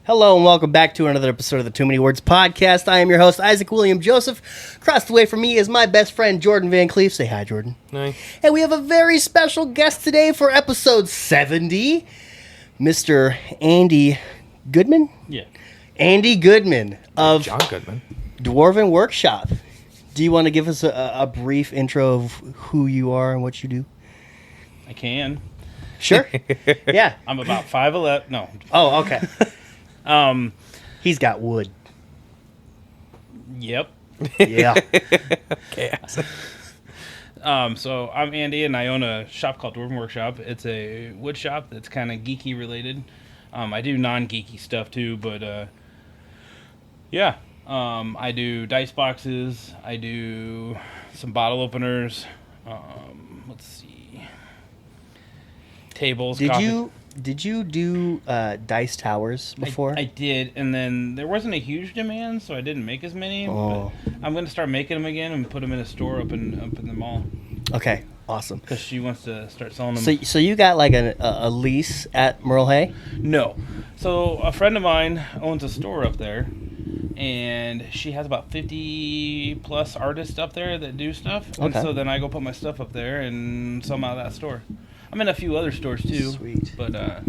Hello and welcome back to another episode of the Too Many Words podcast. I am your host, Isaac William Joseph. Across the way from me is my best friend, Jordan Van Cleef. Say hi, Jordan. Hi. And we have a very special guest today for episode 70, Mr. Andy Goodman? Yeah. Andy Goodman of John Goodman. Dwarven Workshop. Do you want to give us a brief intro of who you are and what you do? I can. Sure. Yeah. I'm about 5'11". No. Oh, okay. He's got wood. Yep. Yeah. Okay. So I'm Andy, and I own a shop called Dwarven Workshop. It's a wood shop that's kind of geeky related. I do non-geeky stuff too, but yeah. I do dice boxes. I do some bottle openers. Let's see. Tables. Did you do dice towers before? I did, and then there wasn't a huge demand, so I didn't make as many. Oh. But I'm going to start making them again and put them in a store up in the mall. Okay, awesome. Because she wants to start selling them. So you got like a lease at Merle Hay? No. So a friend of mine owns a store up there, and she has about 50 plus artists up there that do stuff. And Okay. so then I go put my stuff up there and sell them out of that store. I'm in a few other stores too. Sweet. But that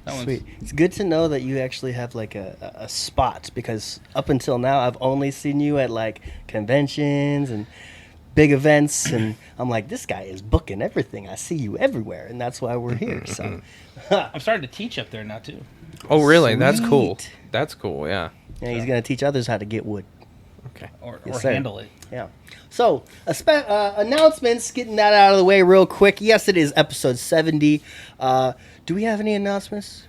Sweet. one's... It's good to know that you actually have like a spot, because up until now I've only seen you at like conventions and big events, and I'm like, this guy is booking everything. I see you everywhere, and that's why we're here. So I'm starting to teach up there now too. Oh, really? That's cool. Sweet. That's cool, yeah. yeah, he's gonna teach others how to get wood. Okay. Or Yes, sir. handle it. Yeah. So, announcements, getting that out of the way real quick. Yes, it is episode 70. Do we have any announcements?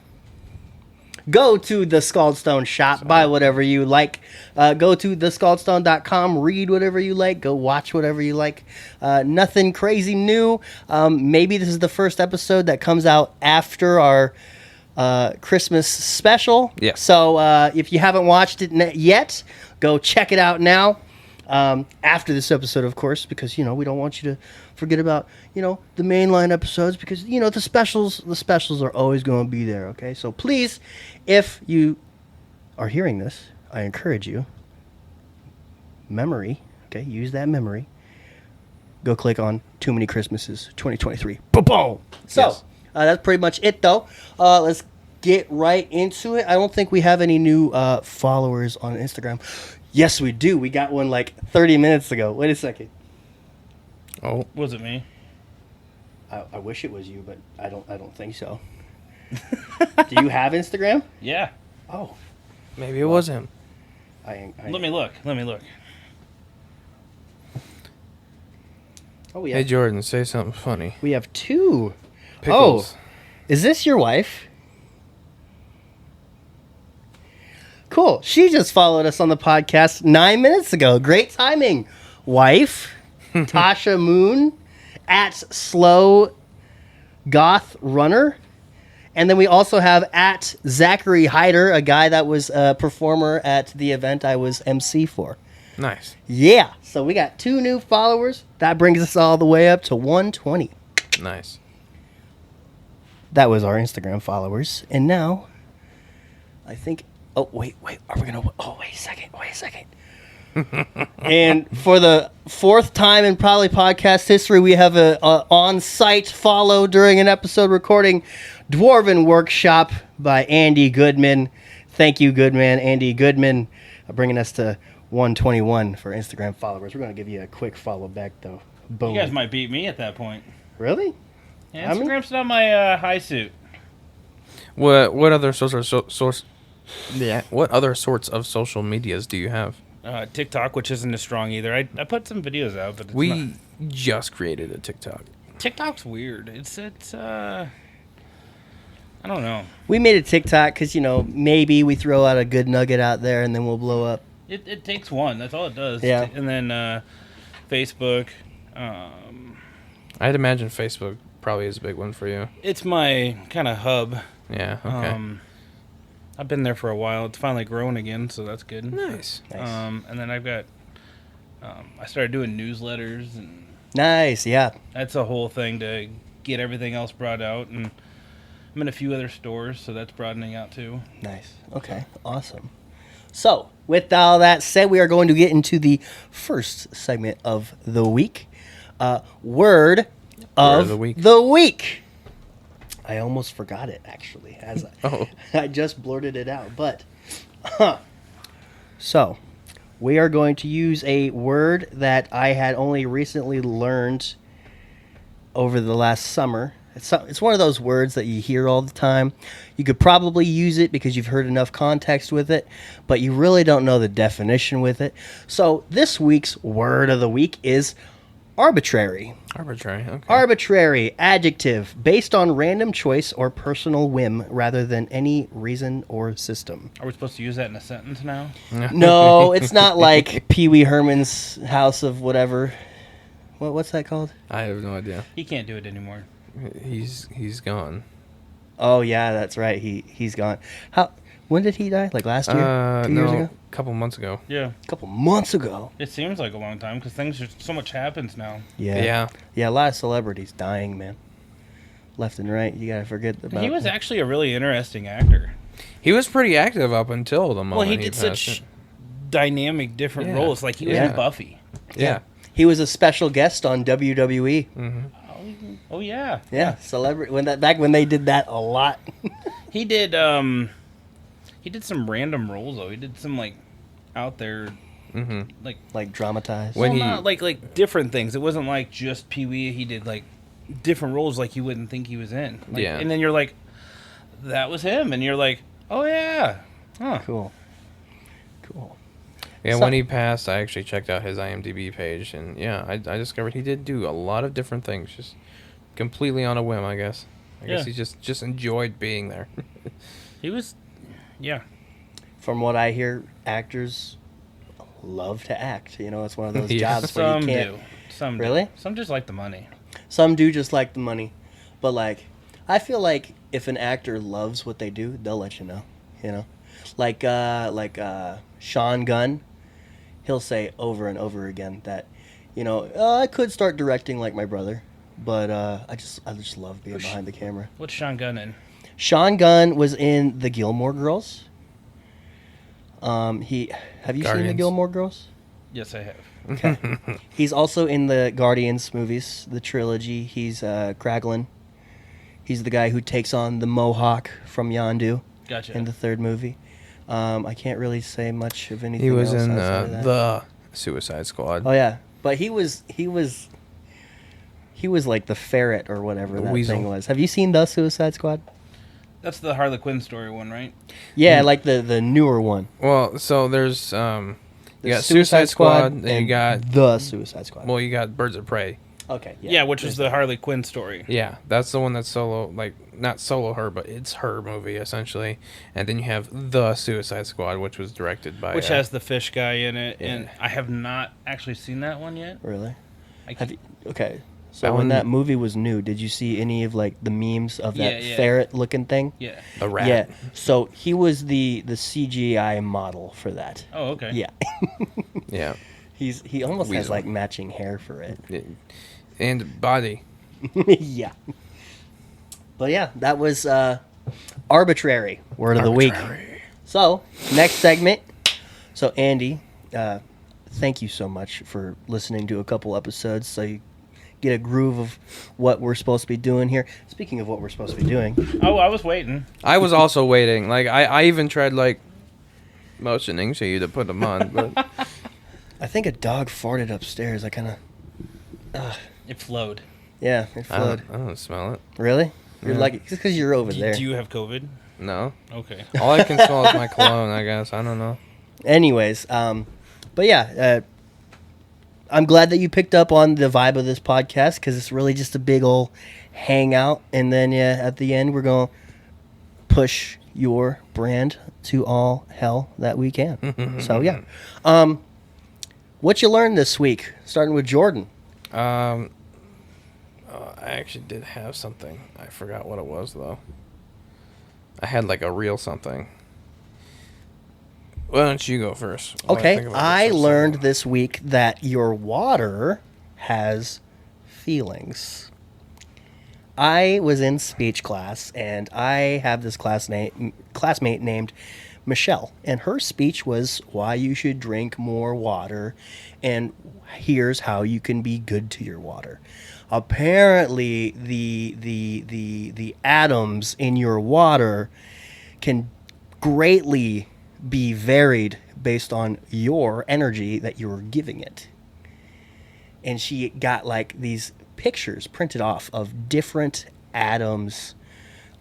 Go to the Scaldstone shop, buy whatever you like. Go to thescaldstone.com, read whatever you like, go watch whatever you like. Nothing crazy new. Maybe this is the first episode that comes out after our Christmas special. Yes. So if you haven't watched it yet, go check it out now. After this episode, of course, because, we don't want you to forget about, the mainline episodes, because, the specials are always going to be there. Okay. So please, if you are hearing this, I encourage you, use that memory. Go click on Too Many Christmases 2023. Boom. So Yes. That's pretty much it, though. Let's get right into it. I don't think we have any new followers on Instagram. Yes, we do. We got one like 30 minutes ago. Wait a second. Oh, Was it me? I wish it was you, but I don't think so. Do you have Instagram? Yeah. Oh, maybe it was him. Let me look. Oh, we Hey, have, Jordan, say something funny. we have two. Pickles. Oh, is this your wife? Cool. She just followed us on the podcast 9 minutes ago. Great timing. Wife, Tasha Moon, at Slow Goth Runner. And then we also have at Zachary Hyder, a guy that was a performer at the event I was MC for. Nice. Yeah. So we got 2 new followers. That brings us all the way up to 120. Nice. That was our Instagram followers. And now, I think... Oh, wait. Are we going to... Oh, wait a second. And for the 4th time in probably podcast history, we have a on-site follow during an episode recording. Dwarven Workshop by Andy Goodman. Thank you, Goodman. Andy Goodman, bringing us to 121 for Instagram followers. We're going to give you a quick follow back, though. Boom. You guys might beat me at that point. Really? Yeah, I mean- Instagram's not my high suit. What other what other sorts of social medias do you have? TikTok, which isn't as strong either. I put some videos out, but it's We not. just created a TikTok. TikTok's weird. It's I don't know. We made a TikTok because, maybe we throw out a good nugget out there and then we'll blow up. It takes one. That's all it does. Yeah. And then Facebook. I'd imagine Facebook probably is a big one for you. It's my kind of hub. Yeah, okay. I've been there for a while. It's finally growing again, so that's good. Nice. Nice. And then I've got. I started doing newsletters, and Nice, yeah. that's a whole thing to get everything else brought out. And I'm in a few other stores, so that's broadening out too. Nice. Okay. Awesome. So, with all that said, we are going to get into the first segment of the week. Word of the week. the week. I almost forgot it, actually, as Oh. I just blurted it out. But, so, we are going to use a word that I had only recently learned over the last summer. It's one of those words that you hear all the time. You could probably use it because you've heard enough context with it, but you really don't know the definition with it. So this week's word of the week is arbitrary. Arbitrary. Okay. Arbitrary, adjective, based on random choice or personal whim rather than any reason or system. Are we supposed to use that in a sentence now? No, it's not like Pee Wee Herman's House of whatever. What's that called? I have no idea. He can't do it anymore. He's gone. Oh yeah, that's right. He's gone. When did he die? Like last year? 2 years ago? A couple months ago. Yeah. A couple months ago. It seems like a long time because so much happens now. Yeah. Yeah, a lot of celebrities dying, man. Left and right. You gotta forget about. He was actually a really interesting actor. He was pretty active up until the moment. Well, he did such dynamic, different Yeah. roles. Like he was Yeah. in Buffy. Yeah. He was a special guest on WWE. Oh yeah. Yeah, celebrity. Back when they did that a lot. He did. He did some random roles though. He did some like out there, like Like dramatized. When well, he- not like different things. It wasn't like just Pee Wee. He did like different roles like you wouldn't think he was in. Like, Yeah. And then you're like, that was him, and you're like, oh yeah, huh. Cool. Yeah, So- when he passed, I actually checked out his IMDb page, and yeah, I discovered he did do a lot of different things, just completely on a whim, I guess. I guess Yeah. he just enjoyed being there. He was, yeah. From what I hear, actors love to act. You know, it's one of those Yeah. jobs where Some you can't. do. Some Really? do. Some just like the money. Some do just like the money, but like, I feel like if an actor loves what they do, they'll let you know. You know, like Sean Gunn, he'll say over and over again that, you know, I could start directing like my brother, but I just love being behind the camera. What's Sean Gunn in? Sean Gunn was in the Gilmore Girls. Have you seen the Guardians. Gilmore Girls? Yes, I have. Okay. He's also in the Guardians movies, the trilogy. He's Kraglin. He's the guy who takes on the Mohawk from Yondu Gotcha. in the third movie. I can't really say much of anything He was else in outside of that. the Suicide Squad. Oh yeah, but he was like the ferret or whatever that Weasel. thing was. Have you seen the Suicide Squad? That's the Harley Quinn story one, right? Yeah, like the newer one. Well, so there's you The got Suicide Squad, and you and got the Suicide Squad. well, you got Birds of Prey. Okay. Yeah, which was the Harley Quinn story. Yeah, that's the one that's solo, like not solo her, but it's her movie essentially. And then you have the Suicide Squad, which was directed by Which has the fish guy in it, Yeah. and I have not actually seen that one yet. Really? I Have keep, you, okay. So That when one- that movie was new, did you see any of like the memes of that Yeah, yeah. ferret-looking thing? yeah. the rat. Yeah. So he was the CGI model for that. Oh, okay. Yeah. Yeah, He almost has Weasel. like matching hair for it. and body. Yeah. But yeah, that was arbitrary word of the week. So next segment. So Andy, thank you so much for listening to a couple episodes, so you get a groove of what we're supposed to be doing here. Speaking of what we're supposed to be doing, Oh, I was waiting. I was also waiting. Like I even tried like motioning to you to put them on, but I think a dog farted upstairs. I kind of, It flowed. yeah, it I flowed. don't smell it. Really? You're Yeah. lucky, just because you're over there. Do you have COVID? No. Okay. All I can smell is my cologne, I guess. I don't know. Anyways, but yeah, I'm glad that you picked up on the vibe of this podcast because it's really just a big old hangout, and then yeah, at the end we're gonna push your brand to all hell that we can. So yeah, what you learned this week, starting with Jordan. I actually did have something. I forgot what it was though. I had like a real something. Why don't you go first? while Okay, think about I this for a learned second? this week that your water has feelings. I was in speech class, and I have this classmate named Michelle, and her speech was why you should drink more water, and here's how you can be good to your water. Apparently, the atoms in your water can greatly be varied based on your energy that you're giving it. And she got like these pictures printed off of different atoms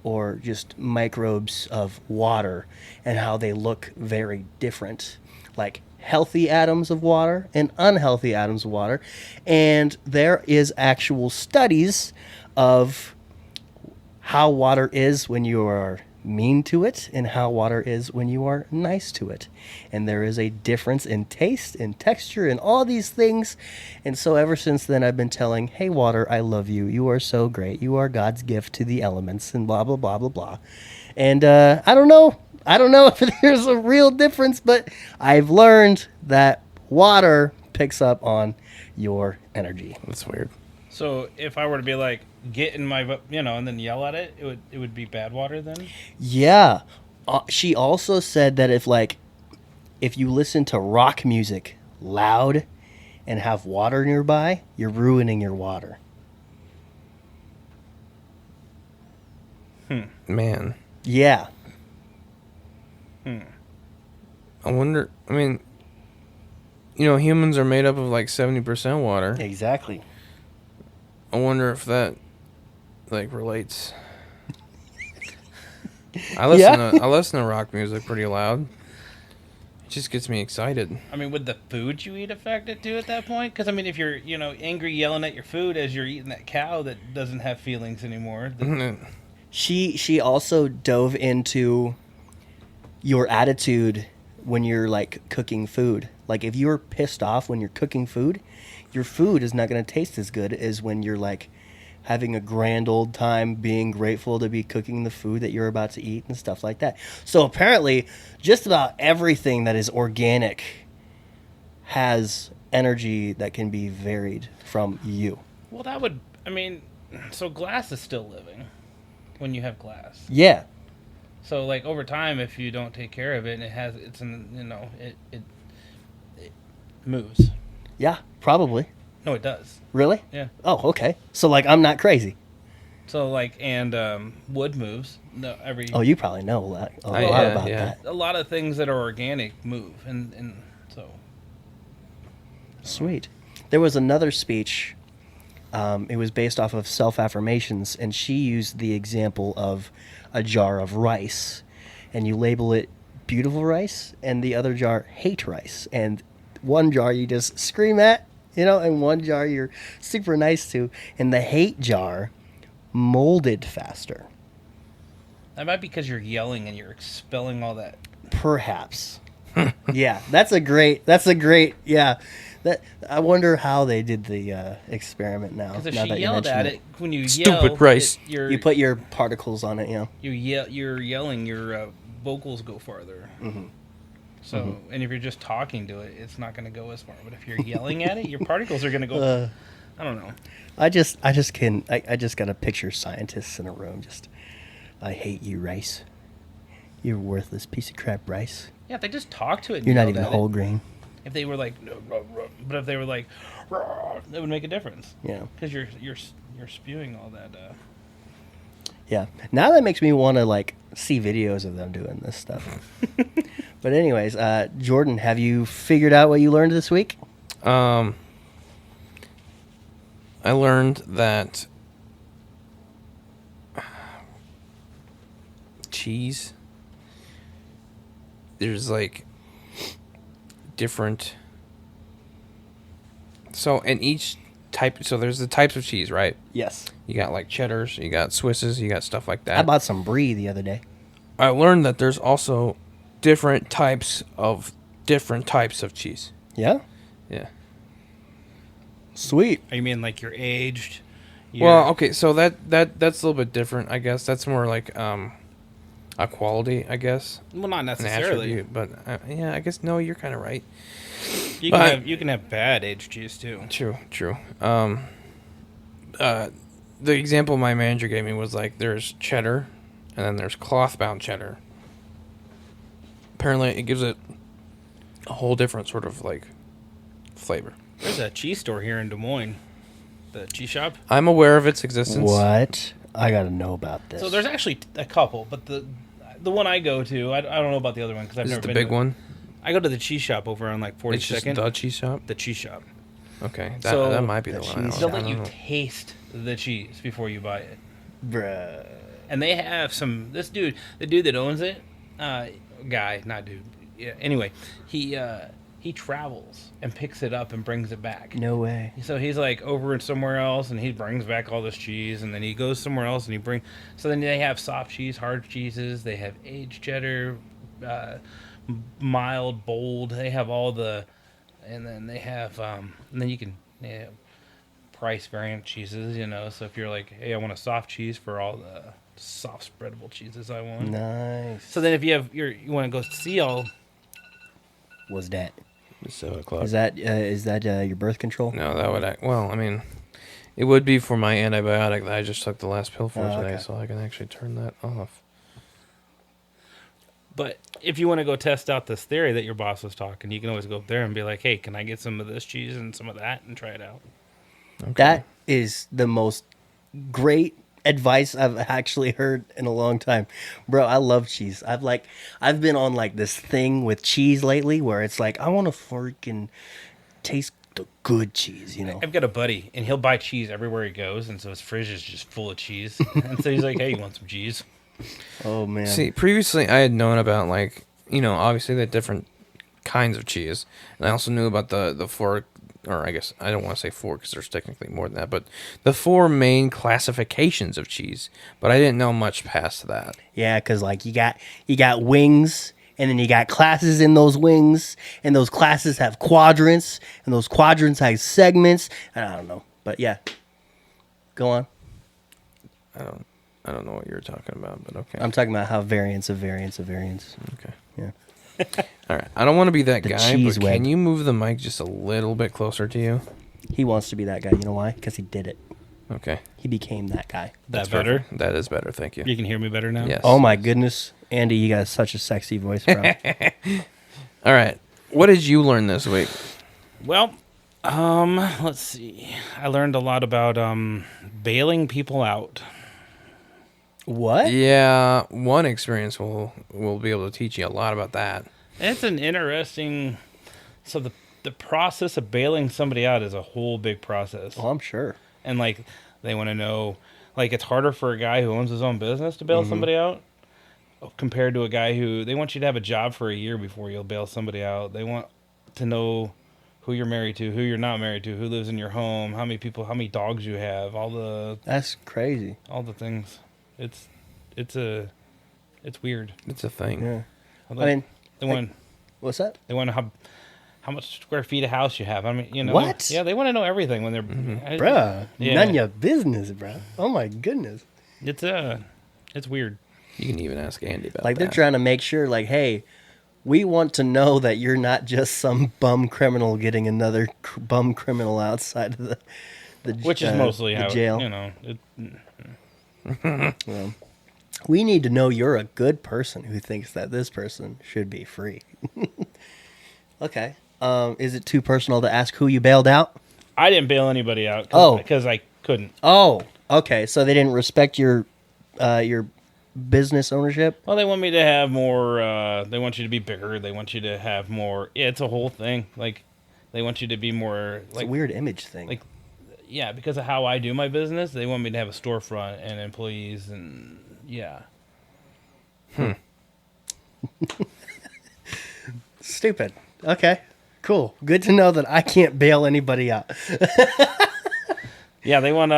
or just microbes of water and how they look very different, like healthy atoms of water and unhealthy atoms of water. And there is actual studies of how water is when you are mean to it and how water is when you are nice to it. And there is a difference in taste and texture and all these things. And so ever since then, I've been telling, hey, water, I love you. You are so great. You are God's gift to the elements and blah, blah, blah, blah, blah. And I don't know. I don't know if there's a real difference, but I've learned that water picks up on your energy. That's weird. So if I were to be like, get in my, and then yell at it, it would be bad water then? Yeah. She also said that if you listen to rock music loud and have water nearby, you're ruining your water. Man. Yeah. I wonder, humans are made up of like 70% water. Exactly. I wonder if that relates. I listen to rock music pretty loud. It just gets me excited. Would the food you eat affect it too at that point? Because if you're angry yelling at your food as you're eating that cow that doesn't have feelings anymore. She also dove into your attitude when you're cooking food. Like if you're pissed off when you're cooking food, your food is not going to taste as good as when you're having a grand old time being grateful to be cooking the food that you're about to eat and stuff like that. So apparently just about everything that is organic has energy that can be varied from you. Well, that would, so glass is still living when you have glass. Yeah. So over time, if you don't take care of it, and it moves. Yeah, probably. No, it does. Really? Yeah. Oh, okay. So I'm not crazy. So wood moves. No, Oh, you probably know a lot about that. A lot of things that are organic move, and so. Sweet. There was another speech. It was based off of self-affirmations, and she used the example of a jar of rice, and you label it beautiful rice, and the other jar hate rice, and one jar you just scream at, and one jar you're super nice to, and the hate jar molded faster. That might be because you're yelling and you're expelling all that. Perhaps. Yeah, that's a great, yeah. I wonder how they did the experiment now. Because if now she that yelled at it, when you Stupid yell, rice. You put your particles on it, You're yelling, your vocals go farther. Mm-hmm. So, and if you're just talking to it, it's not going to go as far. But if you're yelling at it, your particles are going to go. I don't know. I just got to picture scientists in a room. I hate you, rice. You're a worthless piece of crap, rice. Yeah, if they just talk to it. And you're not yelled even at whole it, grain. If they were but if they were it would make a difference. Yeah. Because you're spewing all that. Yeah. Now that makes me want to see videos of them doing this stuff. But anyways, Jordan, have you figured out what you learned this week? I learned that cheese, there's different. So in each type, so there's the types of cheese, right? Yes. You got cheddars, you got Swisses, you got stuff like that. I bought some brie the other day. I learned that there's also different types of cheese. Yeah? Yeah. Sweet. You mean you're aged? Well, okay, so that's a little bit different, I guess. That's more a quality, I guess. Well, not An necessarily. attribute, but yeah, I guess no, you're kind of right. You can have bad aged cheese too. True. the example my manager gave me was like there's cheddar, and then there's cloth-bound cheddar. Apparently, it gives it a whole different sort of like flavor. There's a cheese store here in Des Moines, the cheese shop. I'm aware of its existence. What? I gotta know about this. So there's actually a couple, but the one I go to, I don't know about the other one because I've Is never it the been big to it. one? I go to the cheese shop over on like 42nd. It's just the cheese shop. The cheese shop. Okay, So, that might be the the one. cheese They'll I let don't you know. taste the cheese before you buy it. Bruh. And they have some. This dude, the dude that owns it, guy, not dude. Yeah. Anyway, he travels and picks it up and brings it back. No way. So he's like over somewhere else, and he brings back all this cheese, and then he goes somewhere else, and he brings. So then they have soft cheese, hard cheeses. They have aged cheddar, mild, bold. They have all the, and then they have, and then you can. Price variant cheeses, you know. So if you're like, hey, I want a soft cheese for all the soft spreadable cheeses I want. Nice. So then if you have you want to go see all. Was that? It's 7 o'clock. Is that your birth control? No, that would act. Well, I mean, it would be for my antibiotic that I just took the last pill for today, okay. so I can actually turn that off. But if you want to go test out this theory that your boss was talking, you can always go up there and be like, hey, can I get some of this cheese and some of that and try it out? Okay. That is the most great advice I've actually heard in a long time. Bro, I love cheese. I've been on like this thing with cheese lately where it's like I want to freaking taste the good cheese, you know. I've got a buddy, and he'll buy cheese everywhere he goes, and so his fridge is just full of cheese. And so he's like, hey, you want some cheese? Oh man. See, previously I had known about like, you know, obviously the different kinds of cheese, and I also knew about the four, or I guess I don't want to say four because there's technically more than that, but the four main classifications of cheese. But I didn't know much past that. Yeah, cuz like you got wings, and then you got classes in those wings, and those classes have quadrants, and those quadrants have segments, and I don't know. But yeah. Go on. I don't know what you're talking about, but okay. I'm talking about how variants of variants of variants. Okay. Yeah. All right. I don't want to be that The guy, cheese but web. can you move the mic just a little bit closer to you? He wants to be that guy. You know why? Because he did it. Okay. He became that guy. That's That's better? perfect. That is better. Thank you. You can hear me better now? Yes. Oh my goodness. Andy, you got such a sexy voice, bro. All right. What did you learn this week? Well, let's see. I learned a lot about bailing people out. What? Yeah, one experience will be able to teach you a lot about that. It's an interesting. So the process of bailing somebody out is a whole big process, Oh, I'm sure. and like they want to know, like it's harder for a guy who owns his own business to bail somebody out compared to a guy who they want you to have a job for a year before you'll bail somebody out. They want to know who you're married to, who you're not married to, who lives in your home, how many people, how many dogs you have, all the That's crazy. things. It's weird. It's a thing. Yeah. I They mean, want what's that? they want to have how much square feet of house you have. I mean, you know. What? Yeah, they want to know everything when they're. Bruh. Yeah. None of your business, bruh. Oh my goodness. It's weird. You can even ask Andy about Like that. they're trying to make sure, like, hey, we want to know that you're not just some bum criminal getting another bum criminal outside of the Which is mostly the how jail. you know. Well, we need to know you're a good person who thinks that this person should be free. Okay. Is it too personal to ask who you bailed out? I didn't bail anybody out. Oh. Because I couldn't. Oh, okay. So they didn't respect your business ownership? Well, they want me to have more. They want you to be bigger. They want you to have more. Yeah, it's a whole thing. Like, they want you to be more. It's Like, a weird image thing. like, yeah, because of how I do my business, they want me to have a storefront and employees and yeah. Stupid. Okay. Cool. Good to know that I can't bail anybody out. Yeah, they want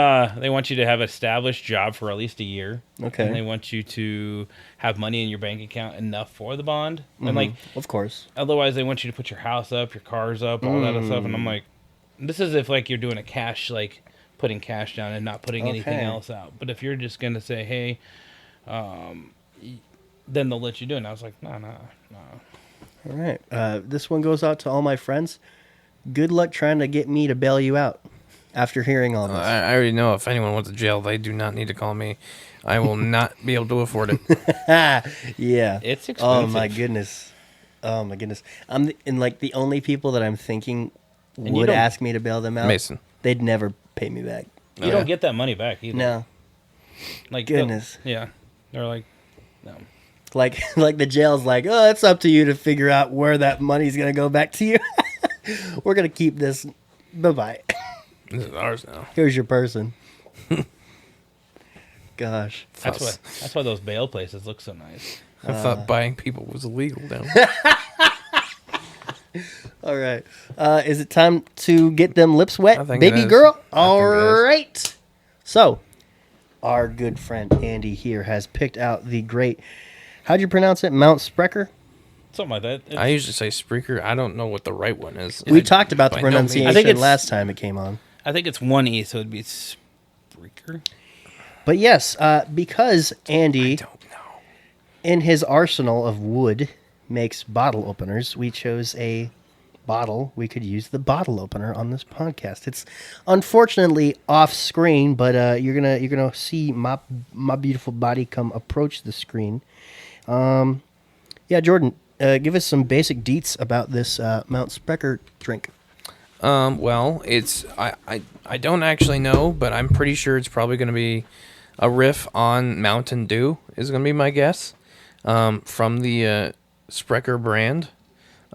you to have an established job for at least a year. Okay. And they want you to have money in your bank account enough for the bond. And like Of course. otherwise they want you to put your house up, your cars up, all that other stuff. And I'm like, this is if like you're doing a cash, like putting cash down and not putting anything Okay. else out. But if you're just gonna say, hey, then they'll let you do it. And I was like, no. All right. This one goes out to all my friends. Good luck trying to get me to bail you out. after hearing all this? I already know if anyone went to jail, they do not need to call me. I will not be able to afford it. Yeah. It's Oh expensive. my goodness. Oh my goodness. The only people that I'm thinking you would don't- ask me to bail them out. Mason. They'd never pay me back. You don't get that money back either. No. Like Goodness. Yeah. They're like, no. Like the jail's like, oh, it's up to you to figure out where that money's gonna go back to you. We're gonna keep this. Bye bye. This is ours now. Here's your person. Gosh. That's why those bail places look so nice. I thought buying people was illegal down. All right. Is it time to get them lips wet, I think baby it is. girl? I All think it is. right. So, our good friend Andy here has picked out the great. How'd you pronounce it? Mount Sprecher. Something like that. It's- I usually say Spreaker. I don't know what the right one is. We talked about the by no means. pronunciation I think it's- last time it came on. I think it's one E, so it'd be Spreaker. But yes, because Andy, I don't know. in his arsenal of wood, makes bottle openers, we chose a bottle. We could use the bottle opener on this podcast. It's unfortunately off screen, but you're gonna see my beautiful body come approach the screen. Yeah, Jordan, give us some basic deets about this Mount Sprecher drink. Well, it's I don't actually know, but I'm pretty sure it's probably going to be a riff on Mountain Dew is going to be my guess. From the Sprecher brand.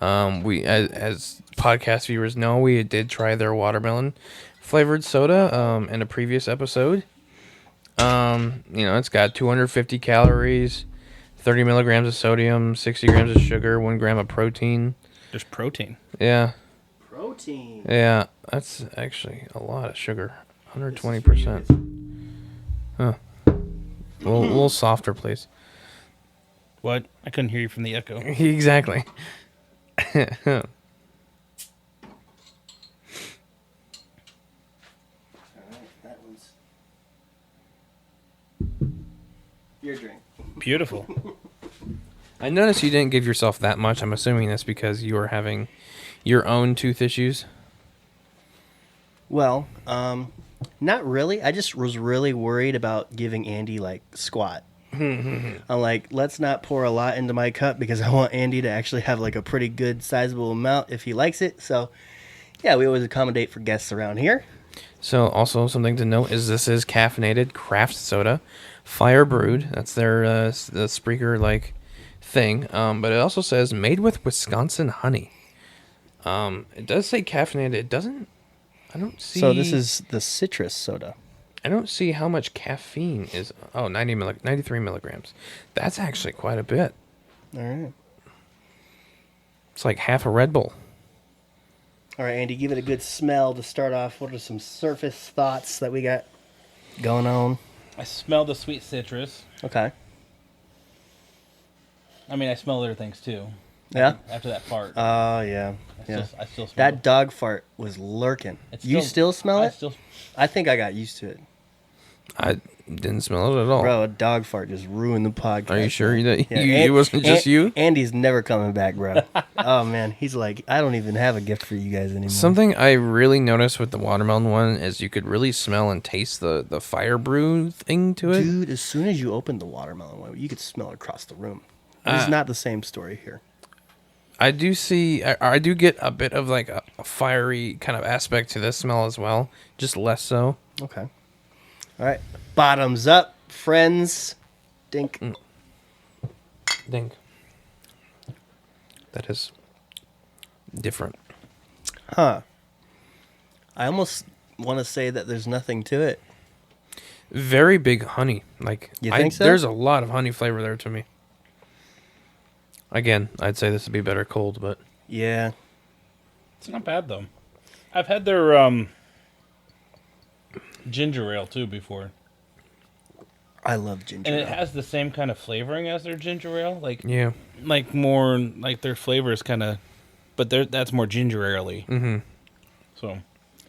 We as podcast viewers know, we did try their watermelon flavored soda in a previous episode. It's got 250 calories, 30 milligrams of sodium, 60 grams of sugar, 1 gram of protein. There's protein. Yeah. Protein. Yeah, that's actually a lot of sugar. 120%. Huh. A little softer, please. What? I couldn't hear you from the echo. Exactly. That one's your drink. Beautiful. I noticed you didn't give yourself that much. I'm assuming that's because you are having your own tooth issues. Well, not really. I just was really worried about giving Andy like squat. I'm like, let's not pour a lot into my cup because I want Andy to actually have like a pretty good sizable amount if he likes it. So, yeah, we always accommodate for guests around here. So also something to note is this is caffeinated craft soda, fire brewed. That's their the Spreaker like thing. But it also says made with Wisconsin honey. It does say caffeinated. It doesn't. I don't see. So this is the citrus soda. I don't see how much caffeine is. Oh, 93 milligrams. That's actually quite a bit. All right. It's like half a Red Bull. All right, Andy, give it a good smell to start off. What are some surface thoughts that we got going on? I smell the sweet citrus. Okay. I mean, I smell other things too. Yeah? After that fart. Oh, yeah. Yeah. I still smell That it. dog fart was lurking. It's You still smell it? Still, I think I got used to it. I didn't smell it at all. Bro, a dog fart just ruined the podcast. Are you sure that Yeah, it wasn't just you? Andy's never coming back, bro. Oh, man. He's like, I don't even have a gift for you guys anymore. Something I really noticed with the watermelon one is you could really smell and taste the fire brew thing to it. Dude, as soon as you opened the watermelon one, you could smell it across the room. It's not the same story here. I do see, I do get a bit of like a fiery kind of aspect to this smell as well, just less so. Okay. All right. Bottoms up, friends. Dink. Dink. That is different. Huh. I almost want to say that there's nothing to it. Very big honey. Like You think so? There's a lot of honey flavor there to me. Again, I'd say this would be better cold, but Yeah. It's not bad though. I've had their ginger ale too before, I love ginger and ale. it has the same kind of flavoring as their ginger ale. yeah. Like more like their flavor is kind of, but that's more ginger ale-y. Mm-hmm. So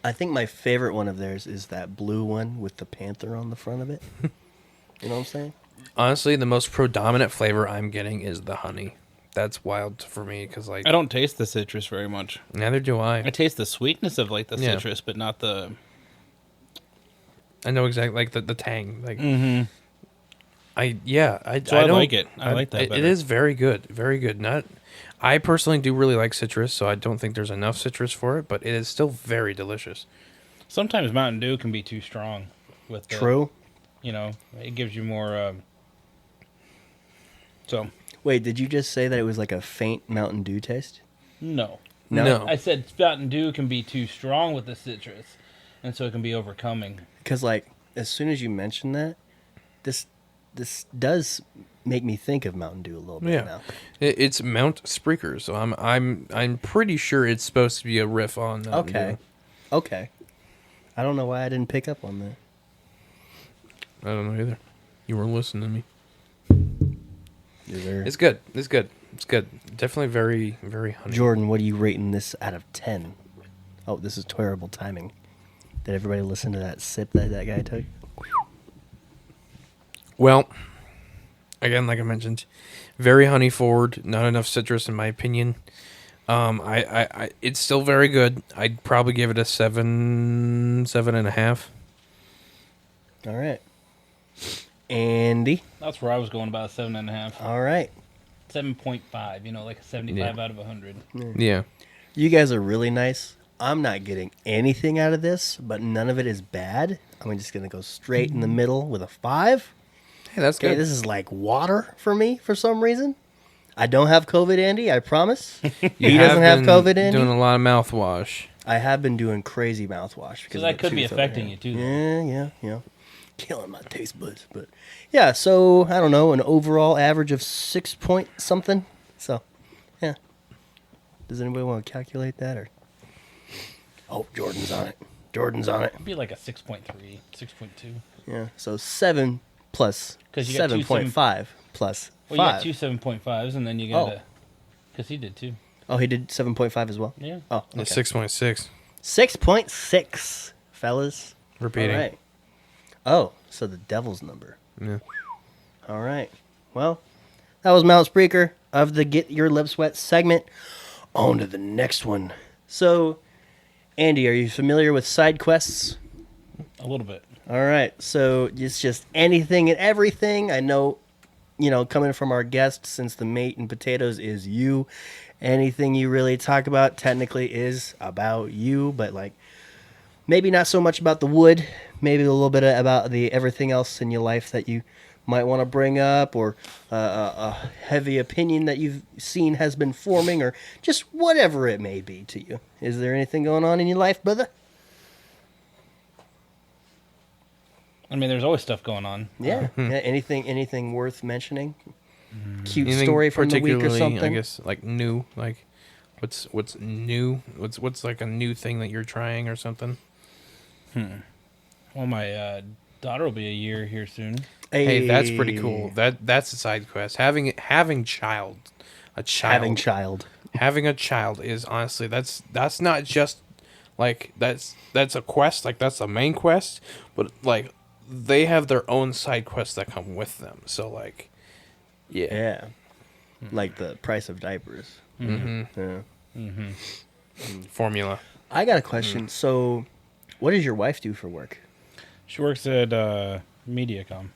I think my favorite one of theirs is that blue one with the panther on the front of it. You know what I'm saying? Honestly, the most predominant flavor I'm getting is the honey. That's wild for me because like I don't taste the citrus very much. neither do I I. taste the sweetness of like the Yeah. citrus, but not the I know exactly like the tang. Like Mm-hmm. I So I don't like it. I like that It better. is very good, very good. Not, I personally do really like citrus, so I don't think there's enough citrus for it, but it is still very delicious. Sometimes Mountain Dew can be too strong with the, True. it gives you more. So Wait, did you just say that it was like a faint Mountain Dew taste? no, No. I said Mountain Dew can be too strong with the citrus, and so it can be overcoming. Because like as soon as you mentioned that, this does make me think of Mountain Dew a little bit Yeah, now. it's Mount Spreaker, so I'm pretty sure it's supposed to be a riff on Mountain Okay. Dew. Okay. I don't know why I didn't pick up on that. I don't know either. You weren't listening to me. Is there... It's good. It's good. It's good. Definitely very, very honey. Jordan, what are you rating this out of 10? Oh, this is terrible timing. Did everybody listen to that sip that guy took? Well, again, like I mentioned, very honey forward. Not enough citrus, in my opinion. It's still very good. I'd probably give it a 7.5. All right. Andy? That's where I was going, about a 7.5, All right. 7.5. Like a 75 out of 100. Yeah. You guys are really nice. I'm not getting anything out of this, but none of it is bad. I'm just going to go straight in the middle with a 5. Hey, that's Okay, good. this is like water for me for some reason. I don't have COVID, Andy, I promise. He doesn't have been COVID, Andy. Doing a lot of mouthwash. I have been doing crazy mouthwash. So Because that of the could be tooth over affecting here. you too, though. Yeah. Killing my taste buds. But yeah, so I don't know, an overall average of 6 point something. So, yeah. Does anybody want to calculate that? Or oh, Jordan's on it. It'd be like a 6.3, 6.2. Yeah, so 7 plus 'Cause you got two 7.5 plus Well, 5. you got two 7.5s, and then you got because he did too. Oh, he did 7.5 as well? Yeah. Oh, okay. 6.6. 6.6, fellas. Repeating. All right. Oh, so the devil's number. Yeah. All right. Well, that was Mount Spreaker of the Get Your Lips Wet segment. On to the next one. So, Andy, are you familiar with side quests? A little bit. All right. So, it's just anything and everything. I know, coming from our guest, since the meat and potatoes is you, anything you really talk about technically is about you, but like maybe not so much about the wood, maybe a little bit about the everything else in your life that you might want to bring up, or a heavy opinion that you've seen has been forming, or just whatever it may be to you. Is there anything going on in your life, brother? I mean, there's always stuff going on. Yeah. Yeah, anything worth mentioning? Cute Anything story from the week or particularly, something? I guess like new, like what's new? What's like a new thing that you're trying or something? Well, my daughter will be a year here soon. Hey, that's pretty cool. That's a side quest. Having a child having a child is honestly that's not just like that's a quest, like that's a main quest, but like they have their own side quests that come with them. So like, yeah. Yeah. Like the price of diapers. Yeah. Formula. I got a question. So, what does your wife do for work? She works at MediaCom.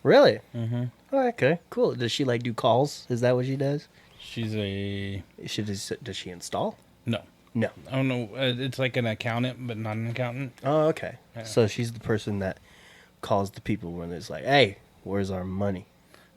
Really? Mm-hmm. Oh, okay, cool. Does she like do calls? Is that what she does? She's Does she install? no. No. I don't know. It's like an accountant, but not an accountant. Oh, okay. Yeah. So she's the person that calls the people when it's like, "Hey, where's our money?"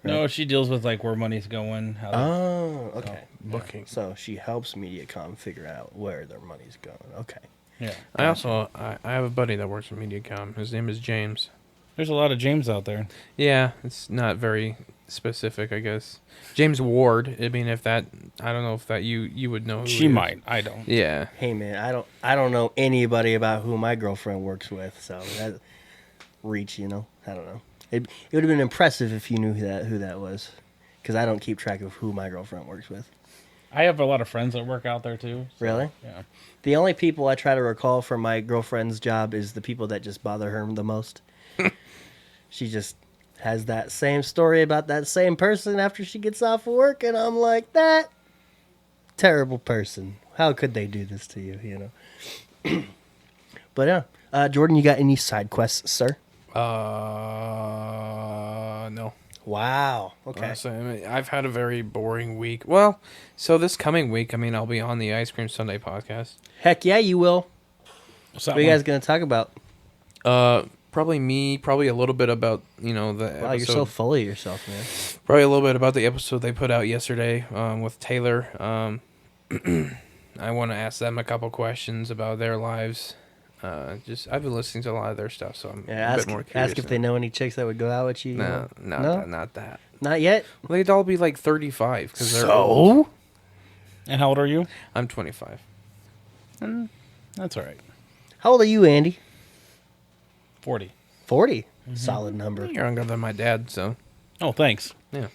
No, she deals with like where money's going. How Oh, okay. Booking. So she helps MediaCom figure out where their money's going. Okay. yeah. I have a buddy that works at MediaCom. His name is James. There's a lot of James out there. Yeah, it's not very specific, I guess. James Ward. I mean, I don't know if that you would know. Who She he is. might. I don't. Yeah. Hey man, I don't know anybody about who my girlfriend works with, so that reach, I don't know. It would have been impressive if you knew who that was, because I don't keep track of who my girlfriend works with. I have a lot of friends that work out there too. So, Really? Yeah. The only people I try to recall from my girlfriend's job is the people that just bother her the most. She just has that same story about that same person after she gets off work, and I'm like, that terrible person. How could they do this to you, But yeah. Jordan, you got any side quests, sir? No. Wow. Okay. Honestly, I mean, I've had a very boring week. Well, so this coming week, I mean, I'll be on the Ice Cream Sunday podcast. Heck yeah, you will. What's that What are you one? guys going to talk about? Probably me. Probably a little bit about the Wow, you're episode. so full of yourself, man. Probably a little bit about the episode they put out yesterday with Taylor. I want to ask them a couple questions about their lives. I've been listening to a lot of their stuff, so I'm Yeah, a bit more curious. ask if they know any chicks that would go out with you. No, not that. Not yet. Well, they'd all be like 35 because they're old. And how old are you? I'm 25. That's all right. How old are you, Andy? 40. 40. Solid number. You're younger than my dad, so Oh, thanks. yeah.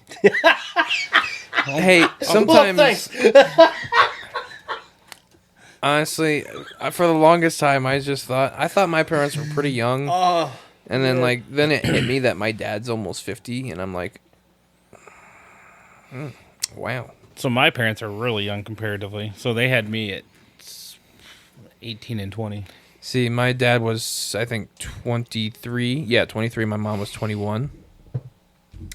Hey, sometimes. Honestly, for the longest time, I thought my parents were pretty young, Oh, and then then it hit me that my dad's almost 50, and I'm like, wow. So my parents are really young comparatively. So they had me at 18 and 20. See, my dad was, I think, 23. Yeah, 23. My mom was 21.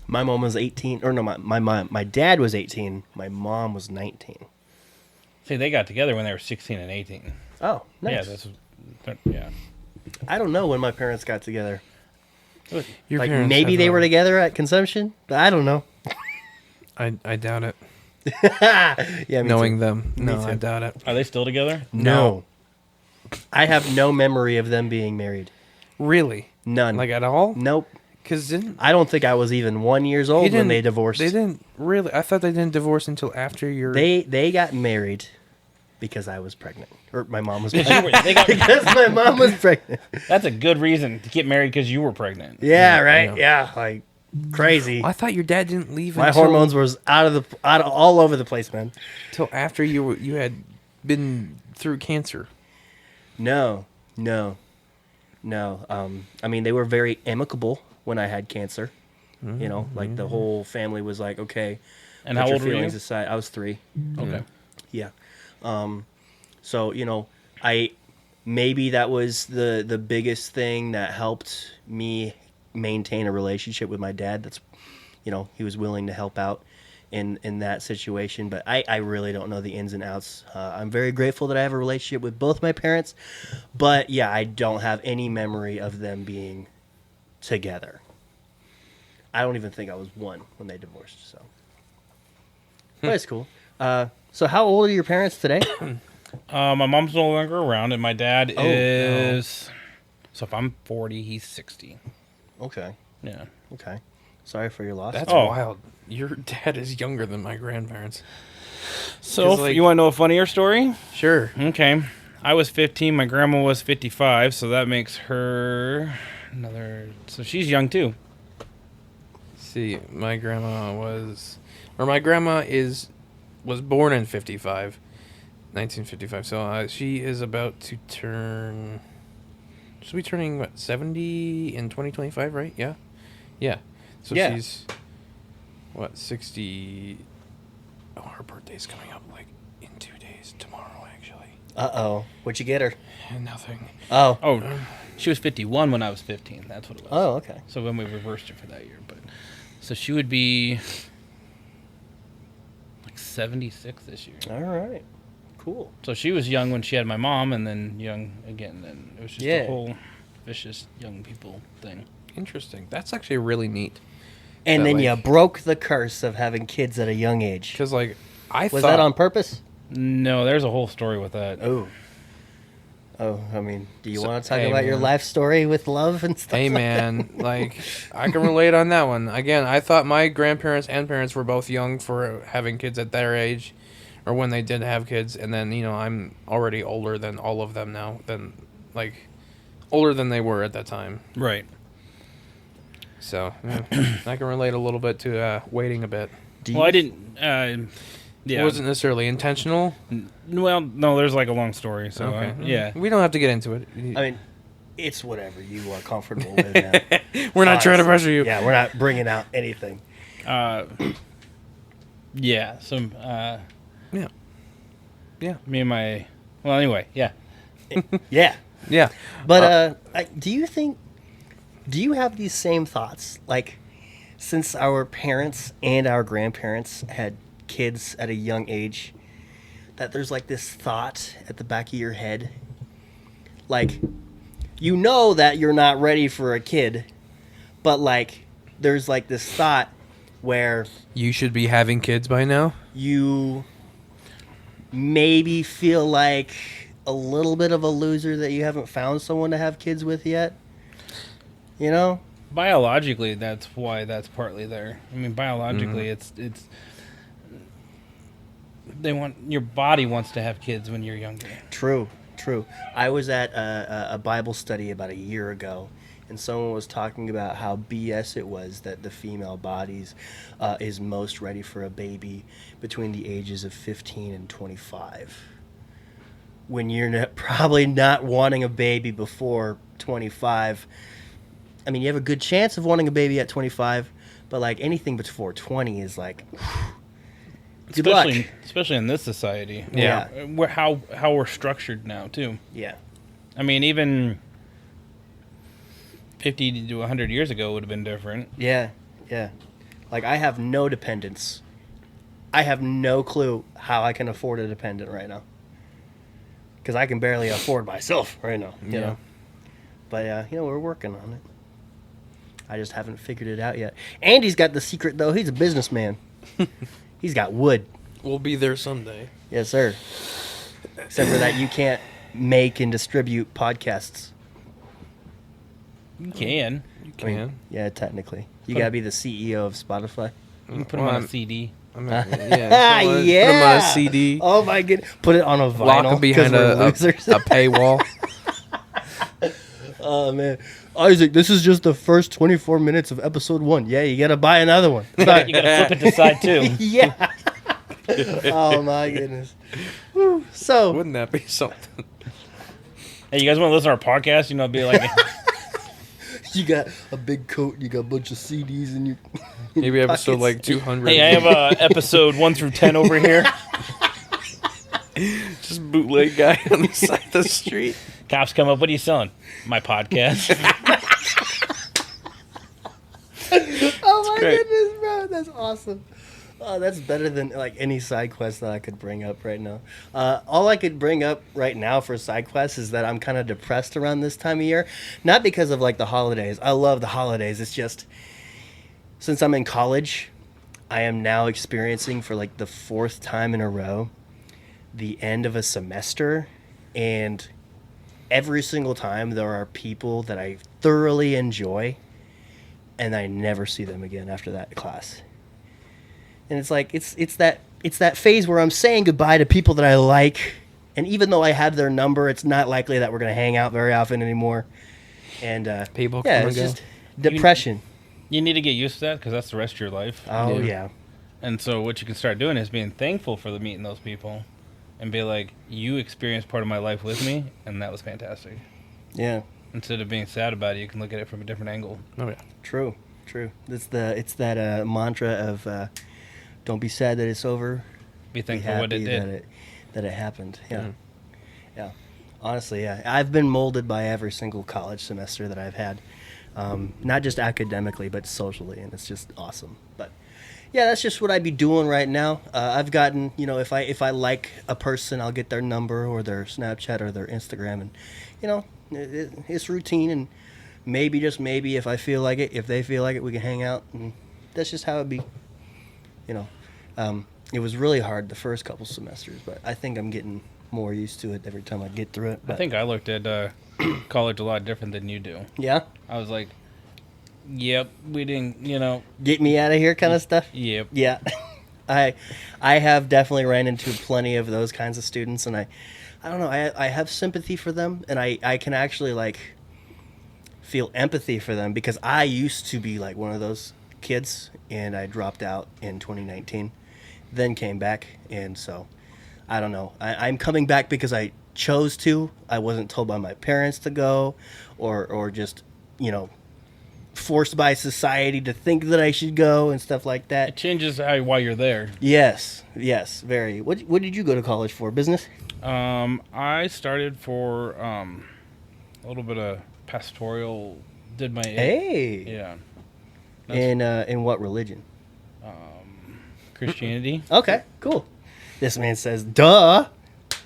my mom was 18. Or no, my dad was 18. My mom was 19. See, they got together when they were 16 and 18. Oh, Yeah, nice. yeah. I don't know when my parents got together. Your Like parents maybe have, they were together at consumption, but I don't know. I doubt it. Yeah, me Knowing too. them, no, too. I doubt it. Are they still together? No. I have no memory of them being married. Really? None. Like at all? Nope. Because didn't I don't think I was even 1 year old when they divorced. They didn't really. I thought they didn't divorce until after your. They got married because I was pregnant, or my mom was They pregnant. got- Because my mom was pregnant. that's a good reason to get married because you were pregnant. Yeah, right. Yeah. Yeah, like crazy. I thought your dad didn't leave. My until, hormones was out of all over the place, man. till after you had been through cancer. No. I mean, they were very amicable when I had cancer. You know, like the whole family was like, okay. And put how your old were you? feelings aside. I was 3. Okay. Yeah. So, you know, maybe that was the biggest thing that helped me maintain a relationship with my dad. That's, you know, he was willing to help out in that situation. But I really don't know the ins and outs. I'm very grateful that I have a relationship with both my parents. But yeah, I don't have any memory of them being together. I don't even think I was 1 when they divorced. So, but it's cool. So how old are your parents today? My mom's no longer around, and my dad Oh, is. So if I'm 40, he's 60. Okay. Yeah. Okay. Sorry for your loss. That's Oh. wild. Your dad is younger than my grandparents. So 'Cause, like- you want to know a funnier story? Sure. Okay. I was 15. My grandma was 55, so that makes her another. So she's young too. See, my grandma was born in 1955. So she is about to turn. She'll be turning what 70 in 2025, right? Yeah. So Yeah. she's what 60. Oh, her birthday's coming up like in 2 days. Tomorrow, actually. Uh-oh. What'd you get her? Nothing. Oh. Oh, she was 51 when I was 15. That's what it was. Oh, okay. So when we reversed her for that year, but so she would be like 76 this year. All right. Cool. So she was young when she had my mom, and then young again. Then it was just Yeah. a whole vicious young people thing. Interesting. That's actually really neat. And That, then like- you broke the curse of having kids at a young age. Because like I Was thought that on purpose? No, there's a whole story with that. Oh. Oh, I mean, do you So- want to talk hey, about your man. life story with love and stuff? Hey man, like I can relate on that one. Again, I thought my grandparents and parents were both young for having kids at their age, or when they did have kids, and then I'm already older than all of them now. Older than they were at that time. Right. So yeah, I can relate a little bit to waiting a bit. Well, I didn't. Yeah. It wasn't necessarily intentional. Well, no, there's like a long story. So Okay. yeah. We don't have to get into it. I mean, it's whatever you are comfortable with now. We're not trying to Honestly. pressure you. Yeah, we're not bringing out anything. Yeah. So Yeah. Yeah. me and my. Well, anyway, yeah. Yeah. Yeah. But do you think Do you have these same thoughts? Like, since our parents and our grandparents had kids at a young age, that there's like this thought at the back of your head, like, you know that you're not ready for a kid, but like, there's like this thought where You should be having kids by now. you maybe feel like a little bit of a loser that you haven't found someone to have kids with yet. You know? Biologically, that's why that's partly there. I mean, biologically, it's they want your body wants to have kids when you're younger. True. I was at a Bible study about a year ago, and someone was talking about how BS it was that the female bodies is most ready for a baby between the ages of 15 and 25. When you're probably not wanting a baby before 25. I mean, you have a good chance of wanting a baby at 25, but like anything before 20 is like, good luck. Especially in this society. Yeah. We're how we're structured now too. Yeah. I mean, even 50 to 100 years ago would have been different. Yeah. Like, I have no dependents. I have no clue how I can afford a dependent right now. Because I can barely afford myself right now, you know. But, we're working on it. I just haven't figured it out yet. Andy's got the secret, though. He's a businessman. He's got wood. We'll be there someday. Yes, sir. Except for that you can't make and distribute podcasts. You can. You I mean, can. yeah, technically. You got to be the CEO of Spotify. You can put them on a CD. I mean, Yeah. Put them on a CD. Oh, my goodness. Put it on a vinyl. Lock them behind a losers. paywall. Oh, man. Isaac, this is just the first 24 minutes of episode 1. Yeah, you got to buy another one. You gotta flip it to side 2. Yeah. Oh, my goodness. Whew. So, Wouldn't that be something? Hey, you guys want to listen to our podcast? You know, be like, you got a big coat, you got a bunch of CDs in your Maybe your episode pockets. like 200. hey, I have episode 1 through 10 over here. Just bootleg guy on the side of the street. Cops come up. What are you selling? My podcast. Oh, my great. goodness, bro. That's awesome. Oh, that's better than like any side quest that I could bring up right now. All I could bring up right now for side quests is that I'm kind of depressed around this time of year. Not because of like the holidays. I love the holidays. It's just since I'm in college, I am now experiencing for like the 4th time in a row the end of a semester, and every single time there are people that I thoroughly enjoy, and I never see them again after that class. And it's like it's that phase where I'm saying goodbye to people that I like, and even though I have their number, it's not likely that we're gonna hang out very often anymore. And People yeah, come it's and just depression. You need to get used to that because that's the rest of your life. Oh Yeah. yeah. And so what you can start doing is being thankful for meeting those people and be like, you experienced part of my life with me, and that was fantastic. Yeah. Instead of being sad about it, you can look at it from a different angle. Oh, yeah. True. It's that mantra of don't be sad that it's over. Be Be thankful for what it happy did. that it happened. Yeah. Mhm. Yeah. Honestly, yeah. I've been molded by every single college semester that I've had. Not just academically, but socially, and it's just awesome. But yeah, that's just what I'd be doing right now. I've gotten, if I like a person, I'll get their number or their Snapchat or their Instagram, and it's routine. And maybe, just maybe, if I feel like it, if they feel like it, we can hang out, and that's just how it'd be. It was really hard the first couple semesters, but I think I'm getting more used to it every time I get through it. I But, think I looked at college a lot different than you do. yeah, I was like, yep, we didn't, get me out of here, kind of stuff. yep. Yeah, I have definitely ran into plenty of those kinds of students, and I don't know, I have sympathy for them, and I can actually like feel empathy for them because I used to be like one of those kids, and I dropped out in 2019, then came back, and so I don't know. I'm coming back because I chose to. I wasn't told by my parents to go, or just forced by society to think that I should go and stuff like It that. changes why you're there. Yes, very. What did you go to college for? Business? I started for a little bit of pastoral Did my Hey. yeah. In what religion? Christianity. Okay, cool. This man says, "Duh."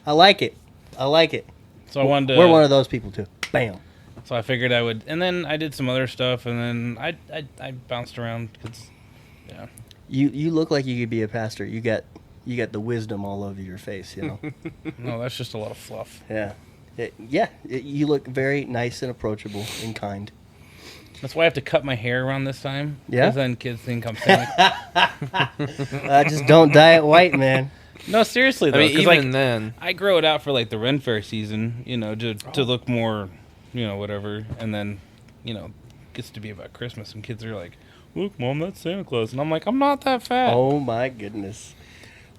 I like it. I like it. So I wanted to. We're one of those people too. Bam. So I figured I would, and then I did some other stuff, and then I bounced around because, yeah. You look like you could be a pastor. You got the wisdom all over your face. You know. No, that's just a lot of fluff. Yeah. You look very nice and approachable and kind. That's why I have to cut my hair around this time. Yeah? Because then kids think I'm saying Just don't dye it white, man. No, seriously, though. I mean, 'cause, even like, then, I grow it out for, like, the Ren Fair season, you know, to look more, you know, whatever. And then, you know, gets to be about Christmas, and kids are like, "Look, Mom, that's Santa Claus." And I'm like, I'm not that fat. Oh, my goodness.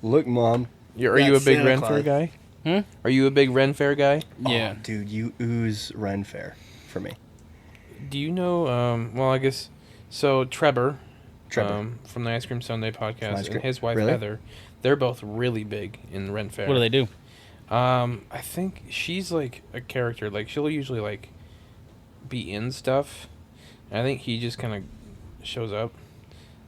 Look, Mom. are you a That's big Santa Ren Claus. Fair guy? Hmm? Are you a big Ren Fair guy? Yeah. Oh, dude, you ooze Ren Fair for me. Do you know? Well, I guess so. Trevor, Trevor. from the Ice Cream Sunday podcast, Ice Cream- and his wife really? Heather, they're both really big in Ren Fair. What do they do? I think she's like a character. Like she'll usually like be in stuff. I think he just kind of shows up.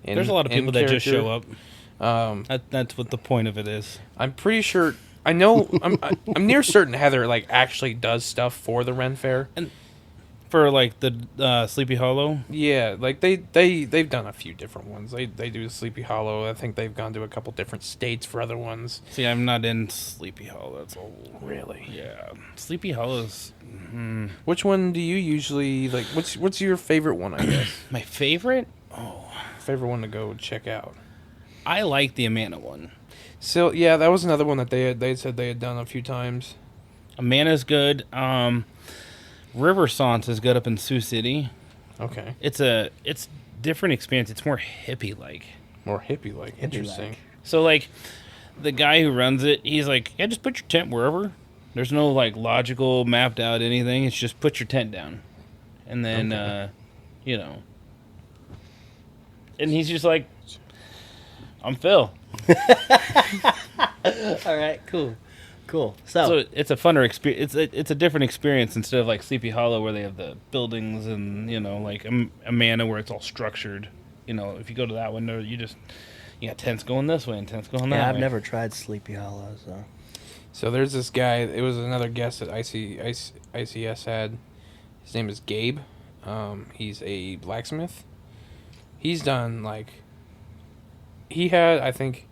There's a lot of in people that just character. show up. That's what the point of it is. I'm pretty sure. I know. I'm near certain Heather like actually does stuff for the Ren Fair. For, like, the Sleepy Hollow. Yeah, like they've done a few different ones. They do Sleepy Hollow. I think they've gone to a couple different states for other ones. See, I'm not in Sleepy Hollow. That's all. Really? Yeah. Sleepy Hollow's Which one do you usually like? What's your favorite one? I guess my favorite. favorite one to go check out. I like the Amana one. So yeah, that was another one that they said they had done a few times. Amana's good. River Sans is good up in Sioux City. Okay, It's different experience. It's more hippie like. more hippie like. Interesting. Hippie-like. So like, the guy who runs it, he's like, yeah, just put your tent wherever. There's no like logical mapped out anything. It's just put your tent down, and then Okay. you know. And he's just like, I'm Phil. All right, cool. So it's a funner experience. It's a different experience instead of like Sleepy Hollow where they have the buildings and, you know, like Amana where it's all structured. You know, if you go to that one, you got tents going this way and tents going that way. Yeah, I've never tried Sleepy Hollow, so. So there's this guy. It was another guest that ICS had. His name is Gabe. He's a blacksmith. He's done like. He had, I think.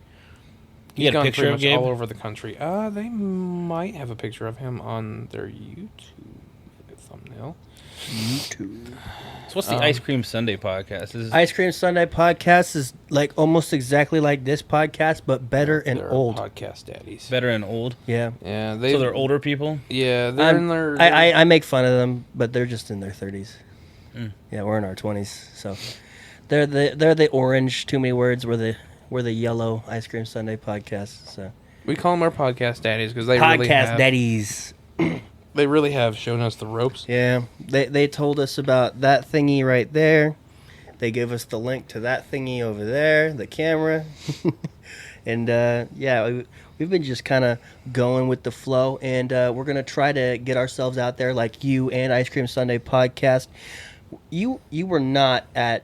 You got a gone picture pretty of much Gabe? all over the country. They might have a picture of him on their YouTube thumbnail. YouTube. So what's the Ice Cream Sunday podcast? Ice Cream Sunday podcast is like almost exactly like this podcast, but better and They're old. podcast daddies. better and old. Yeah. Yeah, So they're older people? Yeah, they're in their. I make fun of them, but they're just in their 30s. Mm. Yeah, we're in our 20s, so they're the orange. Too many words. We're the yellow Ice Cream Sunday podcast. So We call them our podcast daddies because they podcast really have, daddies. they really have shown us the ropes. Yeah, they told us about that thingy right there. They gave us the link to that thingy over there, the camera. And yeah, we've been just kind of going with the flow, and we're gonna try to get ourselves out there like you and Ice Cream Sunday podcast. You were not at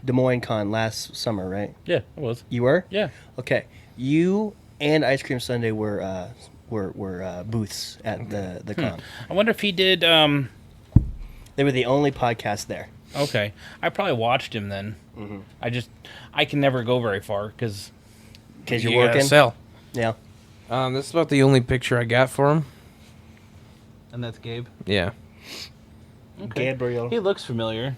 Des Moines Con last summer, right? Yeah, it was. You were? Yeah. Okay. You and Ice Cream Sunday were booths at the con. I wonder if he did. They were the only podcast there. Okay, I probably watched him then. Mm-hmm. I can never go very far because Because you're You gotta working. Sell. Yeah. This is about the only picture I got for him. and that's Gabe. Yeah. Okay. Gabriel. He looks familiar.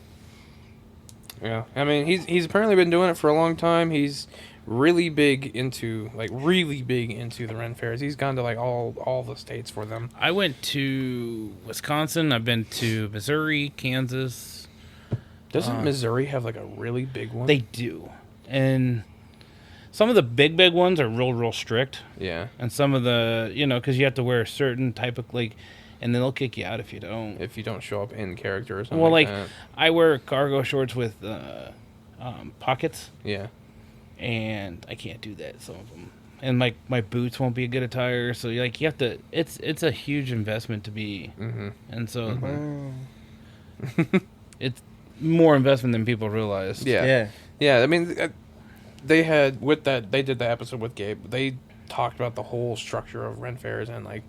Yeah. I mean, he's apparently been doing it for a long time. He's really big into the Ren fairs. He's gone to like all the states for them. I went to Wisconsin. I've been to Missouri, Kansas. Doesn't Missouri have like a really big one? They do, and some of the big ones are real strict, Yeah. and some of the because you have to wear a certain type of and then they'll kick you out if you don't. If you don't show up in character or something. Well, like like that. I wear cargo shorts with pockets, Yeah. and I can't do that. Some of them, and my boots won't be a good attire. So you have to. It's a huge investment to be, Mm-hmm. and so It's more investment than people realize. Yeah. I mean, they had with that. They did the episode with Gabe. They talked about the whole structure of Ren fairs and like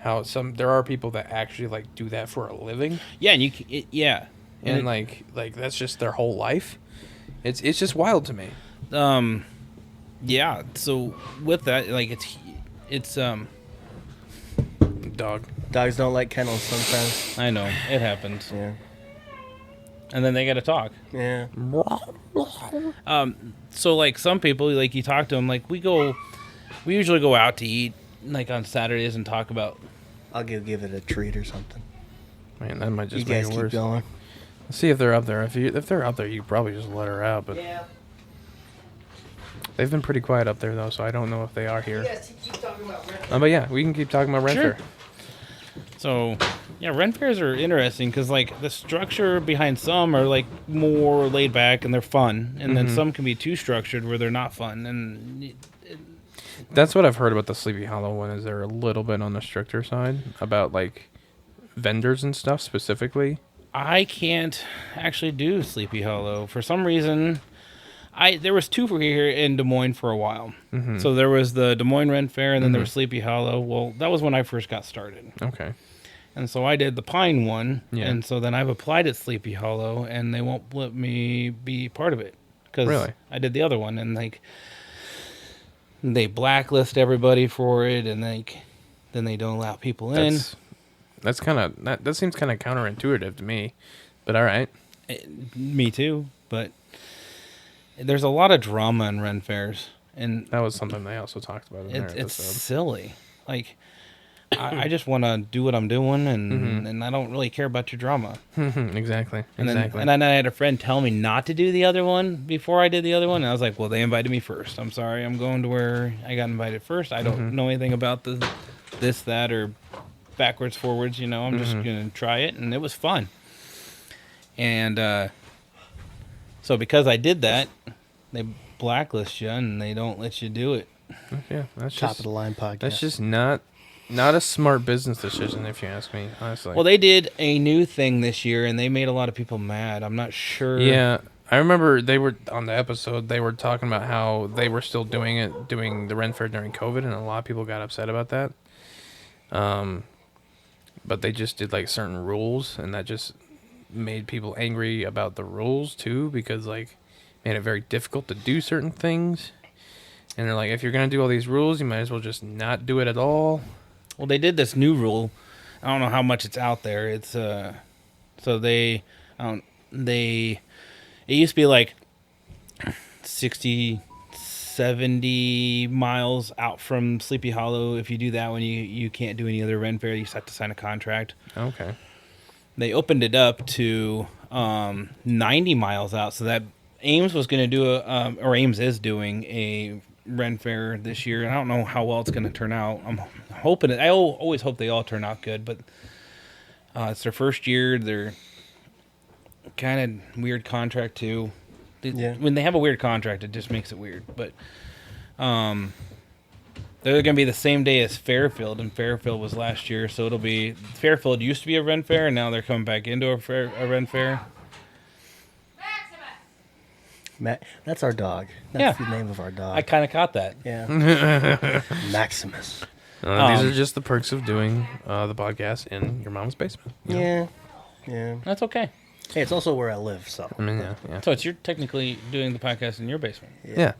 how there are people that actually like do that for a living. Yeah, and and like that's just their whole life. It's just wild to me. Yeah. So with that, like it's Dog. Dogs don't like kennels sometimes. I know it happens. Yeah. And then they got to talk. Yeah. So like some people, like you talk to them, like we usually go out to eat like on Saturdays and talk about. I'll give it a treat or something. Man, that might just You make guys it keep worse. going. Let's see if they're up there. If they're out there, you probably just let her out. But they've been pretty quiet up there though, so I don't know if they are here. You guys keep talking about Ren. But yeah, we can keep talking about Ren Sure. Fair. So yeah, Ren fairs are interesting because like the structure behind some are like more laid back and they're fun, and then some can be too structured where they're not fun. And That's what I've heard about the Sleepy Hollow one. Is they're a little bit on the stricter side about like vendors and stuff specifically. I can't actually do Sleepy Hollow for some reason. There was two for here in Des Moines for a while. So there was the Des Moines Ren Fair, and then there was Sleepy Hollow. Well, that was when I first got started. Okay. And so I did the Pine one, Yeah. and so then I've applied at Sleepy Hollow, and they won't let me be part of it because Really? I did the other one, and like they blacklist everybody for it, and like then they don't allow people in. That's kind of that seems kind of counterintuitive to me, but all right. Me too, but there's a lot of drama in Ren fairs, and That was something they also talked about in their it's episode. silly. Like I just want to do what I'm doing, and I don't really care about your drama. Exactly. And Exactly. then I had a friend tell me not to do the other one before I did the other one, and I was like, well, they invited me first. I'm sorry, I'm going to where I got invited first. I don't know anything about this, that, or backwards, forwards. You know, I'm just gonna try it, and it was fun. And so because I did that, they blacklist you and they don't let you do it. Yeah, that's Top just of the line podcast. that's just not a smart business decision, if you ask me, honestly. Well, they did a new thing this year, and they made a lot of people mad. I'm not sure. Yeah, I remember they were on the episode. They were talking about how they were still doing the Ren Fair during COVID, and a lot of people got upset about that. But they just did like certain rules, and that just made people angry about the rules too, because like made it very difficult to do certain things. And they're like, if you're gonna do all these rules, you might as well just not do it at all. Well, they did this new rule. I don't know how much it's out there. It's so it used to be like 60, 70 miles out from Sleepy Hollow. If you do that one, you can't do any other Ren Fair. You just have to sign a contract. Okay. They opened it up to 90 miles out, so that Ames was going to do or Ames is doing a Ren Fair this year, and I don't know how well it's going to turn out. I'm hoping I always hope they all turn out good, but it's their first year. They're kind of weird contract too. Yeah. When they have a weird contract, it just makes it weird. But they're going to be the same day as Fairfield, and Fairfield was last year, so it'll be Fairfield used to be a Ren Fair, and now they're coming back into a Ren Fair. Matt, that's our dog. That's the name of our dog. I kind of caught that. Yeah. Maximus. These are just the perks of doing the podcast in your mom's basement. you know? Yeah. Yeah. That's okay. Hey, it's also where I live, so. I mean, yeah. So you're technically doing the podcast in your basement. Yeah.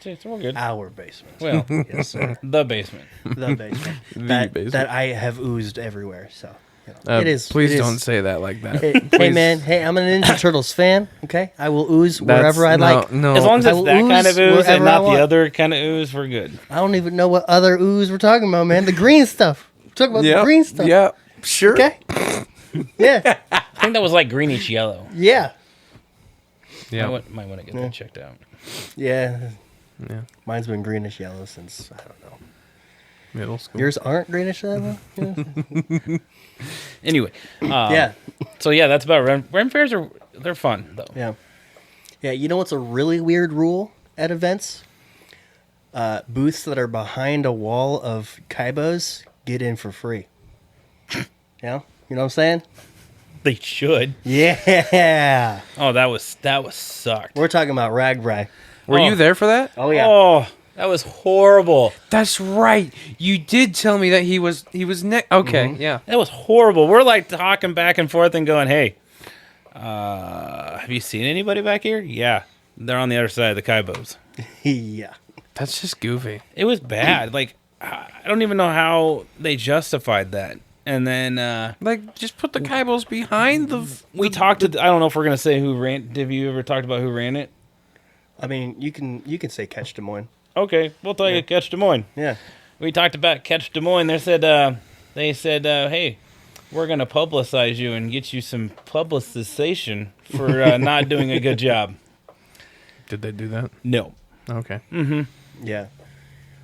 So we're good. Our basement. Well, Yes, sir. the basement. The basement. The basement. That I have oozed everywhere, so. You know, it is. Please it is. don't say that like that. Hey, Please. man. Hey, I'm an Ninja Turtles fan. Okay, I will ooze wherever I like. No, As long as I it's will that kind ooze of ooze wherever and I not want. the other kind of ooze, we're good. I don't even know what other ooze we're talking about, man. The green stuff. We're talking about the green stuff. Yeah, sure. Okay. Yeah. I think that was like greenish yellow. Yeah. Yeah. Might want to get that checked out. Yeah. Yeah. Mine's been greenish yellow since I don't know. Middle school. Yours aren't greenish yellow. Yeah. Anyway, Yeah. So yeah, that's about Ren fairs they're fun though. Yeah. Yeah. You know what's a really weird rule at events? Booths that are behind a wall of kaibos get in for free. Yeah. You know what I'm saying? they should. Yeah. Oh, that was sucked. We're talking about Ragbri. Were you there for that? Oh, yeah. Oh, that was horrible. That's right. You did tell me that he was okay, yeah. That was horrible. We're like talking back and forth and going, "Hey, have you seen anybody back here?" Yeah, they're on the other side of the Kaibos. Yeah. That's just goofy. It was bad. Like, I don't even know how they justified that. And then Like, just put the Kaibos behind the. we talked to. I don't know if we're gonna say who ran. Have you ever talked about who ran it? I mean, you can say Catch Des Moines. Okay, we'll tell you Catch Des Moines. Yeah. We talked about Catch Des Moines. They said, hey, we're gonna publicize you and get you some publicization for not doing a good job. Did they do that? No. Okay. Yeah.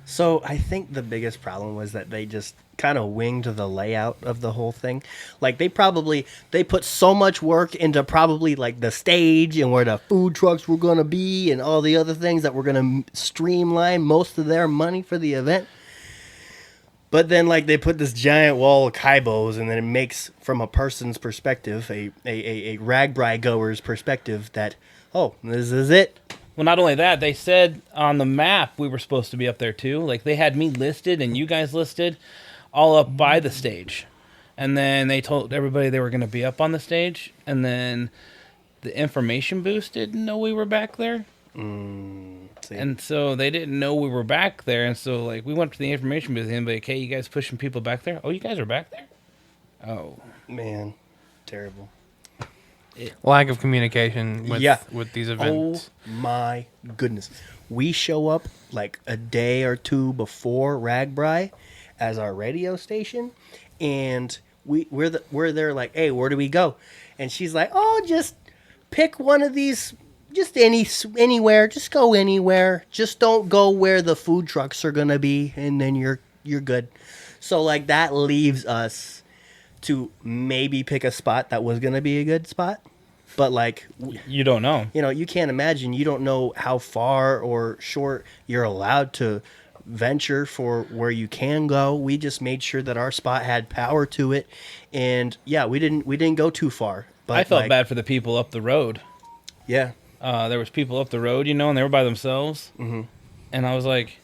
So I think the biggest problem was that they just kind of winged the layout of the whole thing. Like they put so much work into probably like the stage and where the food trucks were going to be and all the other things that were going to streamline most of their money for the event. But then like they put this giant wall of Kaibos and then it makes from a person's perspective, a Ragbri goer's perspective that, oh, this is it. Well, not only that, they said on the map we were supposed to be up there too. Like they had me listed and you guys listed all up by the stage. And then they told everybody they were going to be up on the stage. And then the information boost didn't know we were back there. See. And so they didn't know we were back there. And so like we went to the information booth and like, hey, you guys pushing people back there? Oh, you guys are back there? Oh. Man, terrible. Lack of communication with these events. Oh my goodness. We show up like a day or two before Ragbri as our radio station, and we're there like, hey, where do we go? And she's like, oh, just pick one of these, just anywhere, just go anywhere. Just don't go where the food trucks are gonna be, and then you're good. So like that leaves us to maybe pick a spot that was going to be a good spot. But like, you don't know. You know, you can't imagine. You don't know how far or short you're allowed to venture for where you can go. We just made sure that our spot had power to it. And yeah, we didn't go too far. But I felt like, bad for the people up the road. Yeah. There was people up the road, you know, and they were by themselves. Mm-hmm. And I was like,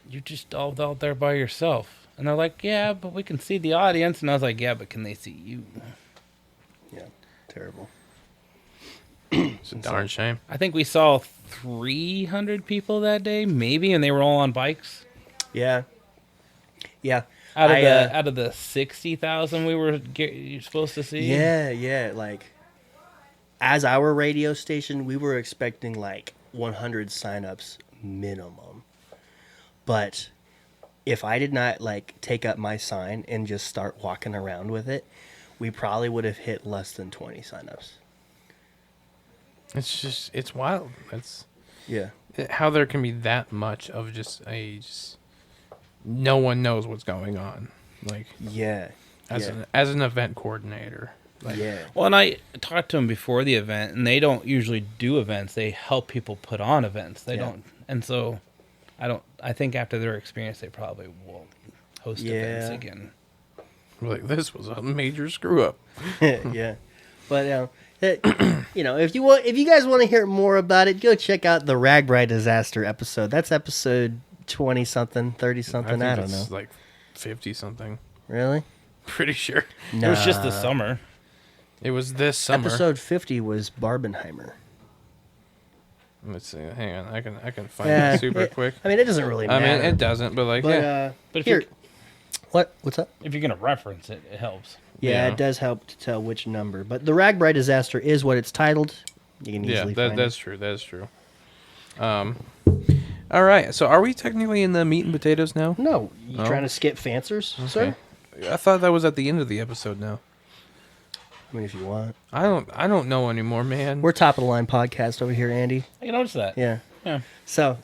you're just all out there by yourself. And they're like, yeah, but we can see the audience. And I was like, yeah, but can they see you? Yeah, terrible. It's a darn shame. I think we saw 300 people that day, maybe, and they were all on bikes. Yeah. Yeah. Out of the 60,000 we were supposed to see. Yeah. Like, as our radio station, we were expecting like 100 signups minimum. But if I did not like take up my sign and just start walking around with it, we probably would have hit less than 20 signups. It's wild. That's Yeah. how there can be that much of just no one knows what's going on. Like, Yeah. as an event coordinator. Like, Yeah. Well, and I talked to them before the event, and they don't usually do events. They help people put on events. They don't. And so I think after their experience, they probably won't host events again. like, this was a major screw up. Yeah. But you know, if you guys want to hear more about it, go check out the Ragbri disaster episode. That's episode 20 something, 30 something. I don't know. It's like 50 something. Really? Pretty sure. No. It was just the summer. It was this summer. Episode 50 was Barbenheimer. Let's see. Hang on. I can find it super quick. I mean, it doesn't really matter. I mean, it doesn't, but like, yeah. But if here, you what's up? if you're gonna reference it, it helps. Yeah, Yeah. it does help to tell which number. But the Ragbri disaster is what it's titled. You can easily find that's it. true. That's true. All right. So, are we technically in the meat and potatoes now? No, you Oh. trying to skip fancers, sir? I thought that was at the end of the episode. Now, I mean, if you want. I don't know anymore, man. We're top of the line podcast over here, Andy. I noticed that. Yeah. Yeah. So,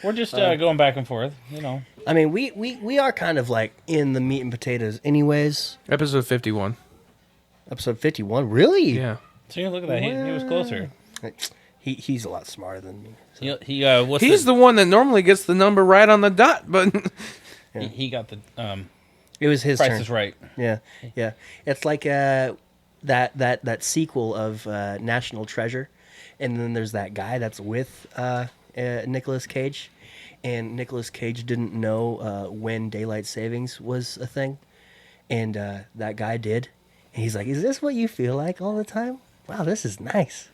We're just going back and forth, you know. I mean, we are kind of like in the meat and potatoes anyways. Episode 51. Episode 51, really? Yeah. See, look at that. He was closer. He's a lot smarter than me. So. He's the one that normally gets the number right on the dot, but he got the It was his Price turn. is Right. Yeah. It's like that sequel of National Treasure, and then there's that guy that's with Nicolas Cage, and Nicolas Cage didn't know when daylight savings was a thing, and that guy did, and he's like, "Is this what you feel like all the time? Wow, this is nice."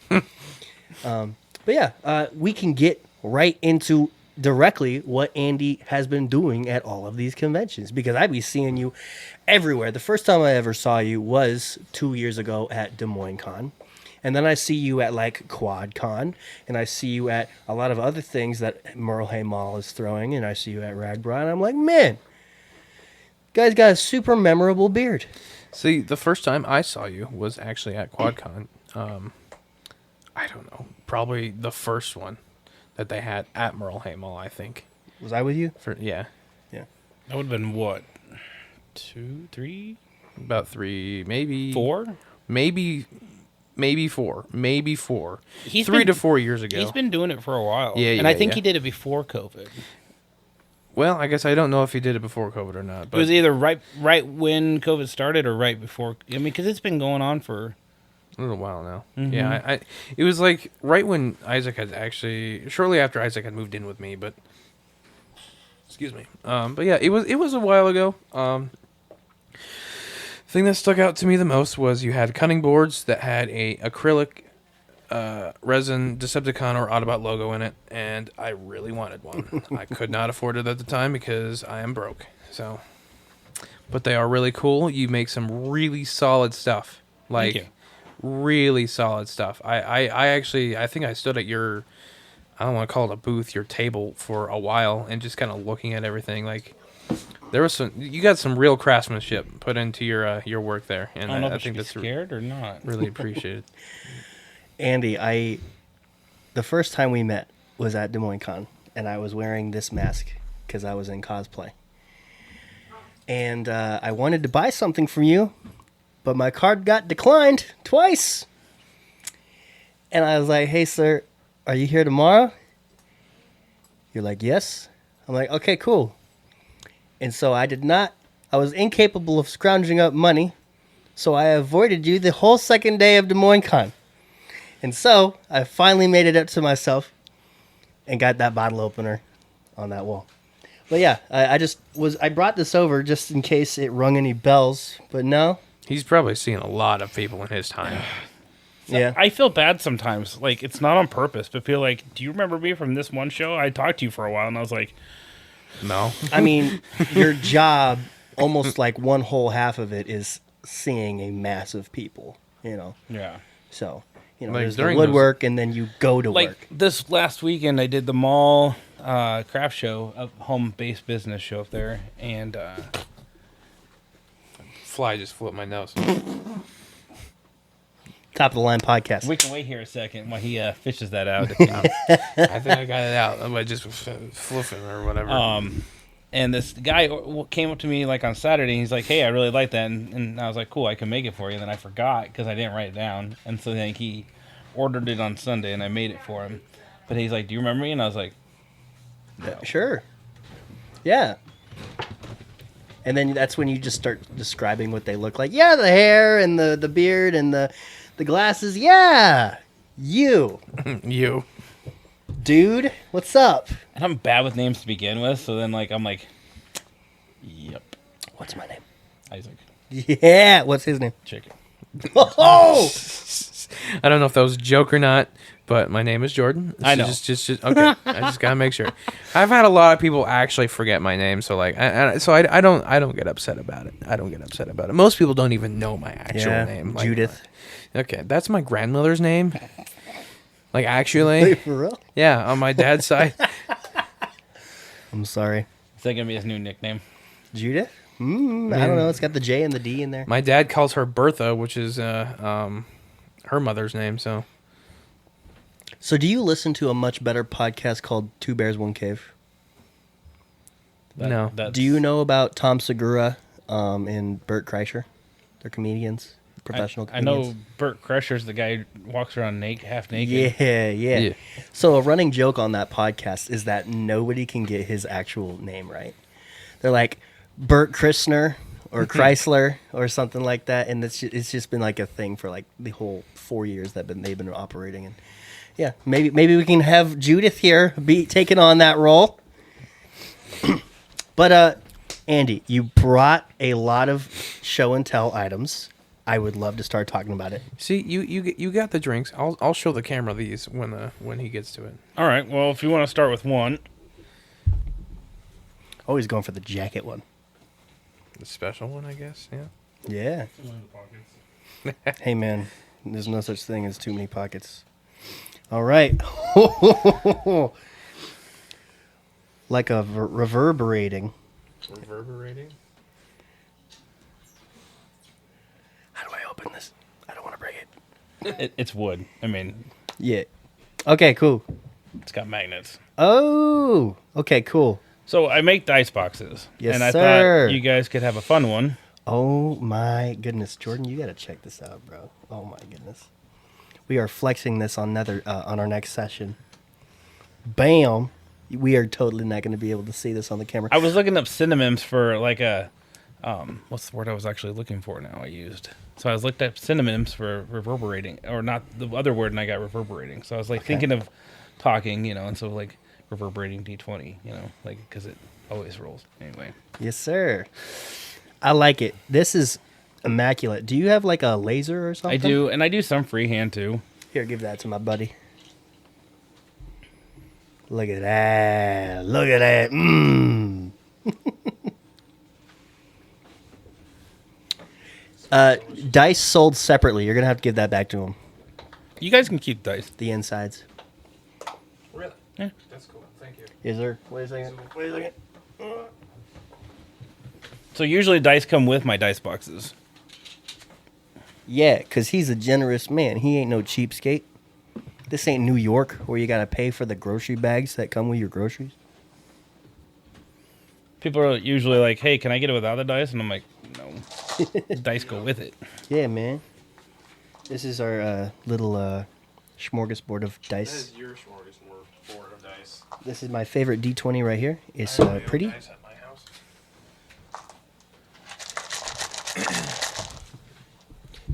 But yeah, we can get right into directly what Andy has been doing at all of these conventions, because I be seeing you everywhere. The first time I ever saw you was 2 years ago at Des Moines Con. And then I see you at like Quad Con, and I see you at a lot of other things that Merle Hay Mall is throwing, and I see you at Ragbra, and I'm like, man, guy's got a super memorable beard. See, the first time I saw you was actually at QuadCon. I don't know, probably the first one that they had at Merle Hay Mall, I think. Was I with you? Yeah. Yeah. That would have been what? 2, 3? About 3, maybe 4? Maybe 4. Maybe 4. He's 3 been- to 4 years ago. He's been doing it for a while. Yeah, and I yeah, think yeah. he did it before COVID. Well, I guess I don't know if he did it before COVID or not. It But was either right when COVID started or right before. I mean, because it's been going on for a little while now. Mhm. Yeah, I it was like right when Isaac had actually, shortly after Isaac had moved in with me, but excuse me. But yeah, it was a while ago. Thing that stuck out to me the most was you had cutting boards that had a acrylic resin Decepticon or Autobot logo in it, and I really wanted one. I could not afford it at the time because I am broke. So, but they are really cool. You make some really solid stuff. Thank you. Really solid stuff. I actually, I think I stood at your, I don't want to call it a booth, your table for a while and just kind of looking at everything. Like, there was you got some real craftsmanship put into your work there, and I don't know if I I should think be that's scared or not. really appreciated. Andy, the first time we met was at Des Moines Con, and I was wearing this mask because I was in cosplay. And I wanted to buy something from you, but my card got declined twice. And I was like, "Hey, sir, are you here tomorrow?" You're like, "Yes." I'm like, "Okay, cool." And so I was incapable of scrounging up money, so I avoided you the whole second day of Des Moines Con. And so I finally made it up to myself and got that bottle opener on that wall. But yeah, I brought this over just in case it rung any bells, but no. He's probably seen a lot of people in his time. Yeah. I feel bad sometimes. Like, it's not on purpose, but feel like, do you remember me from this one show? I talked to you for a while, and I was like, No. I mean, your job, almost like one whole half of it is seeing a mass of people, you know. yeah. So, you know, Like there's the during woodwork and then you go to Like, work. this last weekend, I did the mall craft show, a home-based business show up there, and Fly just flew up my nose. Top of the line podcast. we can wait here a second while he fishes that out. I think I got it out by just fluffing or whatever. And this guy came up to me like on Saturday, and he's like, "Hey, I really like that," and I was like, "Cool, I can make it for you." And then I forgot because I didn't write it down, and so then he ordered it on Sunday, and I made it for him. But he's like, "Do you remember me?" And I was like, "No." Sure. Yeah. And then that's when you just start describing what they look like. Yeah, the hair and the beard and the glasses. Yeah. You. You. Dude, what's up? And I'm bad with names to begin with, so then like I'm like, "Yep." What's my name? Isaac. Yeah. What's his name? Chicken. Oh! I don't know if that was a joke or not, but my name is Jordan. I know. Just okay. I just gotta make sure. I've had a lot of people actually forget my name, so like, I don't get upset about it. I don't get upset about it. Most people don't even know my actual name. Like, Judith. Okay, that's my grandmother's name. Like actually, Wait, for real? yeah, on my dad's side. I'm sorry. Is that gonna be his new nickname? Judith? I don't know. It's got the J and the D in there. My dad calls her Bertha, which is her mother's name. So So do you listen to a much better podcast called Two Bears, One Cave? No. Do you know about Tom Segura and Bert Kreischer? They're comedians, professional I comedians. know Bert Crusher's the guy who walks around half naked. Yeah. So a running joke on that podcast is that nobody can get his actual name right. They're like Bert Kristner or Chrysler or something like that, and it's just been like a thing for like the whole 4 years they've been operating. And yeah, maybe we can have Judith here be taking on that role. But Andy, you brought a lot of show and tell items. I would love to start talking about it. See, you got the drinks. I'll show the camera these when he gets to it. All right. Well, if you want to start with one, Always going for the jacket one. The special one, I guess. Yeah. Yeah. Hey man, there's no such thing as too many pockets. All right. Like a reverberating. Reverberating. How do I open this? I don't want to break it. it's wood. I mean, Yeah. Okay, cool. it's got magnets. Oh, okay, cool. So I make dice boxes. Yes, and I sir. thought you guys could have a fun one. Oh my goodness, Jordan, you got to check this out, bro. Oh my goodness. We are flexing this on our next session. Bam. We are totally not going to be able to see this on the camera. I was looking up synonyms for like a, what's the word I was actually looking for now I used. So I was looked up synonyms for reverberating, or not the other word, and I got reverberating. So I was like thinking of talking, and so like reverberating D20, like because it always rolls. Anyway. Yes, sir. I like it. This is immaculate. Do you have like a laser or something? I do, and I do some freehand too. Here, give that to my buddy. Look at that. Look at that. Mmm. Dice sold separately. You're going to have to give that back to him. You guys can keep dice. The insides. Really? Yeah. That's cool. Thank you. Is there? Wait a second. Wait a second. So usually dice come with my dice boxes. Yeah, because he's a generous man. He ain't no cheapskate. This ain't New York where you got to pay for the grocery bags that come with your groceries. People are usually like, "Hey, can I get it without the dice?" And I'm like, "No, the dice go with it." Yeah, man. This is our little smorgasbord of dice. That is your smorgasbord of dice. This is my favorite D20 right here. It's I have my own pretty. dice at my house.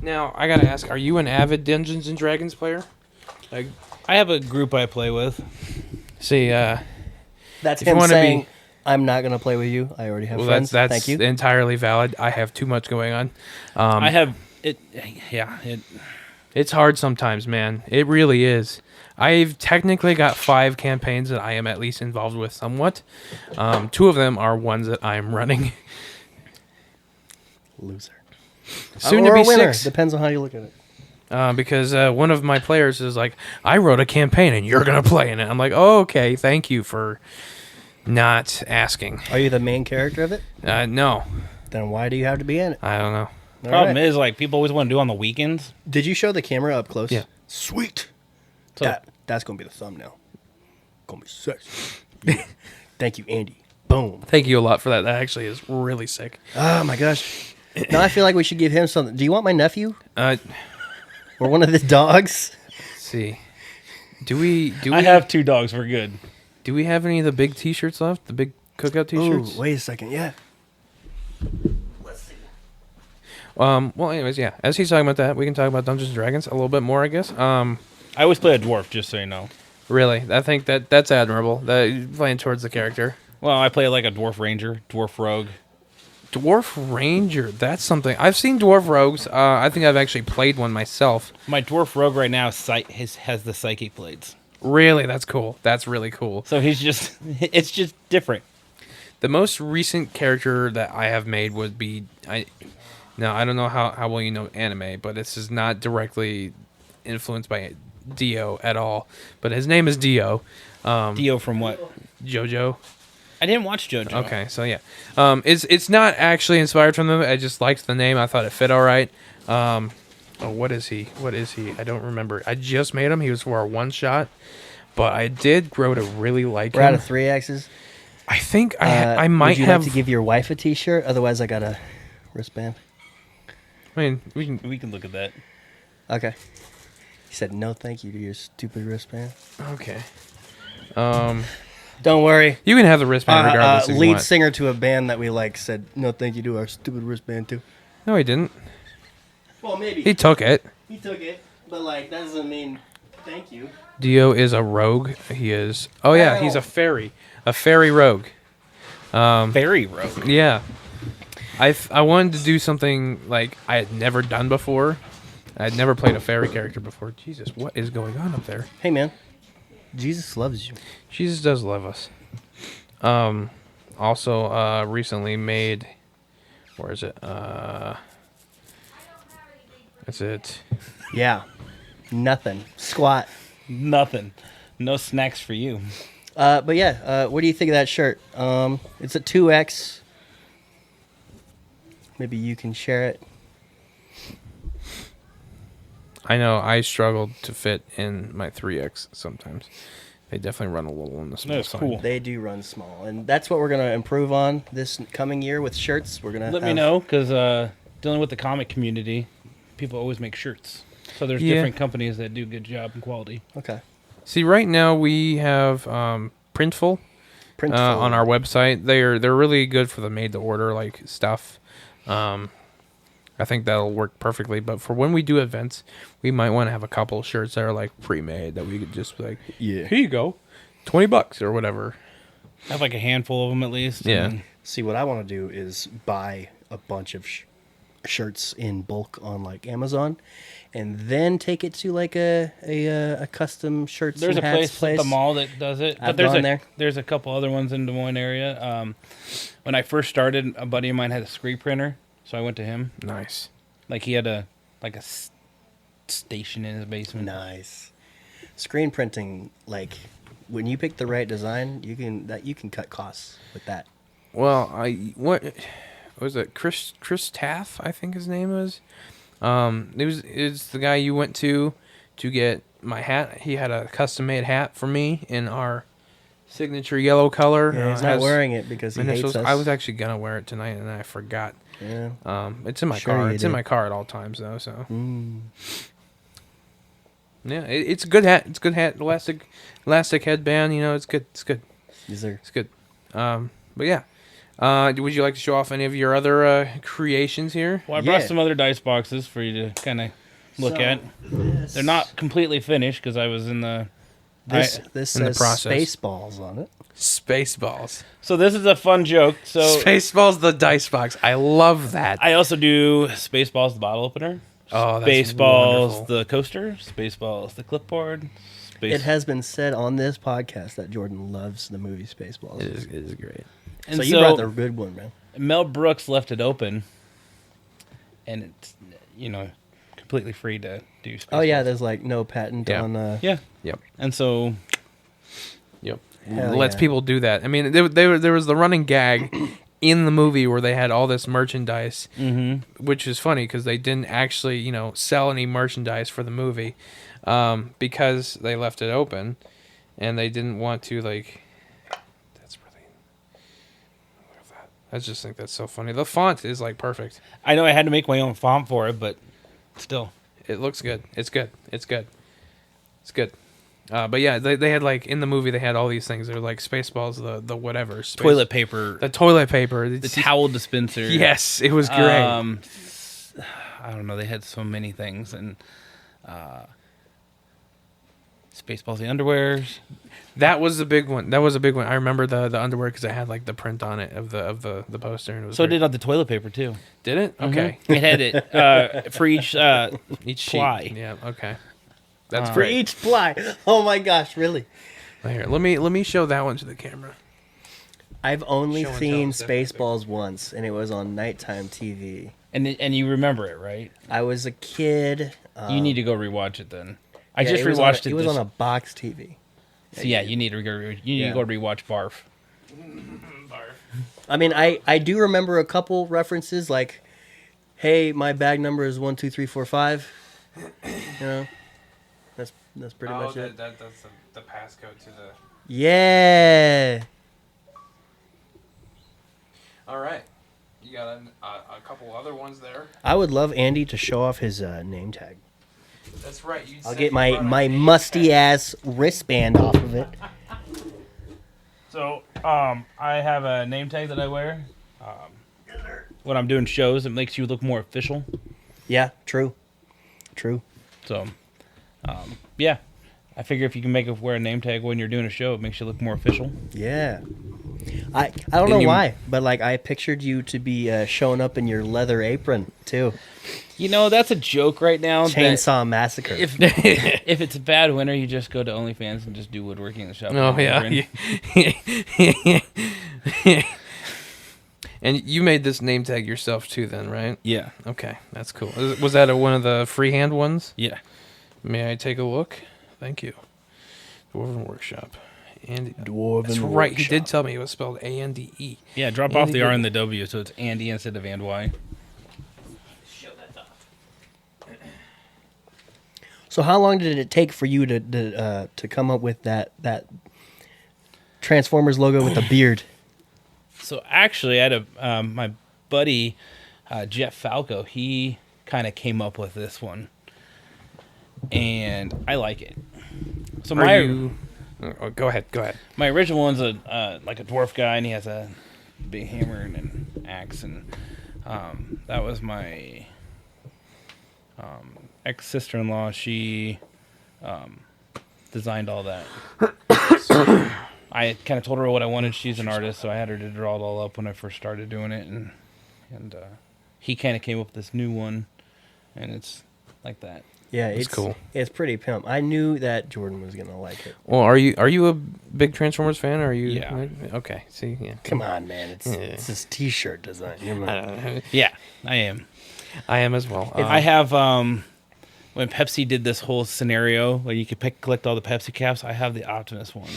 Now, I gotta ask, are you an avid Dungeons and Dragons player? Like, I have a group I play with. see, That's if you him wanna saying, be- I'm not going to play with you. I already have well, friends. that's Thank you. entirely valid. I have too much going on. I have it. Yeah, It's hard sometimes, man. It really is. I've technically got 5 campaigns that I am at least involved with somewhat. 2 of them are ones that I am running. Loser. Soon Or to a be winner. 6. Depends on how you look at it. Because one of my players is like, I wrote a campaign and you're going to play in it. I'm like, oh, okay, thank you for not asking. Are you the main character of it? No, Then why do you have to be in it? I don't know. All problem right. is like people always want to do on the weekends. Did you show the camera up close? Yeah. Sweet. So That's going to be the thumbnail. Going to be sexy. Yeah. Thank you, Andy. Boom. Thank you a lot for that. That actually is really sick. Oh, my gosh. Now I feel like we should give him something. Do you want my nephew? Let's Or one of the dogs? see. Do we I have 2 dogs. We're good. do we have any of the big T-shirts left? The big cookout T-shirts? Ooh, wait a second. Yeah. Well, anyways, yeah. As he's talking about that, we can talk about Dungeons and Dragons a little bit more, I guess. I always play a dwarf, just so you know. Really, I think that's admirable. That you're playing towards the character. Well, I play like a dwarf ranger, dwarf rogue. Dwarf Ranger. That's something. I've seen Dwarf Rogues. I think I've actually played one myself. My dwarf rogue right now has the psychic blades. Really, that's cool. That's really cool. So it's just different. The most recent character that I have made would be I don't know how well you know anime, but this is not directly influenced by Dio at all. But his name is Dio. Dio from what? JoJo. I didn't watch JoJo. Okay, so yeah, it's not actually inspired from them. I just liked the name. I thought it fit all right. What is he? I don't remember. I just made him. He was for a one shot, but I did grow to really like We're him. out of 3 X's. I think I might would you have like to give your wife a T-shirt? Otherwise, I got a wristband. I mean, We can look at that. Okay. He said no thank you to your stupid wristband. okay. Don't worry. You can have the wristband regardless. If you Lead want. singer to a band that we like said, no, thank you to our stupid wristband, too. No, he didn't. Well, maybe. He took it. He took it, but, like, that doesn't mean thank you. Dio is a rogue. He is. Oh yeah, he's a fairy. A fairy rogue. Very rogue. Yeah. I wanted to do something like I had never done before. I had never played a fairy character before. Jesus, what is going on up there? Hey, man. Jesus loves you. Jesus does love us. Also, recently made. Where is it? That's it. Yeah. Nothing. Squat. Nothing. No snacks for you. But yeah, what do you think of that shirt? It's a 2X. Maybe you can share it. I know I struggled to fit in my 3X sometimes. They definitely run a little on the small That's side. cool. They do run small, and that's what we're gonna improve on this coming year with shirts. We're gonna Let me know, because dealing with the comic community, people always make shirts. So there's Yeah. different companies that do a good job and quality. Okay. See, right now we have Printful, on our website. They're really good for the made-to-order like stuff. I think that'll work perfectly. But for when we do events, we might want to have a couple shirts that are like pre-made that we could just be like, Yeah. here you go, $20 or whatever. I have like a handful of them at least. Yeah. and See, what I want to do is buy a bunch of shirts in bulk on like Amazon, and then take it to like a custom shirts There's a and hats place at the mall that does it. I've there's gone there. There's a couple other ones in Des Moines area. When I first started, a buddy of mine had a screen printer, so I went to him. Nice. Like he had a station in his basement. Nice. Screen printing, like when you pick the right design, you can cut costs with that. Well, what was it? Chris Taff, I think his name is. It's the guy you went to get my hat. He had a custom made hat for me in our signature yellow color. Yeah, he's not wearing it because he hates us. I was actually gonna wear it tonight and I forgot. Yeah. It's in my Sure car. you It's in did. my car at all times though. So Mm. yeah, it's a good hat. It's a good hat. Elastic headband. You know, it's good. It's good. Yes, sir. It's good. But yeah. Would you like to show off any of your other creations here? Well, I brought Yeah. some other dice boxes for you to kind of look at. They're not completely finished because I was in the. This in the says process. Spaceballs on it. Spaceballs. So this is a fun joke. So Spaceballs, the dice box. I love that. I also do Spaceballs, the bottle opener. Oh, that's Spaceballs, wonderful. the coaster. Spaceballs, the clipboard. It has been said on this podcast that Jordan loves the movie Spaceballs. It is great. And so you brought the good one, man. Mel Brooks left it open, and it's completely free to do. Oh yeah, Spaceballs. there's like no patent Yeah. on. Yeah, Yep. and so Yep. Hell Lets yeah. people do that. I mean, there was the running gag in the movie where they had all this merchandise, which is funny because they didn't actually, sell any merchandise for the movie because they left it open and they didn't want to, like, that's really, look at that. I just think that's so funny. The font is, like, perfect. I know I had to make my own font for it, but still. It looks good. It's good. It's good. It's good. But yeah, they had like in the movie they had all these things. They're like Spaceballs, the whatever Toilet paper, the toilet paper, the towel dispenser. Yes, it was great. I don't know. They had so many things, and Spaceballs, the underwears. That was the big one. I remember the underwear because it had like the print on it of the poster. And it was So it great. did on the toilet paper too. Did it? Okay. It had it for each Each sheet. ply. Yeah. Okay. That's For great. each ply. Oh my gosh, really? Here, let me show that one to the camera. I've only Show and seen tell is Spaceballs once, and it was on nighttime TV. And you remember it, right? I was a kid. You need to go rewatch it then. I yeah, just it was on rewatched it. It was this- on a box TV. So yeah, you need to go. You need Yeah. to go rewatch Barf. I mean, I do remember a couple references like, "Hey, my bag number is 12345." That's pretty much it. That's the passcode to the. Yeah. All right. You got a couple other ones there. I would love Andy to show off his name tag. That's right. I'll get my musty ass wristband off of it. So, I have a name tag that I wear. When I'm doing shows, it makes you look more official. Yeah, true. So, yeah. I figure if you can wear a name tag when you're doing a show, it makes you look more official. Yeah. I don't know why, but like I pictured you to be showing up in your leather apron too. You know, that's a joke right now. Chainsaw Massacre. If if it's a bad winter, you just go to OnlyFans and just do woodworking in the shop. Oh yeah. And you made this name tag yourself too, then, right? Yeah. Okay, that's cool. Was that one of the freehand ones? Yeah. May I take a look? Thank you. Dwarven Workshop. Andy. Dwarven That's right. He Workshop. did tell me it was spelled A-N-D-E. Yeah, drop off the R and the W, so it's Andy instead of and Y. Show that off. So how long did it take for you to come up with that Transformers logo with the beard? So actually, I had my buddy Jeff Falco. He kind of came up with this one, and I like it. So Oh, go ahead. my original one's like a dwarf guy, and he has a big hammer and an axe, and that was my ex-sister-in-law. She designed all that. So I kind of told her what I wanted. She's an artist, so I had her to draw it all up when I first started doing it, and he kind of came up with this new one, and it's like that. Yeah, it's cool. It's pretty pimp. I knew that Jordan was gonna like it. Well, are you a big Transformers fan? Or are you? Yeah. Okay. See, yeah. Come on, man. It's this T-shirt design. Yeah, I am. I am as well. I have when Pepsi did this whole scenario where you could collect all the Pepsi caps. I have the Optimus one,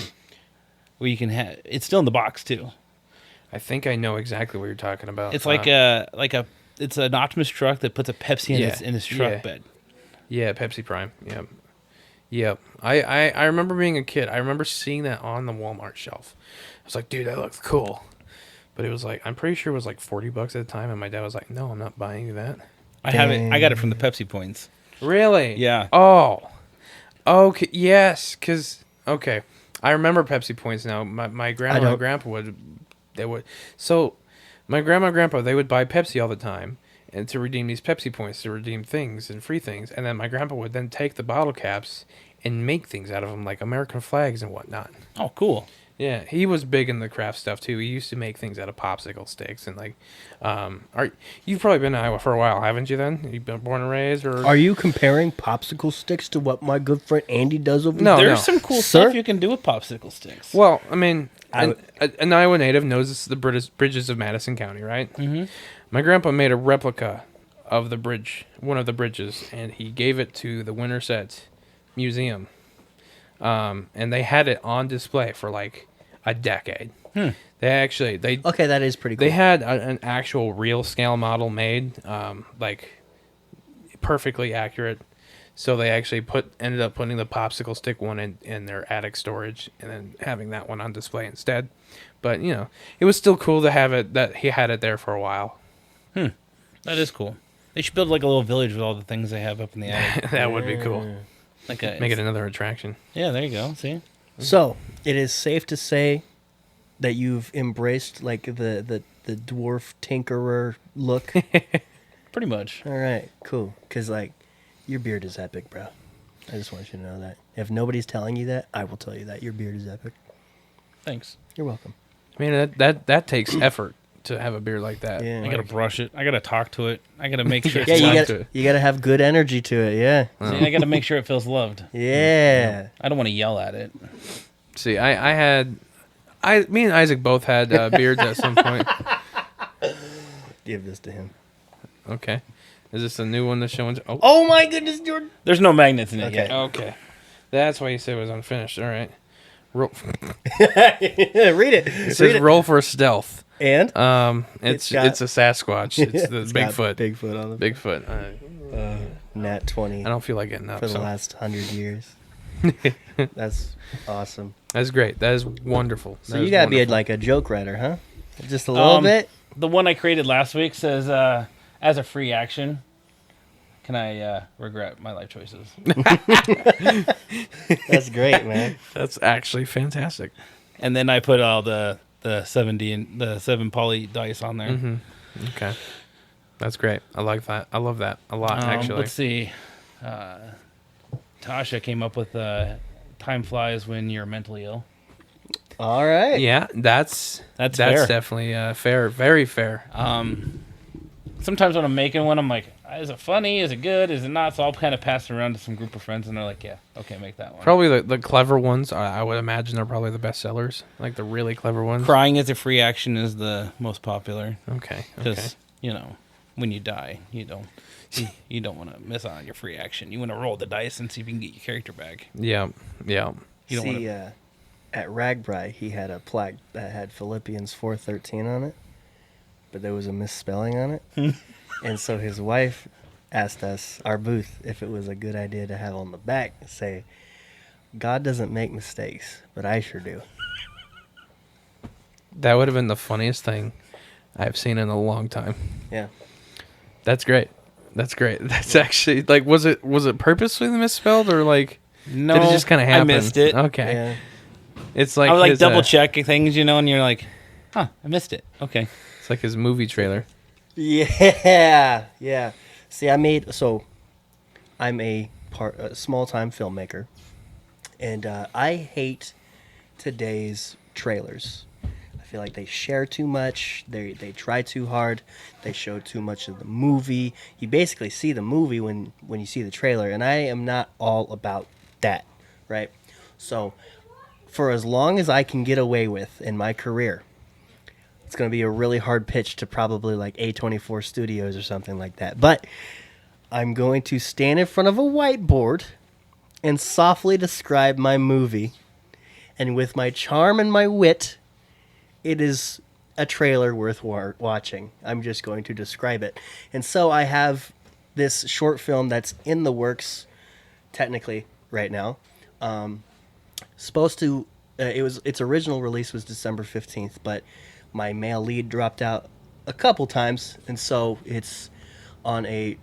where you can have. It's still in the box too. I think I know exactly what you're talking about. It's like it's an Optimus truck that puts a Pepsi in its truck bed. Yeah, Pepsi Prime. Yep. I remember being a kid. I remember seeing that on the Walmart shelf. I was like, dude, that looks cool. But it was like, I'm pretty sure it was like $40 at the time, and my dad was like, no, I'm not buying you that. I have it. I got it from the Pepsi points. Really? Yeah. Oh. Okay. Yes. Okay. I remember Pepsi points now. My grandma and grandpa would. So, my grandma and grandpa, they would buy Pepsi all the time, and to redeem these Pepsi points, to redeem things and free things. And then my grandpa would then take the bottle caps and make things out of them, like American flags and whatnot. Oh, cool. Yeah, he was big in the craft stuff too. He used to make things out of popsicle sticks and like, you've probably been in Iowa for a while, haven't you? Then you've been born and raised, or Are you comparing popsicle sticks to what my good friend Andy does over No. there? There's some cool Sir? stuff you can do with popsicle sticks. Well, I mean, an Iowa native knows it's the bridges of Madison County, right? Mm-hmm. My grandpa made a replica of the bridge, one of the bridges, and he gave it to the Winterset Museum. And they had it on display for like a decade. Okay, that is pretty cool. They had an actual real scale model made, like perfectly accurate. So they actually ended up putting the popsicle stick one in their attic storage, and then having that one on display instead. But it was still cool to have it, that he had it there for a while. That is cool. They should build like a little village with all the things they have up in the attic. That would be cool. Make it another attraction. Yeah, there you go. See. So it is safe to say that you've embraced like the dwarf tinkerer look. Pretty much. All right, cool. Because like your beard is epic, bro. I just want you to know that. If nobody's telling you that, I will tell you that your beard is epic. Thanks. You're welcome. I mean, that takes effort to have a beard like that. Yeah. I gotta brush it. I gotta talk to it. I gotta make sure. Yeah, It's you gotta have good energy to it. Yeah. See, I gotta make sure it feels loved. Yeah. I don't want to yell at it. See, me and Isaac both had beards at some point. Give this to him. Okay. Is this a new one that's showing? Oh my goodness, Jordan. There's no magnets in it Okay. yet. Okay. That's why you said it was unfinished. All right. Read it. It says roll for stealth. And It's got- a Sasquatch. It's the it's got Bigfoot. Bigfoot on it. Bigfoot. Nat 20 I don't feel like getting up. for the So. last 100 years. That's awesome. That's great. That is wonderful. So That you is gotta be wonderful. like a joke writer, huh? Just a little bit. The one I created last week says, as a free action, can I regret my life choices? That's great, man. That's actually fantastic. and then I put all the 7D and the 7 poly dice on there. Mm-hmm. Okay, that's great. I like that. I love that a lot. Actually, Let's see. Tasha came up with "Time flies when you're mentally ill." All right. yeah, that's fair. definitely fair. Very fair. Sometimes when I'm making one, I'm like, is it funny? Is it good? Is it not? So I'll kind of pass it around to some group of friends, and they're like, yeah, okay, make that one. Probably the clever ones. I would imagine are probably the best sellers. Like the really clever ones. Crying as a free action is the most popular. Okay. Because, when you die, you don't want to miss out on your free action. You want to roll the dice and see if you can get your character back. Yeah. Yeah. You don't See, at Ragbri, he had a plaque that had Philippians 4:13 on it, but there was a misspelling on it. And so his wife asked us, our booth, if it was a good idea to have on the back say, God doesn't make mistakes, but I sure do. That would have been the funniest thing I've seen in a long time. Yeah. That's great. That's great. That's actually like, was it purposely misspelled or like? No, did it just kind of happen? I missed it. Okay. Yeah. It's like I would like his, double check things, and you're like, huh, I missed it. Okay. It's like his movie trailer. Yeah. Yeah. See, I'm a small-time filmmaker, and I hate today's trailers. I feel like they share too much. They try too hard. They show too much of the movie. You basically see the movie when you see the trailer, and I am not all about that, right? So, for as long as I can get away with in my career, it's going to be a really hard pitch to probably like A24 Studios or something like that. But I'm going to stand in front of a whiteboard and softly describe my movie. And with my charm and my wit, it is a trailer worth watching. I'm just going to describe it. And so I have this short film that's in the works technically right now. Supposed to its original release was December 15th, but my male lead dropped out a couple times, and so it's on a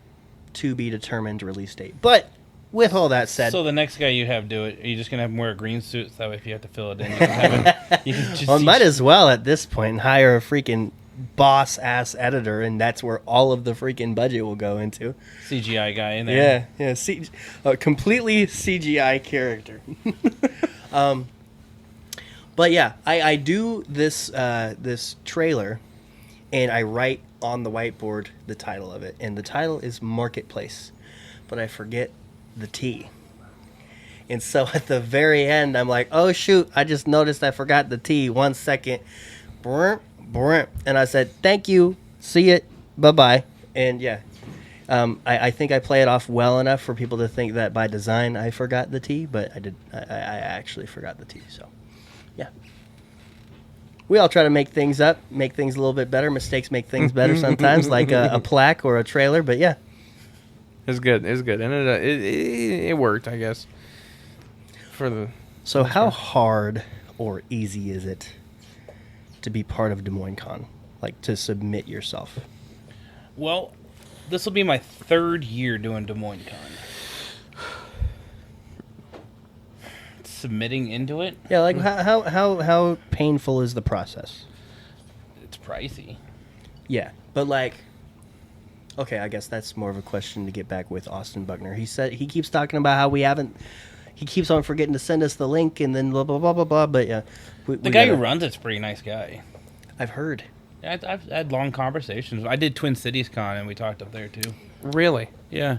to be determined release date. But with all that said, So the next guy you have do it, are you just going to have him wear a green suit so that way if you have to fill it in, you can have it? You can just well, might as well at this point hire a freaking boss ass editor, and that's where all of the freaking budget will go into. CGI guy in there. Yeah, a completely CGI character. But yeah, I do this this trailer, and I write on the whiteboard the title of it, and the title is Marketplace, but I forget the T. And so at the very end, I'm like, oh shoot, I just noticed I forgot the T. 1 second. Brr, brr. And I said, thank you, see it, bye-bye. And yeah, I think I play it off well enough for people to think that by design I forgot the T, but I actually forgot the T, so yeah. We all try to make things up, make things a little bit better. Mistakes make things better sometimes, like a plaque or a trailer, but yeah. It's good. It's good, and it worked, I guess. So how hard or easy is it to be part of Des Moines Con, like to submit yourself? Well, this will be my 3rd year doing Des Moines Con. Submitting into it, Yeah, like how painful is the process? it's pricey. Yeah, but like, okay, I guess that's more of a question to get back with Austin Buckner. He said he keeps talking about how he keeps on forgetting to send us the link, and then blah blah blah blah blah. But yeah, The guy who runs it's a pretty nice guy. I've heard. I've had long conversations. I did Twin Cities Con, and we talked up there too. Really, Yeah.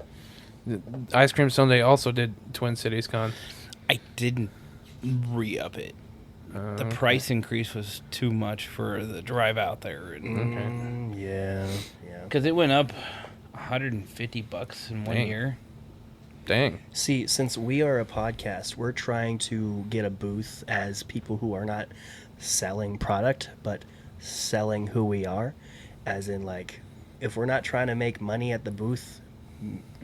Ice Cream Sunday also did Twin Cities Con. I didn't re-up it. The price increase was too much for the drive out there. Yeah. Because it went up $150 in 1 Dang. year. Dang. See, since we are a podcast, we're trying to get a booth as people who are not selling product, but selling who we are. As in, like, if we're not trying to make money at the booth,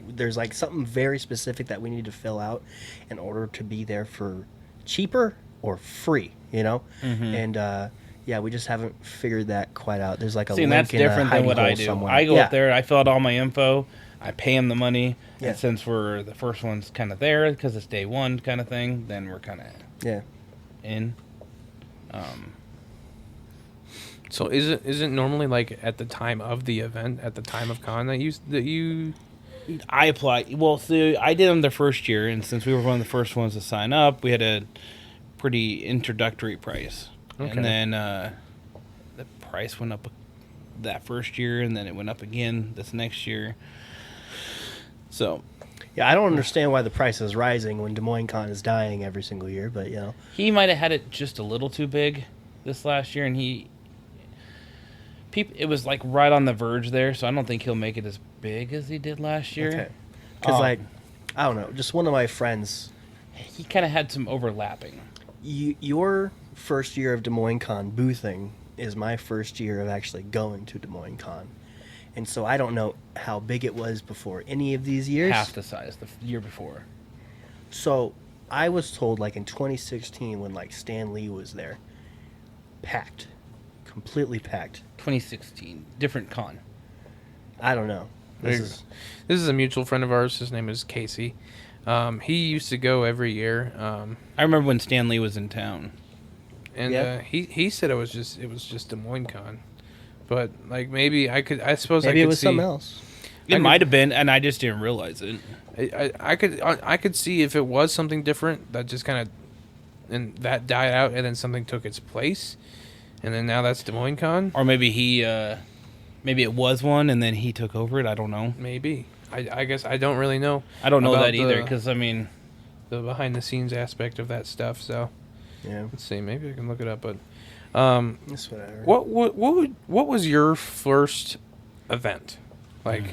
there's like something very specific that we need to fill out in order to be there for cheaper or free, And yeah, we just haven't figured that quite out. There's like a See, and link that's in a different than hidey what I hole do. somewhere. I go Yeah. up there, I fill out all my info, I pay them the money, Yeah. and since we're the first one's kind of there because it's day one kind of thing, then we're kind of Yeah. in. So is it normally like at the time of the event, at the time of con that you I applied. Well, so I did them the first year, and since we were one of the first ones to sign up, we had a pretty introductory price. Okay. And then the price went up that first year, and then it went up again this next year. So Yeah, I don't understand why the price is rising when Des Moines Con is dying every single year, but you know. he might have had it just a little too big this last year, and it was like right on the verge there, so I don't think he'll make it as big as he did last year. Okay. Because, like, I don't know, just one of my friends, He kind of had some overlapping. your first year of Des Moines Con boothing is my first year of actually going to Des Moines Con. And so I don't know how big it was before any of these years. Half the size the year before. So I was told, like, in 2016 when, like, Stan Lee was there, packed. Completely packed. 2016, different con. I don't know. This is a mutual friend of ours. His name is Casey. He used to go every year. I remember when Stan Lee was in town. And Yeah. he said it was just Des Moines Con. But like maybe I suppose Maybe I it could was see, something else. It might have been, and I just didn't realize it. I could see if it was something different that just kind of and that died out and then something took its place. And then now that's Des Moines Con? Or maybe maybe it was one and then he took over it. I don't know. Maybe. I guess I don't really know. I don't know about that either, because, I mean... the behind the scenes aspect of that stuff, so Yeah. let's see, maybe I can look it up, but That's what I heard. what was your first event? Like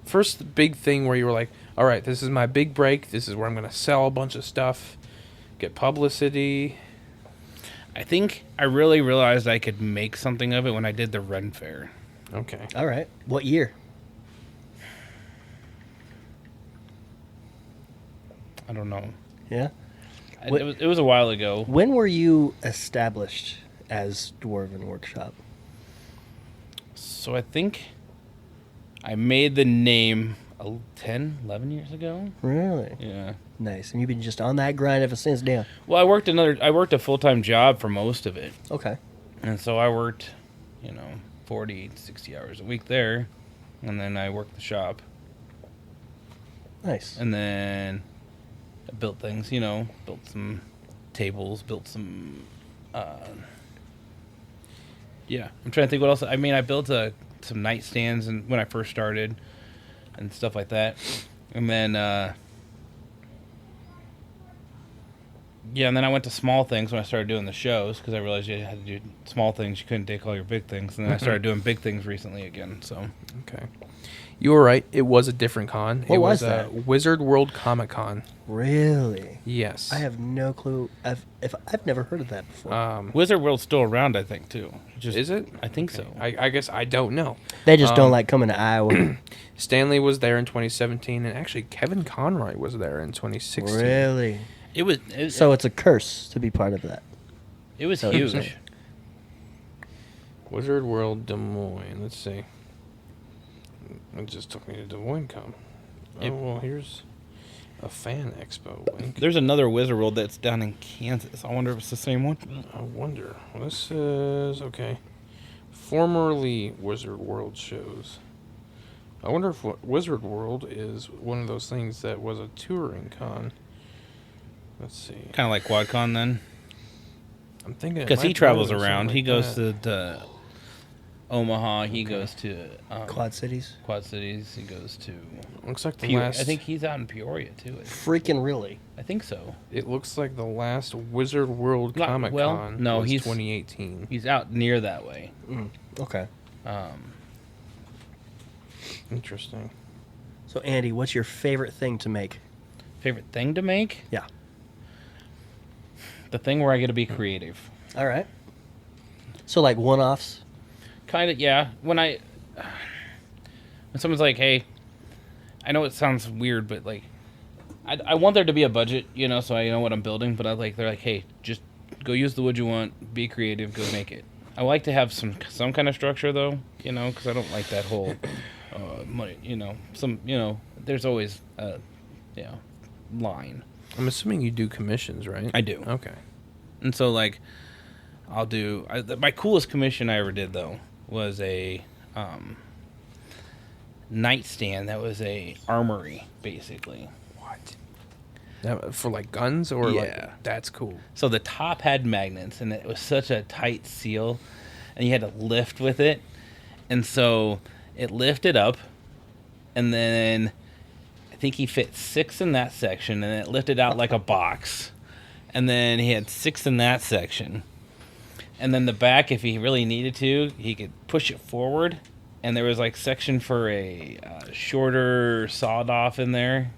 first big thing where you were like, all right, this is my big break, this is where I'm going to sell a bunch of stuff, get publicity. I think I really realized I could make something of it when I did the Ren Fair. Okay. All right. What year? I don't know. Yeah. It was a while ago. When were you established as Dwarven Workshop? So I think I made the name 11 years ago. Really? Yeah. Nice. And you've been just on that grind ever since, damn. Well, I worked a full-time job for most of it. Okay. And so I worked, 40, 60 hours a week there. And then I worked the shop. Nice. And then I built things, built some tables, built some, yeah. I'm trying to think what else. I mean, I built some nightstands and when I first started and stuff like that. And then, yeah, and then I went to small things when I started doing the shows because I realized you had to do small things. You couldn't take all your big things. And then I started doing big things recently again, so. Okay. You were right. It was a different con. What it was was that? Wizard World Comic Con. Really? Yes. I have no clue. I've never heard of that before. Wizard World's still around, I think, too. Is it? I think so. I guess I don't know. They just don't like coming to Iowa. Stanley was there in 2017, and actually Kevin Conroy was there in 2016. Really? It was So it's a curse to be part of that. it was so huge. it's- Wizard World Des Moines. Let's see. It just took me to Des Moines Con. Yep. Oh, well, here's a fan expo link. There's another Wizard World that's down in Kansas. I wonder if it's the same one. I wonder. Well, this is okay. Formerly Wizard World shows. I wonder if Wizard World is one of those things that was a touring con. Let's see. Kind of like QuadCon then. I'm thinking Because he might travels be something around. like He goes that. to Omaha. He goes to Quad Cities? Quad Cities. He goes to Looks like the Peoria. last. I think he's out in Peoria too. Freaking really? I think so. it looks like the last Wizard World Not- Comic well, Con. no, was he's- 2018. He's out near that way. Okay. Interesting. So, Andy, what's your favorite thing to make? Favorite thing to make? Yeah. The thing where I get to be creative. All right. So, like one-offs? Kind of, yeah. When someone's like, "Hey," I know it sounds weird, but like, I want there to be a budget, so I know what I'm building. But they're like, "Hey, just go use the wood you want, be creative, go make it." I like to have some kind of structure though, because I don't like that whole money, There's always line. I'm assuming you do commissions, right? I do. Okay. And so, like, I'll do. My coolest commission I ever did though was a nightstand that was a armory basically. What? That, for like guns or Yeah. like that's cool. So the top had magnets, and it was such a tight seal, and you had to lift with it, and so it lifted up, and then I think he fit 6 in that section, and it lifted out like a box, and then he had 6 in that section, and then the back, if he really needed to, he could push it forward, and there was like section for a shorter sawed off in there.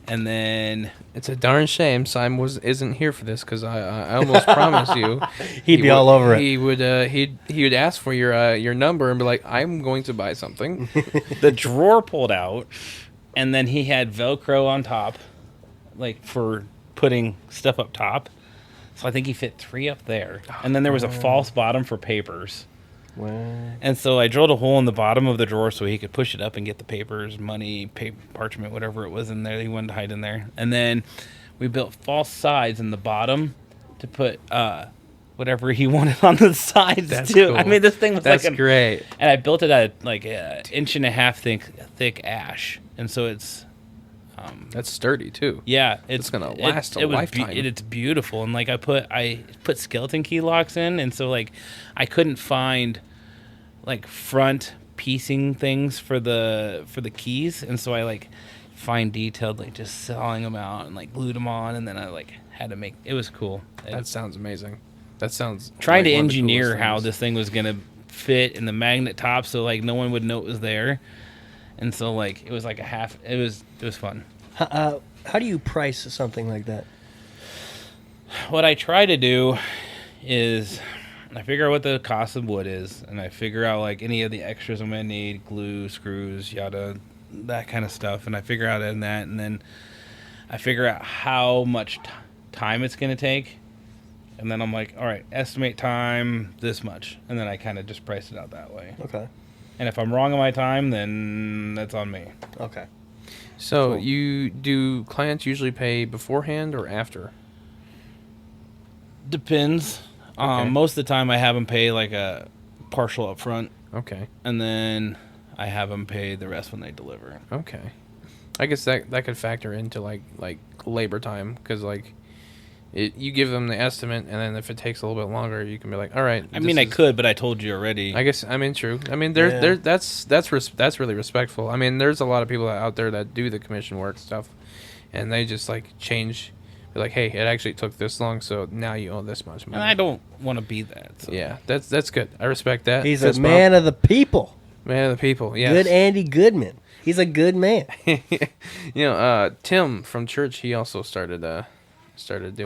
And then It's a darn shame Simon isn't here for this because I almost promise you He'd be all over it. He would ask for your number and be like, I'm going to buy something. the drawer pulled out, and then he had Velcro on top, like for putting stuff up top. So I think he fit 3 up there, and then there was a false bottom for papers. Well, And so I drilled a hole in the bottom of the drawer so he could push it up and get the papers, money, paper, parchment, whatever it was in there. He wanted to hide in there. And then we built false sides in the bottom to put whatever he wanted on the sides That's too. cool. I mean, this thing was That's like great. and I built it at like an 1.5 inch thick ash, and so it's That's sturdy too. yeah, It's gonna last a was lifetime. it's beautiful, and like I put skeleton key locks in, and so like I couldn't find like front piecing things for the keys, and so I like fine detailed like just sawing them out and like glued them on, and then I like had to make it was cool. That sounds amazing. That sounds Trying like to one of the engineer coolest how things. this thing was gonna fit in the magnet top, so like no one would know it was there, and so like it was like a half. It was fun. how do you price something like that? What I try to do is I figure out what the cost of wood is, and I figure out like any of the extras I'm gonna need, glue, screws, yada, that kind of stuff, and I figure out in that, and then I figure out how much time it's gonna take, and then I'm like, all right, estimate time this much, and then I kind of just price it out that way. Okay. And if I'm wrong on my time, then that's on me. Okay. So Cool. you do clients usually pay beforehand or after? Depends. Okay. Most of the time, I have them pay like a partial up front, Okay. and then I have them pay the rest when they deliver. Okay. I guess that could factor into like labor time because like you give them the estimate and then if it takes a little bit longer you can be like, all right. I mean, I could, but I told you already. I guess I mean true. I mean Yeah. that's really respectful. I mean there's a lot of people out there that do the commission work stuff, and they just like change, be like, hey, it actually took this long, so now you owe this much money. and I don't want to be that. So. Yeah, that's good. I respect that. He's a Fist bump. man of the people. Man of the people. Yes. Good Andy Goodman. He's a good man. Tim from church, he also started doing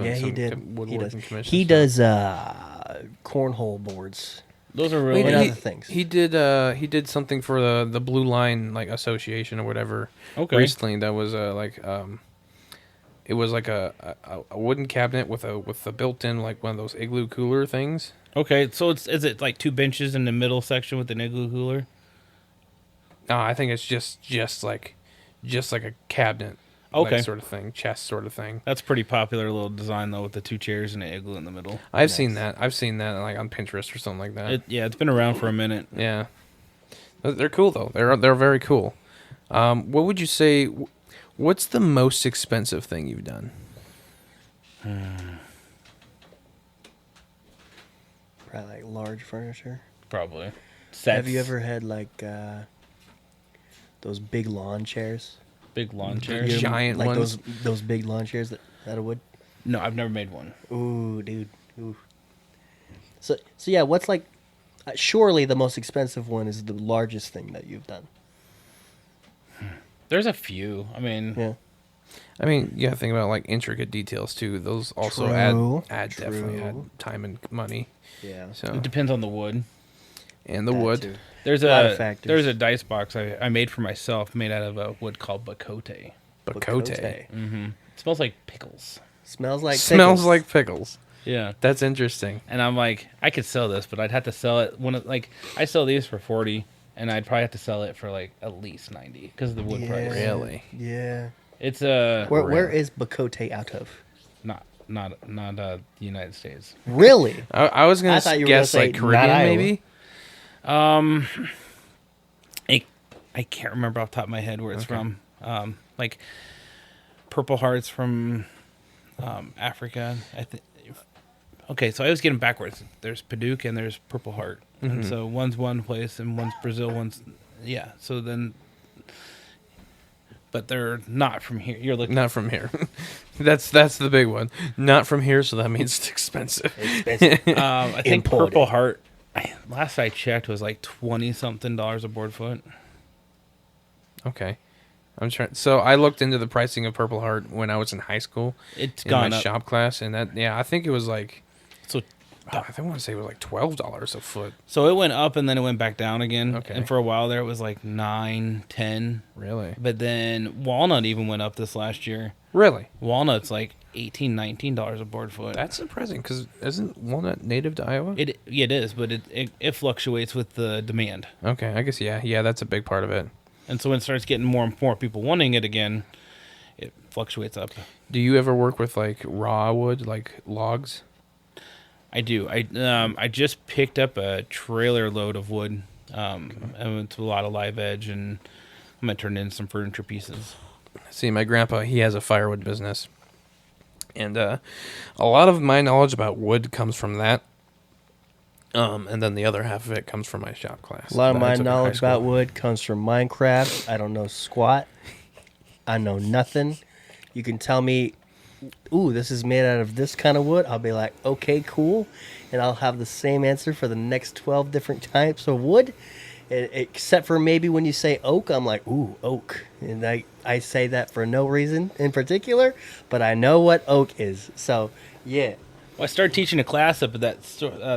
Yeah, some he did. woodworking commissions. He does cornhole boards. Those are Wait, really. other things. He did something for the Blue Line like association or whatever. Okay. Recently, that was it was like a wooden cabinet with a built-in like one of those igloo cooler things. Okay, so is it like 2 benches in the middle section with an igloo cooler? No, I think it's just like a cabinet, Okay. like, sort of thing, chest sort of thing. That's pretty popular little design though, with the 2 chairs and an igloo in the middle. I've seen that like on Pinterest or something like that. It's been around for a minute. Yeah, they're cool though. They're very cool. What would you say? What's the most expensive thing you've done? Probably like large furniture. Probably. Have you ever had like those big lawn chairs? big lawn You chairs? ever- Giant like ones? those big lawn chairs that out of wood. No, I've never made one. Ooh, dude. Ooh. So yeah, what's like? Surely the most expensive one is the largest thing that you've done. There's a few. I mean, Yeah. I mean, you gotta think about like intricate details too. Those also True, add definitely true. add time and money. Yeah. So it depends on the wood. and the That wood. too. There's lot of a factors. there's a dice box I made for myself, made out of a wood called bacote. Bacote. Mm-hmm. It smells like pickles. Smells like Smells pickles. like pickles. Yeah. That's interesting. And I'm like, I could sell this, but I'd have to sell it like I sell these for 40, and I'd probably have to sell it for like at least 90 because of the wood price. Really? Yeah. It's Where is Bacote out of? not the United States. Really? I was gonna I thought you were gonna guess say like not Caribbean, Iowa. maybe. I can't remember off the top of my head where it's from. Like Purple Heart's from Africa. Okay, so I was getting backwards. There's Paducah and there's Purple Heart, and so one's one place and one's Brazil. So then, but they're not from here. You're looking Not from here. That's the big one. Not from here, so that means it's expensive. Expensive. I think Imported. Purple Heart. Last I checked was like $20-something a board foot. Okay. I'm trying. So I looked into the pricing of Purple Heart when I was in high school. It's in gone my up. shop class, and I think it was like, So I want to say it was like $12 a foot. So it went up and then it went back down again. Okay. And for a while there it was like 9, 10. Really? But then walnut even went up this last year. Really? Walnut's like $18, $19 a board foot. That's surprising because isn't walnut native to Iowa? it is, but it fluctuates with the demand. Okay, I guess yeah, that's a big part of it. And so when it starts getting more and more people wanting it again, it fluctuates up. Do you ever work with like raw wood, like logs? I do. I just picked up a trailer load of wood. I went to a lot of live edge, and I'm gonna turn in some furniture pieces. See, my grandpa, he has a firewood business, and a lot of my knowledge about wood comes from that. And then the other half of it comes from my shop class. A lot of that I my took in high knowledge school. about wood comes from Minecraft. I don't know squat. I know nothing. You can tell me, ooh, this is made out of this kind of wood. I'll be like, okay, cool. And I'll have the same answer for the next 12 different types of wood. Except for maybe when you say oak, I'm like, ooh, oak. And I say that for no reason in particular, but I know what oak is. So, yeah. Well, I started teaching a class up at that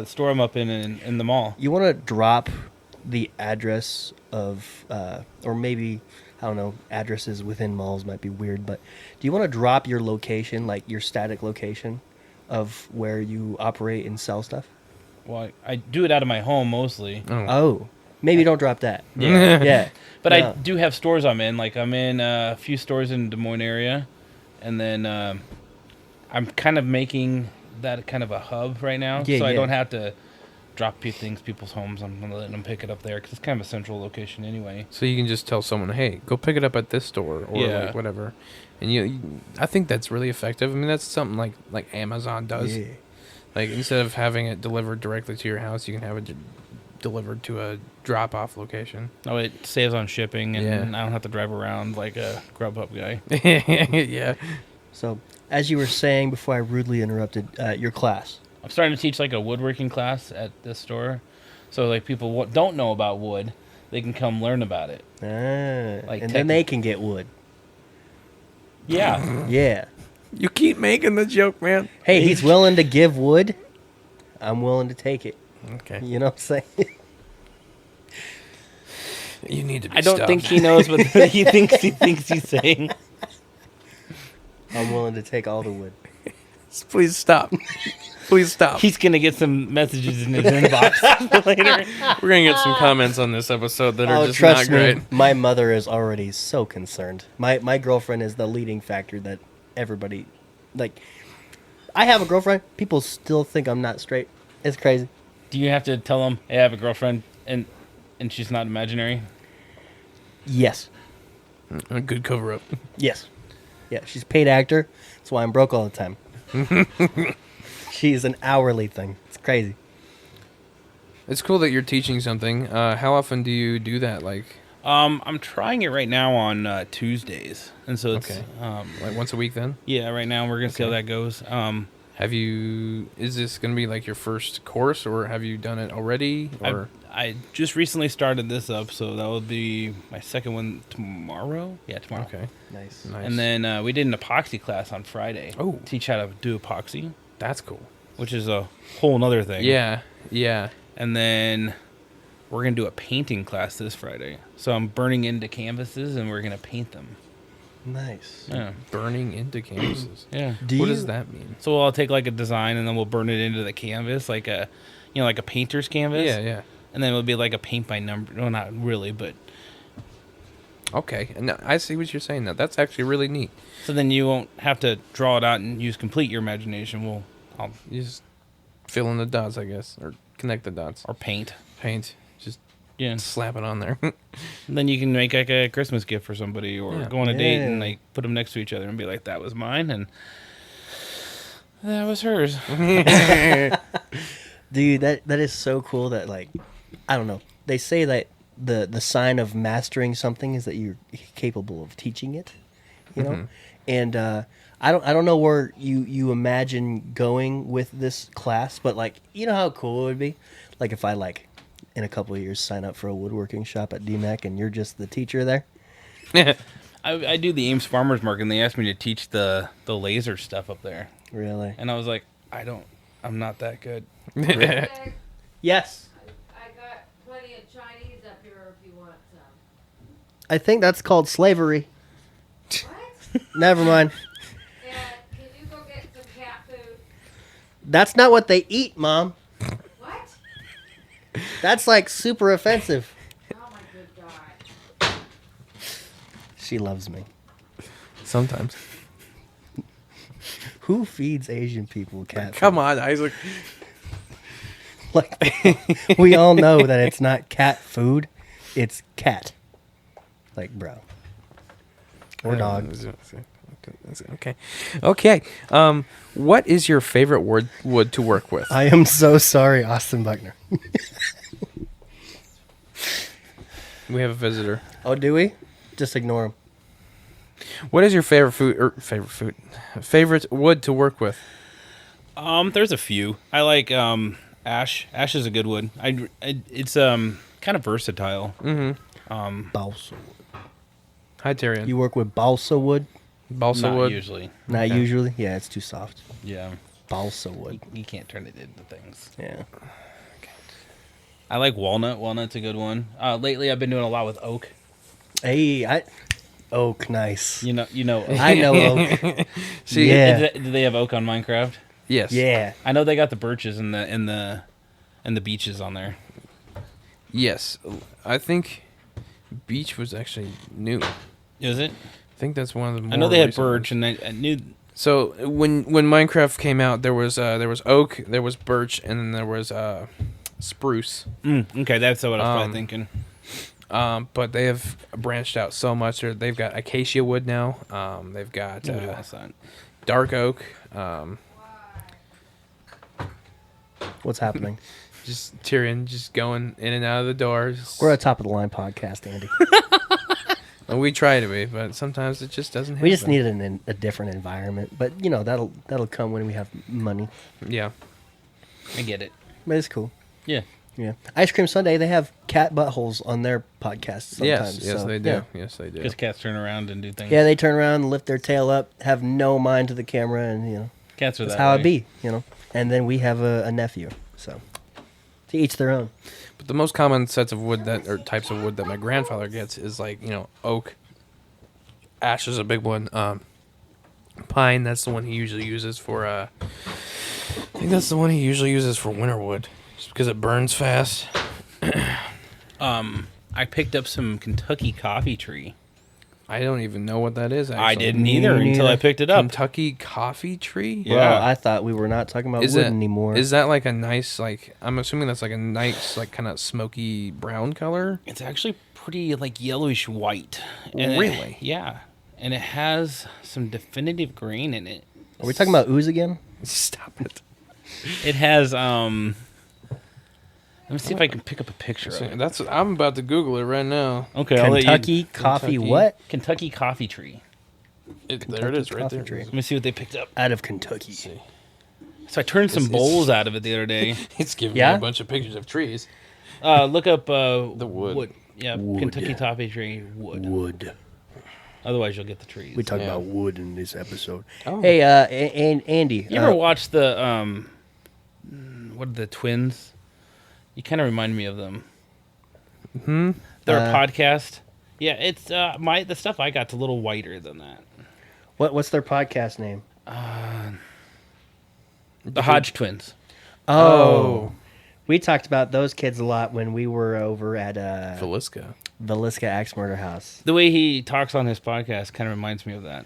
store I'm up in the mall. You want to drop the address of, or maybe, I don't know, addresses within malls might be weird, but do you want to drop your location, like your static location of where you operate and sell stuff? Well, I do it out of my home mostly. Oh, maybe don't drop that. Yeah. Yeah. But No. I do have stores I'm in. Like I'm in a few stores in Des Moines area, and then I'm kind of making that kind of a hub right now, Yeah, so I yeah. don't have to drop people's homes. I'm gonna let them pick it up there because it's kind of a central location anyway. So you can just tell someone, hey, go pick it up at this store or Yeah. like whatever. And I think that's really effective. I mean, that's something like Amazon does. Yeah. Like instead of having it delivered directly to your house, you can have it delivered to a drop-off location. Oh, it saves on shipping, and Yeah. I don't have to drive around like a Grubhub guy. Yeah. So, as you were saying before I rudely interrupted, your class. I'm starting to teach like a woodworking class at this store, so like people don't know about wood, they can come learn about it. Like And then they can get wood. Yeah. Yeah. You keep making the joke, man. Hey, he's willing to give wood. I'm willing to take it. Okay. You know what I'm saying? You need to be I don't stopped. think he knows what he thinks he's saying. I'm willing to take all the wood. Please stop. Please stop. He's gonna get some messages in his inbox later. We're going to get some comments on this episode that are Oh, just trust not me, great. my mother is already so concerned. My girlfriend is the leading factor that everybody, like, I have a girlfriend. People still think I'm not straight. It's crazy. Do you have to tell him, "Hey, I have a girlfriend, and she's not imaginary"? Yes. A good cover-up. Yes. Yeah, she's a paid actor. That's why I'm broke all the time. She's an hourly thing. It's crazy. It's cool that you're teaching something. How often do you do that? Like I'm trying it right now on Tuesdays, and so it's Okay. like once a week then? yeah. Right now we're gonna see how that goes. Is this going to be like your first course or have you done it already? Or I just recently started this up, so that will be my second one tomorrow. Yeah, tomorrow. Okay. Nice. Nice. And then we did an epoxy class on Friday. Oh. Teach how to do epoxy, That's cool. which is a whole nother thing. Yeah. Yeah. And then we're going to do a painting class this Friday. So I'm burning into canvases and we're going to paint them. Nice. Yeah. Burning into canvases. Yeah. What does that mean? So I'll take like a design and then we'll burn it into the canvas, like a, like a painter's canvas. Yeah, yeah. And then it'll be like a paint by number. Well, not really, but Okay, and I see what you're saying now. That's actually really neat. So then you won't have to draw it out and use complete your imagination. You just fill in the dots, I guess, or connect the dots. Or paint. Paint. Just Yeah. slap it on there. And then you can make like a Christmas gift for somebody, or Yeah. go on a date and Yeah. like put them next to each other and be like, "That was mine," and that was hers. Dude, that is so cool that, like, I don't know. They say that the sign of mastering something is that you're capable of teaching it, you know? Mhm. And I don't know where you imagine going with this class, but, like, you know how cool it would be? Like, if I, like, in a couple of years sign up for a woodworking shop at DMAC and you're just the teacher there. I do the Ames Farmers Market, and they asked me to teach the laser stuff up there, Really? and I was like, I'm not that good. Hey, Yes. I got plenty of Chinese up here if you want some. I think that's called slavery. What? Never mind. Dad, can you go get some cat food? That's not what they eat, Mom. What? That's, like, super offensive. Oh my good God. She loves me. Sometimes. Who feeds Asian people cat food? Come on, Isaac. Like, we all know that it's not cat food, it's cat. Like, bro. Or dog. Okay. Okay. What is your favorite wood to work with? I am so sorry, Austin Buckner. We have a visitor. Oh, do we? Just ignore him. What is your favorite wood to work with? There's a few. I like ash. Ash is a good wood. It's kind of versatile. Balsa. Hi, Tyrion. You work with balsa wood? Balsa Not wood. usually. Not Okay. usually? Yeah, it's too soft. Yeah. Balsa wood. You can't turn it into things. Yeah. I like walnut. Walnut's a good one. Lately, I've been doing a lot with oak. Hey, oak, nice. You know. Oak. I know oak. See, Yeah. Do they have oak on Minecraft? Yes. Yeah. I know they got the birches and the beeches on there. Yes. I think beech was actually new. Is it? I think that's one of the more I know they had recent birch, ones. and I knew. So when Minecraft came out, there was oak, there was birch, and then there was spruce. Okay, that's what I was probably Um, thinking. But they have branched out so much. They've got acacia wood now. They've got Nobody wants that. dark oak. What's happening? Just Tyrion just going in and out of the doors. We're a top of the line podcast, Andy. And we try to be, but sometimes it just doesn't happen. We just need a different environment, but you know that'll come when we have money. Yeah. I get it. But it's cool. Yeah. Yeah, Ice Cream Sunday. They have cat buttholes on their podcast sometimes. Yes, so, they do. Yeah. Yes, they do. Because cats turn around and do things. Yeah, they turn around, lift their tail up, have no mind to the camera, and you know Cats are that's that how way. it be. You know, and then we have a nephew, so to each their own. But the most common sets of wood or types of wood that my grandfather gets is oak. Ash is a big one. Pine, that's the one he usually uses for. I think that's the one he usually uses for winter wood, just because it burns fast. I picked up some Kentucky coffee tree. I don't even know what that is. Actually. I didn't Me either until I neither. picked it up. Kentucky coffee tree. Yeah. Well, I thought we were not talking about wood anymore. Is that like a nice I'm assuming that's like a nice kind of smoky brown color. It's actually pretty like yellowish white. And Really? yeah. And it has some definitive grain in it. Are we talking about ooze again? Stop it. It has let me see if I can pick up a picture of it. I'm about to Google it right now. Okay, I'll let you. Kentucky coffee. Kentucky. What? Kentucky coffee tree. There it is, right coffee there. tree. Let me see what they picked up. Out of Kentucky. So I turned some It's- bowls out of it the other day. It's giving Yeah? me a bunch of pictures of trees. Look up The wood. Yeah, Wood. Kentucky coffee tree wood. Wood. Otherwise, you'll get the trees. We talk Yeah. about wood in this episode. Oh. Hey, Andy. You ever watch the what are the twins? You kind of remind me of them. They're a podcast. Yeah, it's the stuff I got's a little whiter than that. what's their podcast name? The Hodge twins. Oh. We talked about those kids a lot when we were over at Velisca. Velisca Axe Murder House. The way he talks on his podcast kind of reminds me of that.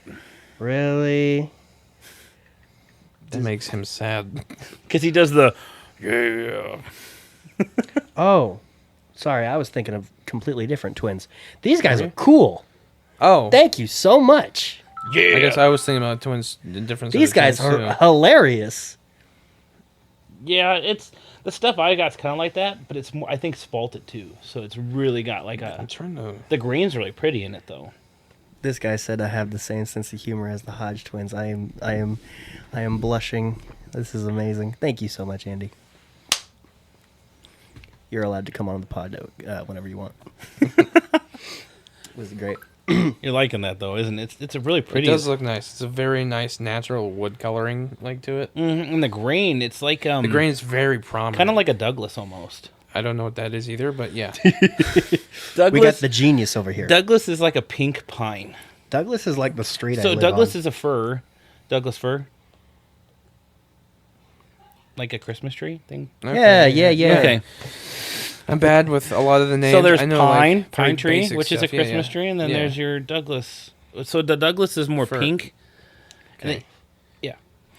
Really? That makes him sad. Because he does the, yeah. Oh, sorry. I was thinking of completely different twins. These guys are cool. Oh, Thank you so much. Yeah. I guess I was thinking about twins. The difference. These guys are hilarious. Yeah, it's the stuff I got's kind of like that, but it's more. I think spalted too, so it's really got like I'm a. trying to. The green's really pretty in it though. This guy said I have the same sense of humor as the Hodge twins. I am blushing. This is amazing. Thank you so much, Andy. You're allowed to come on the pod whenever you want. It was great. You're liking that though, isn't it? It's a really It pretty. does look nice. It's a very nice natural wood coloring like to it. And the grain, it's like The grain is very prominent. kind of like a Douglas almost. I don't know what that is either, but yeah. Douglas, We got the genius over here. Douglas is like a pink pine. Douglas is like the street I So live Douglas on. is a fir. Douglas fir. Like a Christmas tree thing. Yeah. Okay. I'm bad with a lot of the names. So there's I know, pine, like, very pine tree, basic which is a stuff. Yeah, Christmas yeah. tree, and then Yeah. there's your Douglas. So the Douglas is more Fir. pink. And Okay. yeah.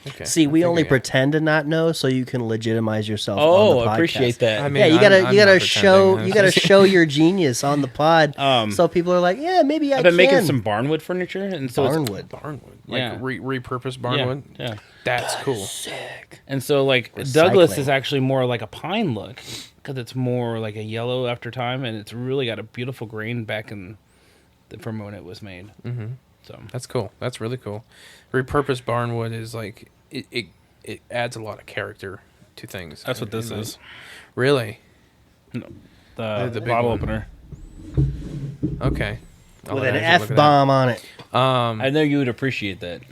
Okay. See, we I think only I got it. pretend to not know, so you can legitimize yourself. on Oh, the podcast. I appreciate that. I mean, Yeah, you I'm gotta not show pretending. you gotta show your genius on the pod, Um, so people are like, yeah, maybe I I've been can. making some barnwood furniture, and so it's, barnwood. Barnwood. Like Yeah. repurposed barnwood. yeah. That's cool. Sick. And so like Recycling. Douglas is actually more like a pine look because it's more like a yellow after time, and it's really got a beautiful grain back in from when it was made. Mm-hmm. So That's cool. That's really cool. Repurposed barnwood is like it adds a lot of character to things. that's what this And, is. Really? The the big bottle one. opener. Okay. I'll With have an to look at F bomb on it. that. I know you would appreciate that.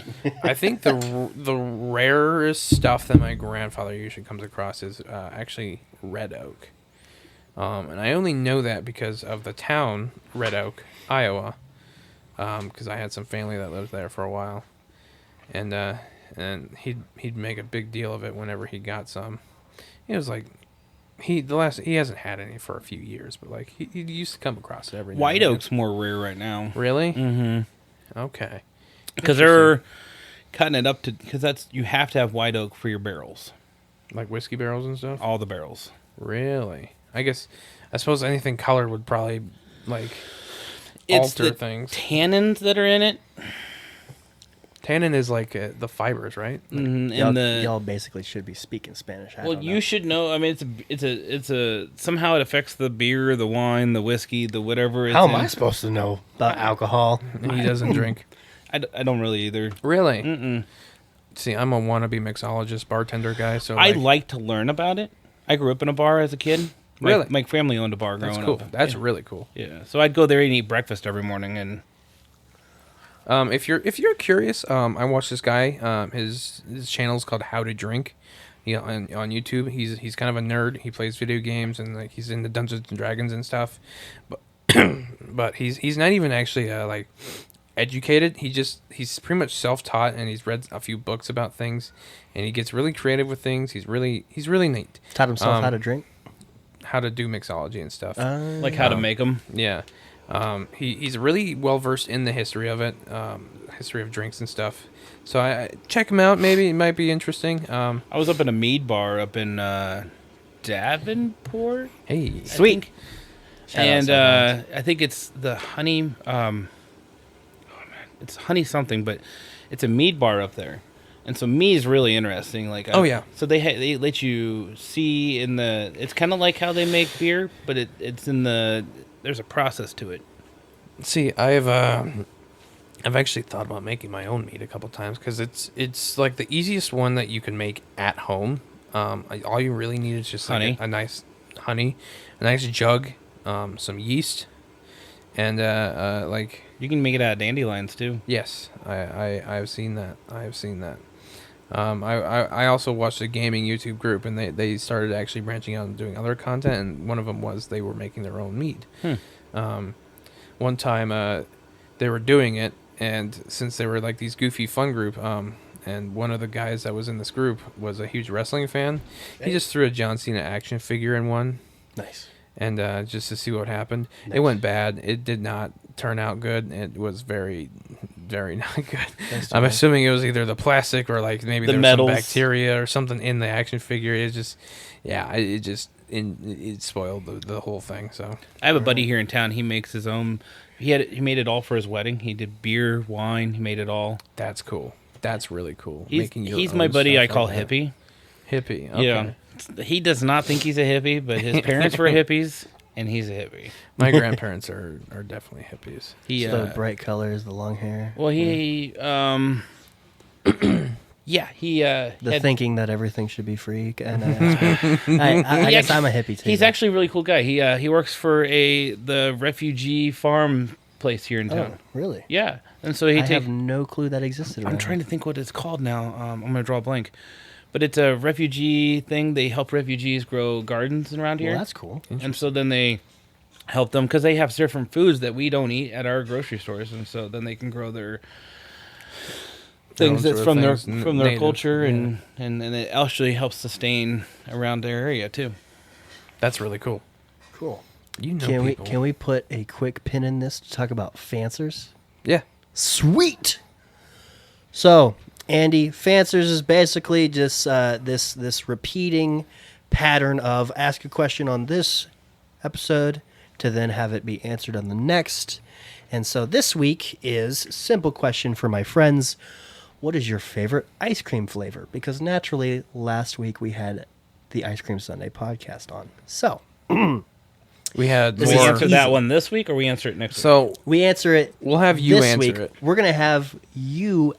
I think the rarest stuff that my grandfather usually comes across is actually red oak. And I only know that because of the town Red Oak, Iowa, because I had some family that lived there for a while, and he'd make a big deal of it whenever he got some. It was like he hasn't had any for a few years, but like he used to come across it every now White and then. oak's more rare right now. Really? Mm-hmm. Okay. Because they're cutting it up to because that's you have to have white oak for your barrels, Like whiskey barrels and stuff. all the barrels. Really? I suppose anything colored would probably like It's alter the things. tannins that are in it, Tannin is like the fibers, right? and Y'all basically should be speaking Spanish. I well, don't you know. should know. I mean, it's a somehow it affects the beer, the wine, the whiskey, the whatever. How it's am I in. supposed to know about alcohol? He doesn't drink. I don't really either. Really? Mm-mm. See, I'm a wannabe mixologist, bartender guy, so I like, like to learn about it. I grew up in a bar as a kid. Really? My family owned a bar growing that's cool. up. That's yeah. really cool. Yeah. So I'd go there and eat breakfast every morning, and If you're curious, I watch this guy. His channel is called How to Drink. On YouTube, he's kind of a nerd. He plays video games and like he's into Dungeons and Dragons and stuff. But but he's not even actually like educated. He's pretty much self-taught and he's read a few books about things, and he gets really creative with things. He's really neat. Taught himself how to drink. How to do mixology and stuff. like how to make them. Yeah. He's really well versed in the history of it, history of drinks and stuff. So I check him out. Maybe it might be interesting. I was up in a mead bar up in Davenport. Hey, Sweet. Shout out And Southern I think it's the honey. It's honey something, but it's a mead bar up there, and so mead is really interesting. Like, Oh, yeah. So they let you see in the. It's kind of like how they make beer, but it's in the. There's a process to it. see, I've actually thought about making my own mead a couple times because it's like the easiest one that you can make at home. All you really need is just like Honey. a nice honey, a nice jug, some yeast, and like. You can make it out of dandelions too. Yes, I've seen that. I have seen that. I also watched a gaming YouTube group, and they started actually branching out and doing other content. And one of them was they were making their own mead. One time they were doing it, and since they were like these goofy fun group, and one of the guys that was in this group was a huge wrestling fan. He just threw a John Cena action figure in one. Nice. And just to see what happened. Nice. It went bad. It did not turn out good. It was very, very not good. I'm assuming it was either the plastic or like maybe there was some bacteria or something in the action figure. It just, yeah, it spoiled the whole thing. So I have a buddy here in town. He makes his own. He made it all for his wedding. He did beer, wine. He made it all. that's cool. That's really cool. He's my buddy. I call hippie. Hippie. Okay. Yeah. He does not think he's a hippie, but his parents were hippies, and he's a hippie. My grandparents are definitely hippies. He the bright colors, the long hair. well, he yeah, he The thinking that everything should be free. And I guess I'm a hippie too. He's actually a really cool guy. He works for the refugee farm place here in town. Oh, really? Yeah, and so I have no clue that existed. I'm trying to think what it's called now. I'm gonna draw a blank, but it's a refugee thing. They help refugees grow gardens around here. Well, that's cool. And so then they help them because they have different foods that we don't eat at our grocery stores, and so then they can grow their things that's from their native, culture, and it actually helps sustain around their area too. That's really cool. Cool. You know people. Can we put a quick pin in this to talk about fancers? Yeah. Sweet. So, Andy, fancers is basically just this repeating pattern of ask a question on this episode to then have it be answered on the next. And so this week is simple question for my friends. What is your favorite ice cream flavor? Because naturally, last week we had the Ice Cream Sunday podcast on. So, We had Do we more. answer that one this week, or we answer it next week? So we answer it. we'll have you this answer week. it. We're going to have you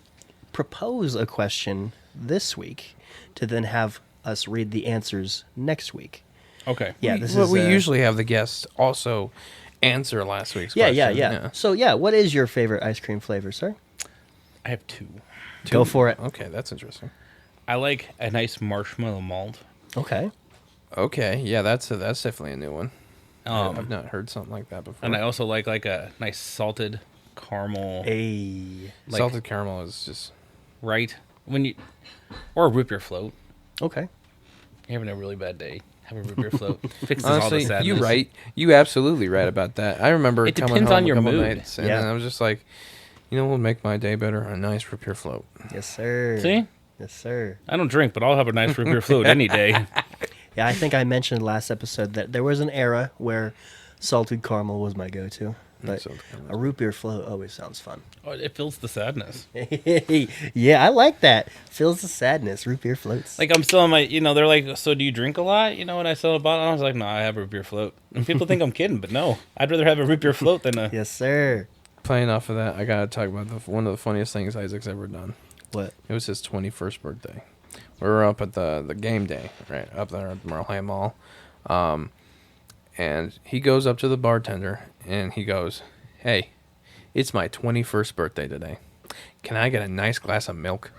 propose a question this week to then have us read the answers next week. Okay. Yeah, this Well, is we usually have the guests also answer last week's Yeah, question. yeah. So, yeah, what is your favorite ice cream flavor, sir? I have two. Go for it. Okay, that's interesting. I like a nice marshmallow malt. Okay. Okay, yeah, that's definitely a new one. I've Um, not heard something like that before. and I also like a nice salted caramel. A. like- Salted caramel is just Right? Or a root beer float. Okay. You're having a really bad day. Have a root beer float. Fixes all the honestly, sadness. you right. You absolutely right about that. I remember It coming depends home on a your couple mood. nights, and Yeah. I was just like, you know, what would make my day better? A nice root beer float. Yes, sir. See? Yes, sir. I don't drink, but I'll have a nice root beer float any day. Yeah, I think I mentioned last episode that there was an era where salted caramel was my go-to. But Salted caramel. a root beer float always sounds fun. Oh, it fills the sadness. Yeah, I like that. Fills the sadness. Root beer floats. Like I'm still on my, they're like, so do you drink a lot? When I sell a bottle, I was like, no, I have a root beer float. And people think I'm kidding, but no, I'd rather have a root beer float than a. Yes, sir. Playing off of that, I gotta talk about one of the funniest things Isaac's ever done. What? It was his 21st birthday. We were up at the game day, right up there at the Merle Mall, and he goes up to the bartender and he goes, "Hey, it's my 21st birthday today. Can I get a nice glass of milk?"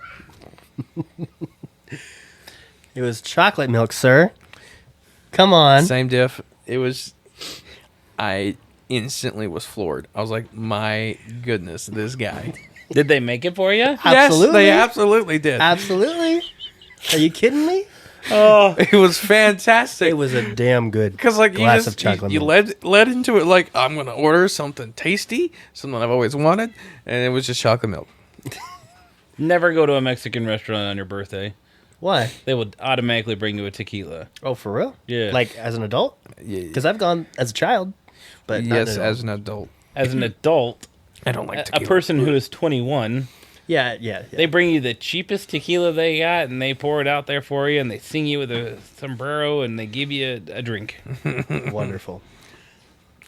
It was chocolate milk, sir. Come on. Same diff. It was. I instantly was floored. I was like, "My goodness, this guy." Did they make it for you? Absolutely. Yes, they absolutely did. Absolutely. Are you kidding me? Oh, It was fantastic. It was a damn good Because like glass of chocolate you milk. led into it like I'm gonna order something tasty, something I've always wanted, and it was just chocolate milk. never go to a Mexican restaurant on your birthday. Why? They would automatically bring you a tequila. Oh, for real? Yeah. Like as an adult? Yeah. Because I've gone as a child, but not Yes, an as adult. an adult, As an adult, I don't like a tequila. person who is 21, Yeah. they bring you the cheapest tequila they got, and they pour it out there for you, and they sing you with a sombrero, and they give you a drink. Wonderful.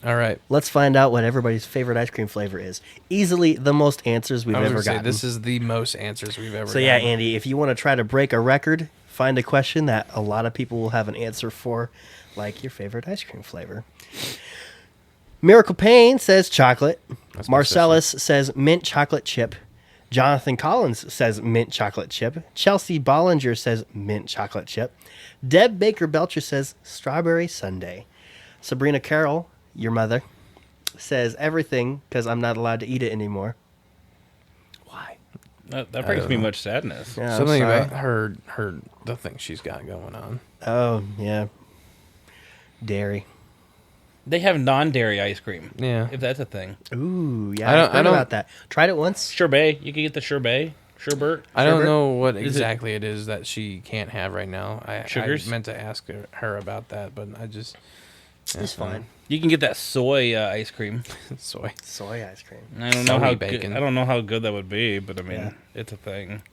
All right, Let's find out what everybody's favorite ice cream flavor is. Easily the most answers we've I was ever gonna say gotten. this is the most answers we've ever. So yeah, gotten. Andy, if you want to try to break a record, find a question that a lot of people will have an answer for, like your favorite ice cream flavor. Miracle Payne says chocolate. That's my Marcellus says mint chocolate chip. Jonathan Collins says mint chocolate chip. Chelsea Bollinger says mint chocolate chip. Deb Baker Belcher says strawberry sundae. Sabrina Carroll, your mother, says everything because I'm not allowed to eat it anymore. Why? That brings me much sadness. Yeah, I'm Something sorry. about the thing she's got going on. Oh, yeah. Dairy. They have non-dairy ice cream. Yeah. If that's a thing. Ooh, yeah. I don't- I've heard I don't- about that. Tried it once. Sherbet. You can get the sherbet. Sherbet. I don't Sherbet? know what Is it- exactly it is that she can't have right now. I Sugars? meant to ask her about that, but I just It's fine. You can get that soy ice cream. soy. Soy ice cream. I don't know Soy how bacon. good. I don't know how good that would be, but I mean, Yeah. it's a thing.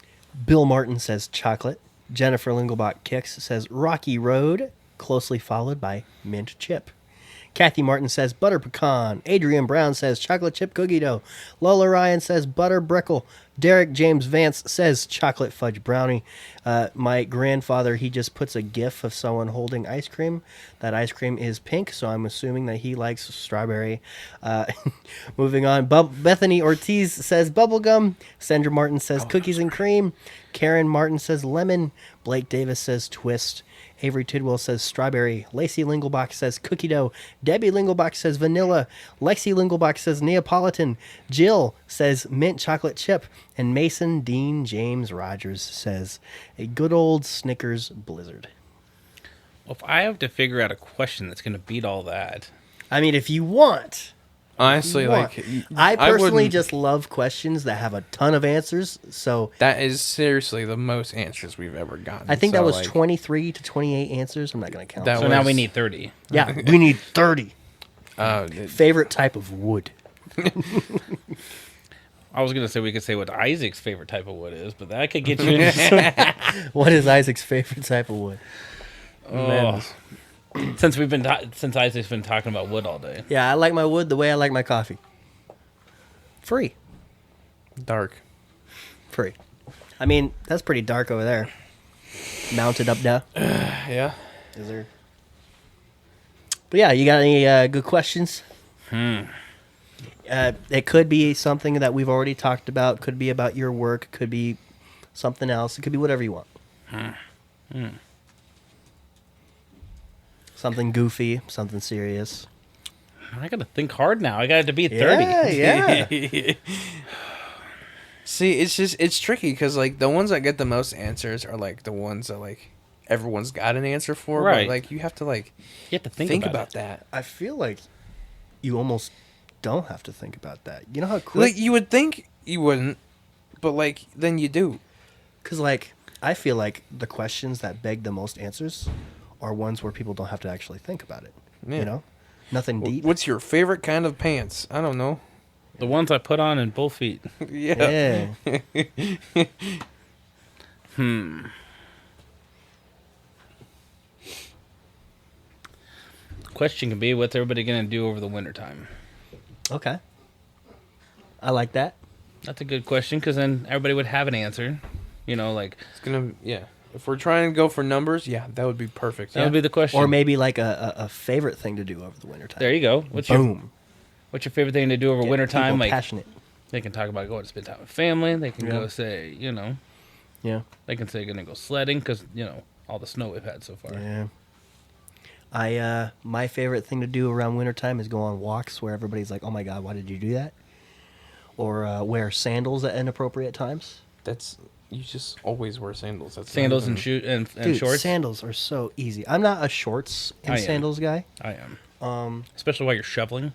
Bill Martin says chocolate. Jennifer Lingelbach Kicks says Rocky Road, closely followed by mint chip. Kathy Martin says butter pecan. Adrian Brown says chocolate chip cookie dough. Lola Ryan says butter brickle. Derek James Vance says chocolate fudge brownie. My grandfather, he just puts a gif of someone holding ice cream. That ice cream is pink, so I'm assuming that he likes strawberry. Moving on. Bethany Ortiz says bubblegum. Sandra Martin says cookies and cream. Karen Martin says lemon. Blake Davis says twist. Avery Tidwell says strawberry. Lacey Lingelbach says cookie dough. Debbie Lingelbach says vanilla. Lexi Lingelbach says Neapolitan. Jill says mint chocolate chip. And Mason Dean James Rogers says a good old Snickers Blizzard. Well, if I have to figure out a question that's going to beat all that, I mean, if you want. Honestly, want. like I personally wouldn't- just love questions that have a ton of answers. So that is seriously the most answers we've ever gotten. I think So, that was like, 23 to 28 answers. I'm not going to count. That so now we was- need 30. Yeah, we need 30. it- Favorite type of wood. I was going to say we could say what Isaac's favorite type of wood is, but that could get you into What is Isaac's favorite type of wood? oh. Since Isaac's been talking about wood all day. Yeah, I like my wood the way I like my coffee. Free. dark. Free. I mean, that's pretty dark over there. Mounted up now. Yeah. Is there? But yeah, you got any good questions? It could be something that we've already talked about. Could be about your work. Could be something else. It could be whatever you want. Something goofy. Something serious. I got to think hard now. I got it to be 30. Yeah. See, it's tricky because like the ones that get the most answers are like the ones that like everyone's got an answer for. Right. But, like you have to like You have to think about about that. I feel like you almost don't have to think about that. You know how quick? Like you would think you wouldn't, but like then you do. Because, like, I feel like the questions that beg the most answers are ones where people don't have to actually think about it. Yeah. You know? Nothing deep. What's your favorite kind of pants? I don't know. The ones I put on in both feet. Yeah. Yeah. Question can be, what's everybody going to do over the wintertime? Okay. I like that. That's a good question because then everybody would have an answer. You know, like, It's gonna If we're trying to go for numbers, yeah, that would be perfect. that would be the question. Or maybe, like, a favorite thing to do over the wintertime. There you go. What's Boom. your favorite thing to do over Get wintertime? people Like, passionate. they can talk about going to spend time with family. They can Yeah. go say, you know, Yeah. they can say going to go sledding because, you know, all the snow we've had so far. Yeah. My favorite thing to do around wintertime is go on walks where everybody's like, oh my God, why did you do that? Or wear sandals at inappropriate times. You just always wear sandals. That's Sandals not and even- shoes and Dude, shorts. sandals are so easy. I'm not a shorts and I am. sandals guy. I am. Especially while you're shoveling.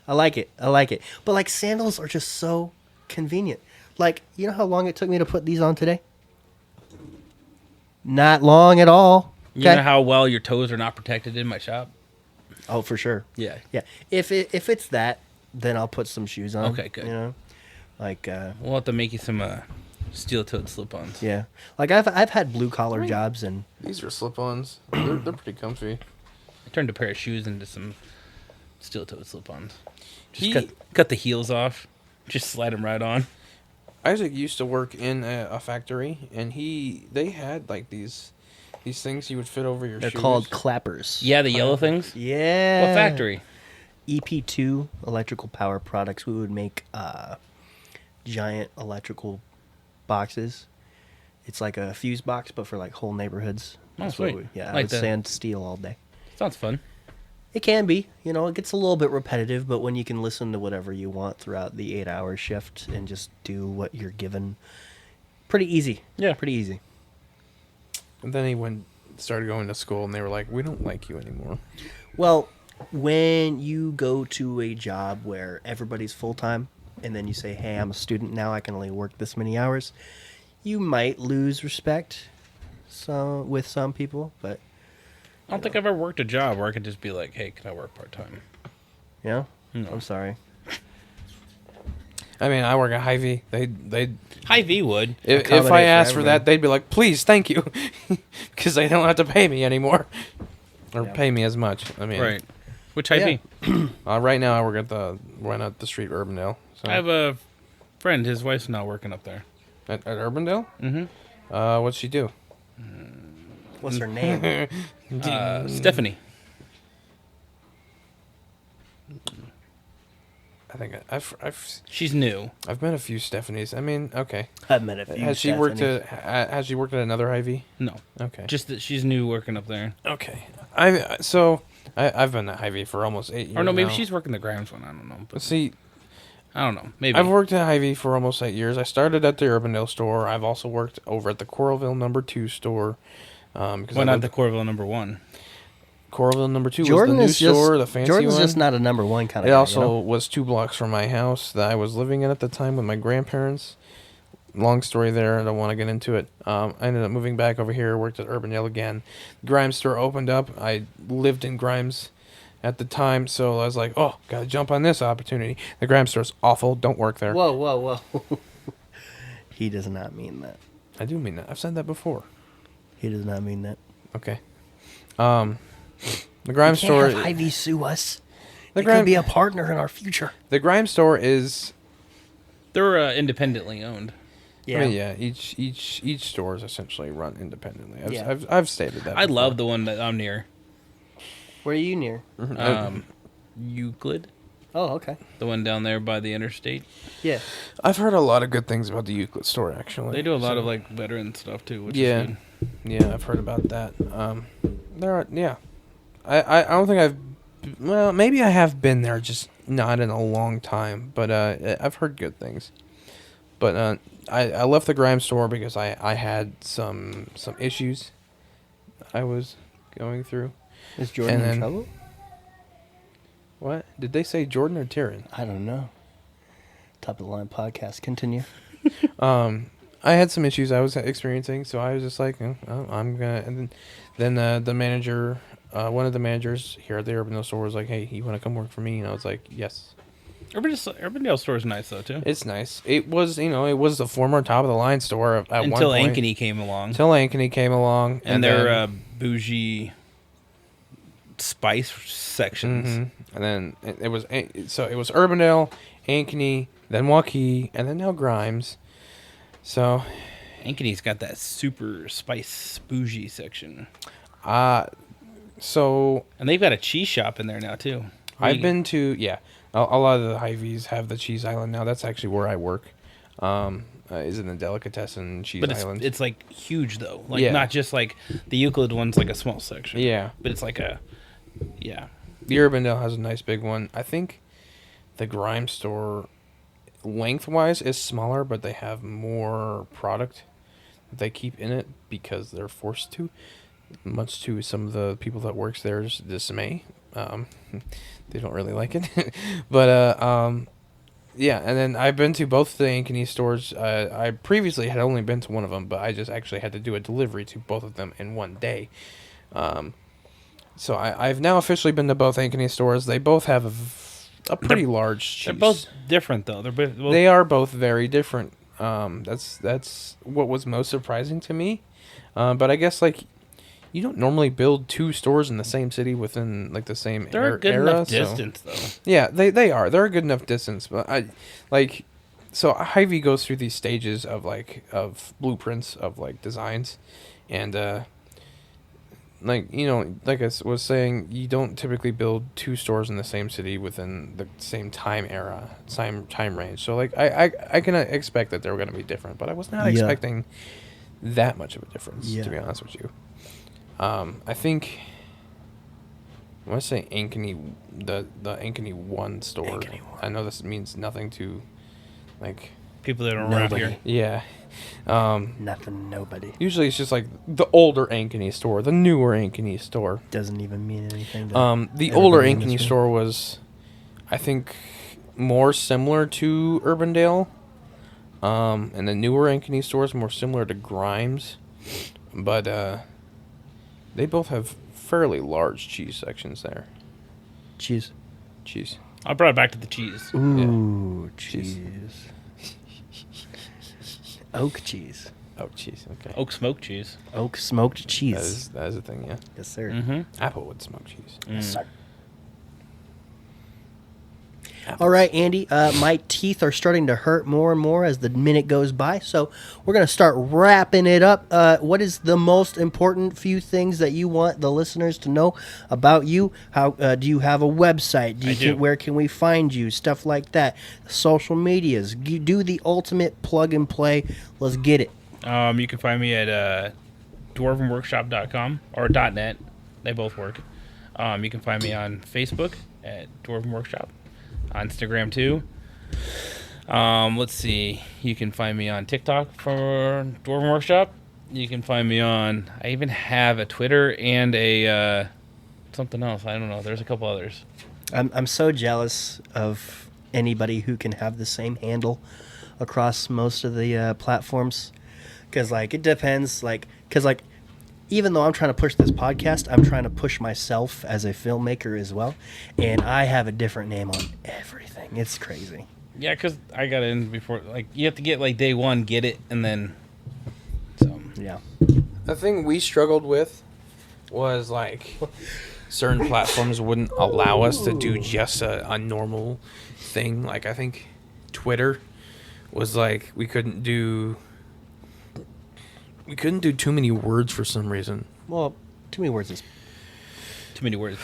I like it. But like sandals are just so convenient. Like, you know how long it took me to put these on today? Not long at all. You know how well your toes are not protected in my shop? Oh, for sure. Yeah. Yeah. If it's that, then I'll put some shoes on. Okay, good. You know, like We'll have to make you some steel-toed slip-ons. yeah, like I've had blue collar jobs and These are slip-ons. They're pretty comfy. I turned a pair of shoes into some steel-toed slip-ons. Just He- cut the heels off. Just slide them right on. Isaac used to work in a factory, and they had like these things you would fit over your they're shoes. called clappers. Yeah, the yellow things. Yeah. What factory? EP2 Electrical Power Products. We would make giant electrical boxes. It's like a fuse box, but for like whole neighborhoods. Oh, what sweet. I Like would the- sand steel all day. Sounds fun. It can be, it gets a little bit repetitive, but when you can listen to whatever you want throughout the 8-hour shift and just do what you're given, pretty easy. Yeah. Pretty easy. And then he started going to school, and they were like, "We don't like you anymore." Well, when you go to a job where everybody's full-time, and then you say, hey, I'm a student now, I can only work this many hours, you might lose respect with some people, but... I don't think I've ever worked a job where I could just be like, hey, can I work part-time? Yeah? No. I'm sorry. I mean, I work at Hy-Vee. They Hy-Vee would. if Accommodate I for asked for that, everyone. they'd be like, "Please, thank you," because they don't have to pay me anymore, or Yeah. pay me as much. I mean, Right. Which Hy-Vee? right now I work at the street Urbandale. So. I have a friend, his wife's now working up there. At Urbandale. Mm-hmm. What'd she do? What's her name? Stephanie. I think I've She's new. met a few Stephanies. I mean, okay. I've met a few. Has she worked at another Hy-Vee? No. Okay. Just that she's new working up there. Okay. I've been at Hy-Vee for almost 8 years. Or no, maybe now. she's working the Grimes one. I don't know. But See, I don't know. Maybe. I've worked at Hy-Vee for almost 8 years. I started at the Urbandale store. I've also worked over at the Coralville No. 2 store. Why not the Corville number 1? Coralville No. 2 Jordan was is the new store, the fancy Jordan's one. just not a number one kind of It guy. also was 2 blocks from my house that I was living in at the time with my grandparents. Long story there. I don't want to get into it. I ended up moving back over here, worked at Urbandale again. Grimes store opened up. I lived in Grimes at the time, so I was like, oh, got to jump on this opportunity. The Grimes store's awful. Don't work there. Whoa, whoa, whoa. He does not mean that. I do mean that. I've said that before. He does not mean that. Okay. The Grimes You store... can't have Hy-Vee sue us. The It Grimes- could be a partner in our future. The Grimes store is... They're independently owned. Yeah. I mean, yeah, each store is essentially run independently. Yeah. I've stated that. I before. love the one that I'm near. Where are you near? Euclid. Oh, okay. The one down there by the interstate. Yeah. I've heard a lot of good things about the Euclid store, actually. They do a lot So, of like veteran stuff too, which Yeah. is good. Yeah, I've heard about that. There are, yeah. I don't think well, maybe I have been there, just not in a long time. But I've heard good things. But I left the Grimes store because I had some issues I was going through. Is Jordan And in then- trouble? What? Did they say Jordan or Tyrion? I don't know. Top of the line podcast. Continue. I had some issues I was experiencing, so I was just like, oh, I'm gonna. And then the manager, one of the managers here at the Urbandale store was like, "Hey, you want to come work for me?" And I was like, "Yes." Urbandale store is nice though too. It's nice. It was, it was the former top of the line store at one Until point. Ankeny came along. Until Ankeny came along, and their then, bougie spice sections. and then it was Urbandale, Ankeny, then Waukee, and then now Grimes. So, Ankeny's got that super spice bougie section, so and they've got a cheese shop in there now too. I've been to a lot of the Hy-Vees have the Cheese Island now. That's actually where I work. Is in the Delicatessen Cheese but Island. it's like huge though, like Yeah. not just like the Euclid one's like a small section. Yeah. but it's like a The Urbandale has a nice big one. I think the Grimes store, lengthwise, is smaller, but they have more product that they keep in it because they're forced to, much to some of the people that works there's dismay. They don't really like it. But, yeah, and then I've been to both the Ankeny stores. I previously had only been to one of them, but I just actually had to do a delivery to both of them in one day. So I've now officially been to both Ankeny stores. They both have a pretty large cheese. they're both different though. They're both They are both very different. That's what was most surprising to me. But I guess like you don't normally build 2 stores in the same city within like the same they're a good era. enough so- distance though. Yeah, they are. They're a good enough distance, but so Hy-Vee goes through these stages of blueprints of like designs, and like I was saying, you don't typically build 2 stores in the same city within the same time range. So like I can expect that they're going to be different, but I was not Yeah. expecting that much of a difference, Yeah. to be honest with you. I think When I say Ankeny, the Ankeny 1 store, Ankeny 1. I know this means nothing to, like, People that are around Nobody. here. yeah. Nothing, nobody. Usually it's just like the older Ankeny store, the newer Ankeny store. Doesn't even mean anything. To The older everybody in this Ankeny room. store was, I think, more similar to Urbandale. And the newer Ankeny store is more similar to Grimes. But they both have fairly large cheese sections there. Cheese. Cheese. I brought it back to the cheese. Ooh, Cheese. cheese. Oak cheese. Oh, cheese. Okay. Oak smoked cheese. Oak smoked cheese. That is a thing, yeah. Yes, sir. Mm-hmm. Applewood smoked cheese. Yes, sir. All right, Andy, my teeth are starting to hurt more and more as the minute goes by, so we're going to start wrapping it up. What is the most important few things that you want the listeners to know about you? How do you have a website? I do. Where can we find you? Stuff like that. Social medias. You do the ultimate plug and play. Let's get it. You can find me at dwarvenworkshop.com or .net. They both work. You can find me on Facebook at Dwarven Workshop. On Instagram too. Let's see. You can find me on TikTok for Dwarven Workshop. You can find me on. I even have a Twitter and a something else. I don't know. There's a couple others. I'm so jealous of anybody who can have the same handle across most of the platforms, because like it depends, like because like even though I'm trying to push this podcast, I'm trying to push myself as a filmmaker as well, and I have a different name on everything. It's crazy. Yeah, because I got in before. Like you have to get like day one, get it, and then. So Yeah. The thing we struggled with was like certain platforms wouldn't allow us to do just a normal thing. Like I think Twitter was like we couldn't do too many words for some reason. Well, too many words is too many words.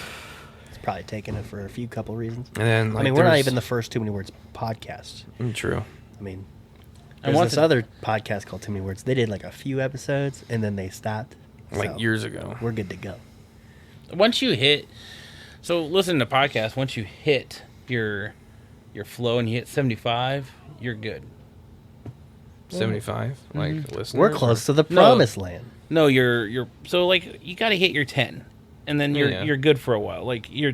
it's probably taken it for a few couple reasons. And then like I mean, we're not there's- even the first Too Many Words podcast. True. I mean, And there's once this it- other podcast called Too Many Words. They did like a few episodes and then they stopped. Like So, years ago. We're good to go. Once you hit, so listen to podcasts. Once you hit your flow and you hit 75, you're good. 75 like listeners. We're close to the No. promised land. No, you're so like you got to hit your 10, and then Yeah. you're good for a while. Like your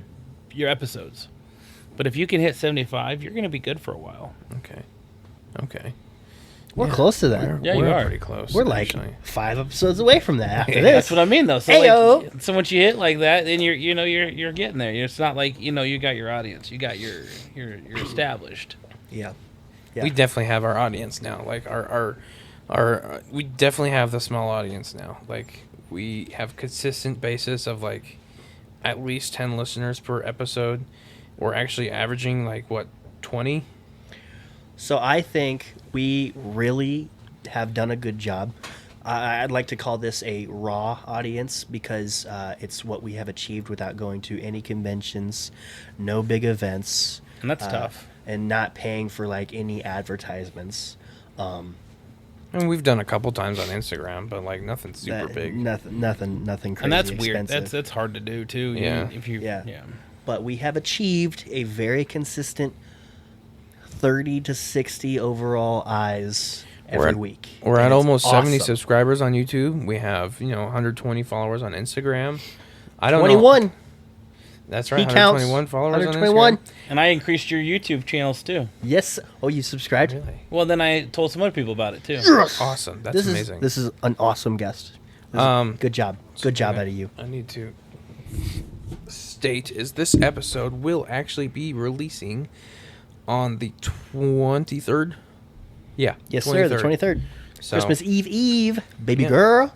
episodes. But if you can hit 75, you're gonna be good for a while. Okay. We're close to that. Yeah, you we're are. pretty close. We're like actually. 5 episodes away from that after Yeah, this. That's what I mean, though. So Heyo. like, so once you hit like that, then you're getting there. It's not like you got your audience. You got you're established. Yeah. We definitely have our audience now. Like our we definitely have the small audience now. Like we have consistent basis of like at least 10 listeners per episode. We're actually averaging like what 20. So I think we really have done a good job. I'd like to call this a raw audience because it's what we have achieved without going to any conventions, no big events. And that's tough. And not paying for like any advertisements. I mean, we've done a couple times on Instagram, but like nothing super big. Nothing crazy And that's expensive. weird. That's hard to do too. Yeah. If you Yeah. But we have achieved a very consistent 30 to 60 overall eyes every week. We're And at it's almost 70 awesome. subscribers on YouTube. We have 120 followers on Instagram. I don't know. 21. That's right. He counts. 121 followers 121. on Instagram. And I increased your YouTube channels too. Yes. Oh, you subscribed? Really? Well, then I told some other people about it too. Awesome. That's this amazing. This is an awesome guest. Good job. Good job out of you. I need to state is this episode will actually be releasing on the 23rd. Yeah. Yes, sir. The 23rd. So- Christmas Eve, baby Yeah. girl.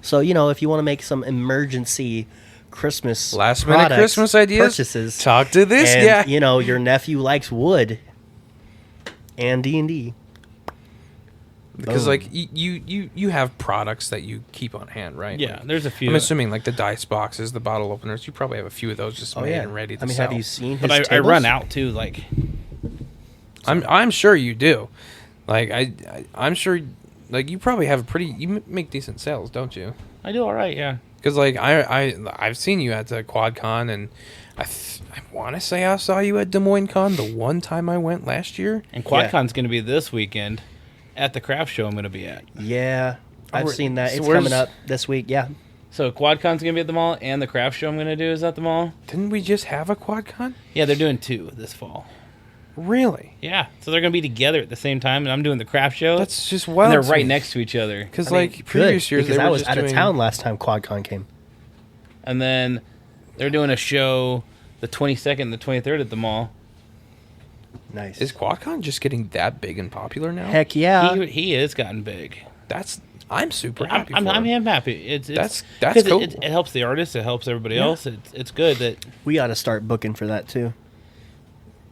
So, if you want to make some emergency Christmas Last minute products, Christmas ideas. purchases, Talk to this and, guy. your nephew likes wood and D&D. Because Boom. like you have products that you keep on hand, right? Yeah, Like, there's a few. I'm assuming like the dice boxes, the bottle openers. You probably have a few of those just made and ready to sell. have you seen his But I tables? run out too. Like I'm sure you do. Like I'm sure. Like you probably have you make decent sales, don't you? I do all right. Yeah. Because like I've seen you at the QuadCon, and I want to say I saw you at Des Moines Con the one time I went last year. And QuadCon's going to be this weekend at the craft show I'm going to be at. Yeah, I've seen that. So It's where's- coming up this week. Yeah. So QuadCon's going to be at the mall, and the craft show I'm going to do is at the mall. Didn't we just have a QuadCon? Yeah, they're doing 2 this fall. Really? Yeah, so they're going to be together at the same time, and I'm doing the craft show. That's just and wild. they're to right me. next to each other. Because I mean, like previous good, years, because they I were was just out of doing- town last time QuadCon came. And then they're doing a show the 22nd and the 23rd at the mall. Nice. Is QuadCon just getting that big and popular now? Heck yeah. He has gotten big. I'm super I'm happy. for him. I'm happy. It's That's 'cause cool. It helps the artist. It helps everybody Yeah. else. It's good that We ought to start booking for that too.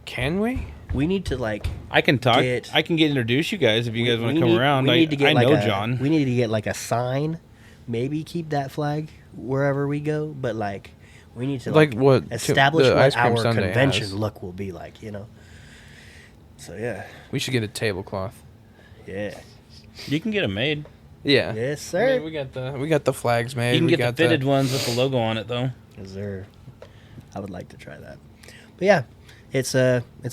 Can we? We need to like I can talk. Get- I can introduce you guys if you guys want to come need- around. We need to get I like know a, John. We need to get like a sign. Maybe keep that flag wherever we go, but like we need to Like what establish the what Ice Cream our Sundae convention has. look will be like, you know. So yeah, We should get a tablecloth. yeah, You can get them made. Yeah. yes I sir, mean, we got the flags made. You can we get got the fitted ones with the logo on it though. yes sir. I would like to try that, but yeah, it's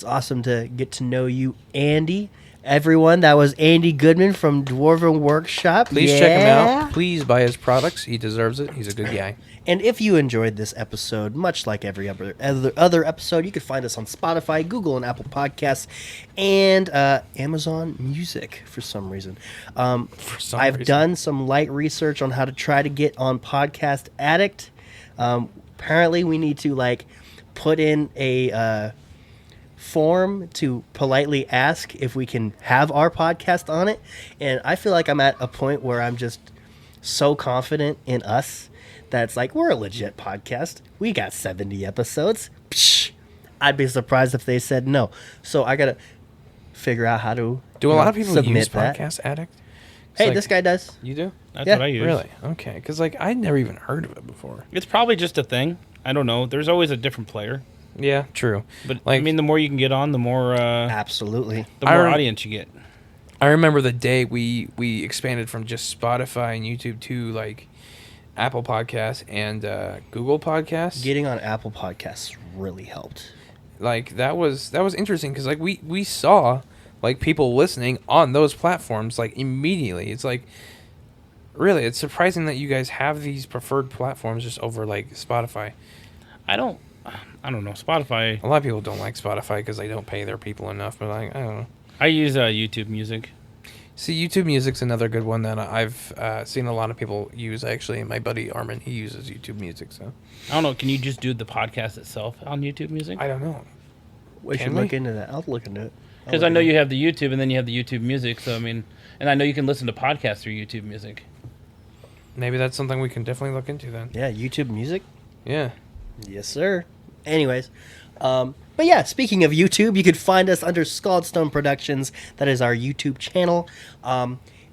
awesome to get to know you, Andy. Everyone, that was Andy Goodman from Dwarven Workshop. Please check him Yeah. out. Please buy his products. He deserves it. He's a good guy. And if you enjoyed this episode, much like every other episode, you can find us on Spotify, Google, and Apple Podcasts, and Amazon Music for some reason. I've done some light research on how to try to get on Podcast Addict. Apparently, we need to like put in a form to politely ask if we can have our podcast on it. And I feel like I'm at a point where I'm just so confident in us that it's like, we're a legit podcast. We got 70 episodes. Psh, I'd be surprised if they said no. So I got to figure out how to Do a lot of people submit use that. Podcast Addict? It's Hey, like- this guy does. You do? That's Yeah. what I use. Really? Okay. Because like I'd never even heard of it before. It's probably just a thing. I don't know. There's always a different player. Yeah, true. But Like- I mean, the more you can get on, the more Absolutely. audience you get. I remember the day we expanded from just Spotify and YouTube to like Apple Podcasts and Google Podcasts. Getting on Apple Podcasts really helped. Like that was interesting because like we saw like people listening on those platforms like immediately. It's like really it's surprising that you guys have these preferred platforms just over like Spotify. I don't know. Spotify. A lot of people don't like Spotify because they don't pay their people enough. But like I don't know. I use YouTube Music. See, YouTube Music's another good one that I've seen a lot of people use. Actually, my buddy Armin, he uses YouTube Music. So I don't know. Can you just do the podcast itself on YouTube Music? I don't know. We Can should we? look into that. I'll look into it. Because I know you have the YouTube and then you have the YouTube Music. So I mean, and I know you can listen to podcasts through YouTube Music. Maybe that's something we can definitely look into then. Yeah, YouTube Music. Yeah. Yes, sir. Anyways, but yeah, speaking of YouTube, you can find us under Scald Stone Productions. That is our YouTube channel.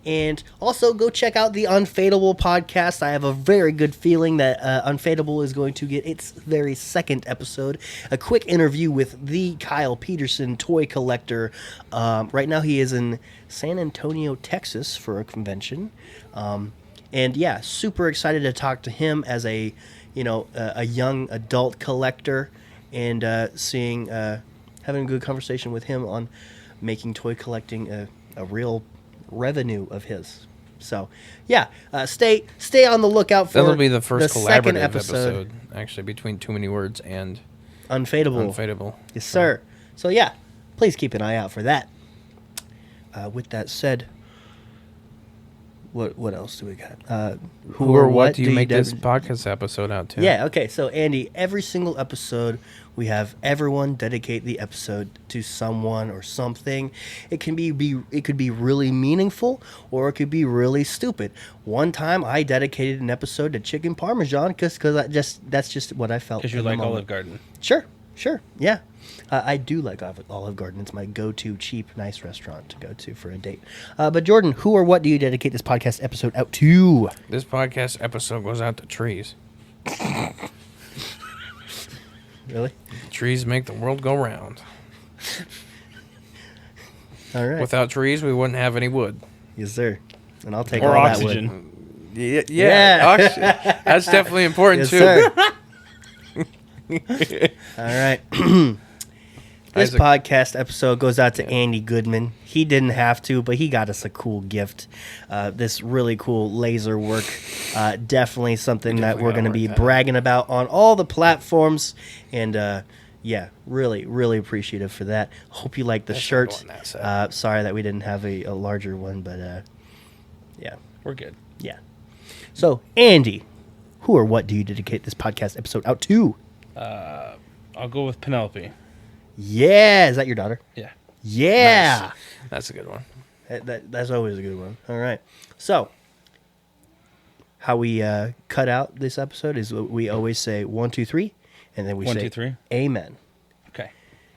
And also go check out the Unfadable podcast. I have a very good feeling that Unfadable is going to get its very second episode. A quick interview with the Kyle Peterson, toy collector. Right now he is in San Antonio, Texas for a convention. And yeah, super excited to talk to him as a young adult collector, and having a good conversation with him on making toy collecting a real revenue of his. So yeah, stay on the lookout for That'll be the first second collaborative episode, actually, between Too Many Words and Unfadable. Unfadable. Yes, sir. So yeah, please keep an eye out for that. With that said, what else do we got? Who or what do you make de- this podcast episode out to? Yeah, okay. So Andy, every single episode we have everyone dedicate the episode to someone or something. It could be really meaningful, or it could be really stupid. One time I dedicated an episode to chicken parmesan because that's just what I felt. Because you in the like moment. Olive Garden. Sure, yeah. I do like Olive Garden. It's my go-to cheap, nice restaurant to go to for a date. But Jordan, who or what do you dedicate this podcast episode out to? This podcast episode goes out to trees. Really? Trees make the world go round. All right. Without trees, we wouldn't have any wood. Yes, sir. And I'll take Or all oxygen. that wood. Yeah. Yeah. Actually, that's definitely important Yes, too. sir. All right. This Isaac. podcast episode goes out to Yeah. Andy Goodman. He didn't have to, but he got us a cool gift. This really cool laser work. Definitely something that definitely we're gotta going to be work that out. bragging about on all the platforms. And yeah, really, really appreciative for that. Hope you like the That's shirt. not going that side. Sorry that we didn't have a larger one, but yeah, We're good. yeah. So, Andy, who or what do you dedicate this podcast episode out to? I'll go with Penelope. Yeah, is that your daughter? Yeah. Yeah. That's a good one. That's always a good one. All right. So, how we cut out this episode is we always say 1, 2, 3, and then we 1, say 2, 3. amen. Okay.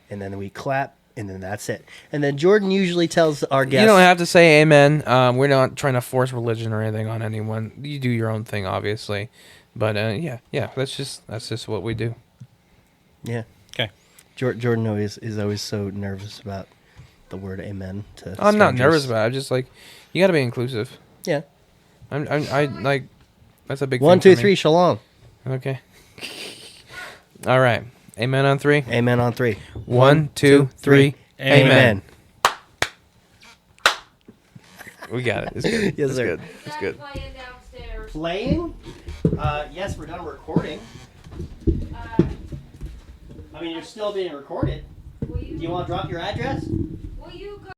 And then we clap, and then that's it. And then Jordan usually tells our guests. You don't have to say amen. We're not trying to force religion or anything on anyone. You do your own thing, obviously. But yeah. That's just what we do. Yeah. Okay. Jordan is always so nervous about the word amen. I'm not strangers. nervous about it. I'm just like, you got to be inclusive. Yeah. I like, that's a big 1, thing 2, for 3, me. shalom. Okay. All right. Amen on 3. Amen on 3. 1, 2, 3. Amen. We got it. It's good. Yes, it's sir. good. Is It's that good. playing downstairs? Playing? Yes, we're done recording. I mean, you're still being recorded. Will Do you want to drop your address? will you go?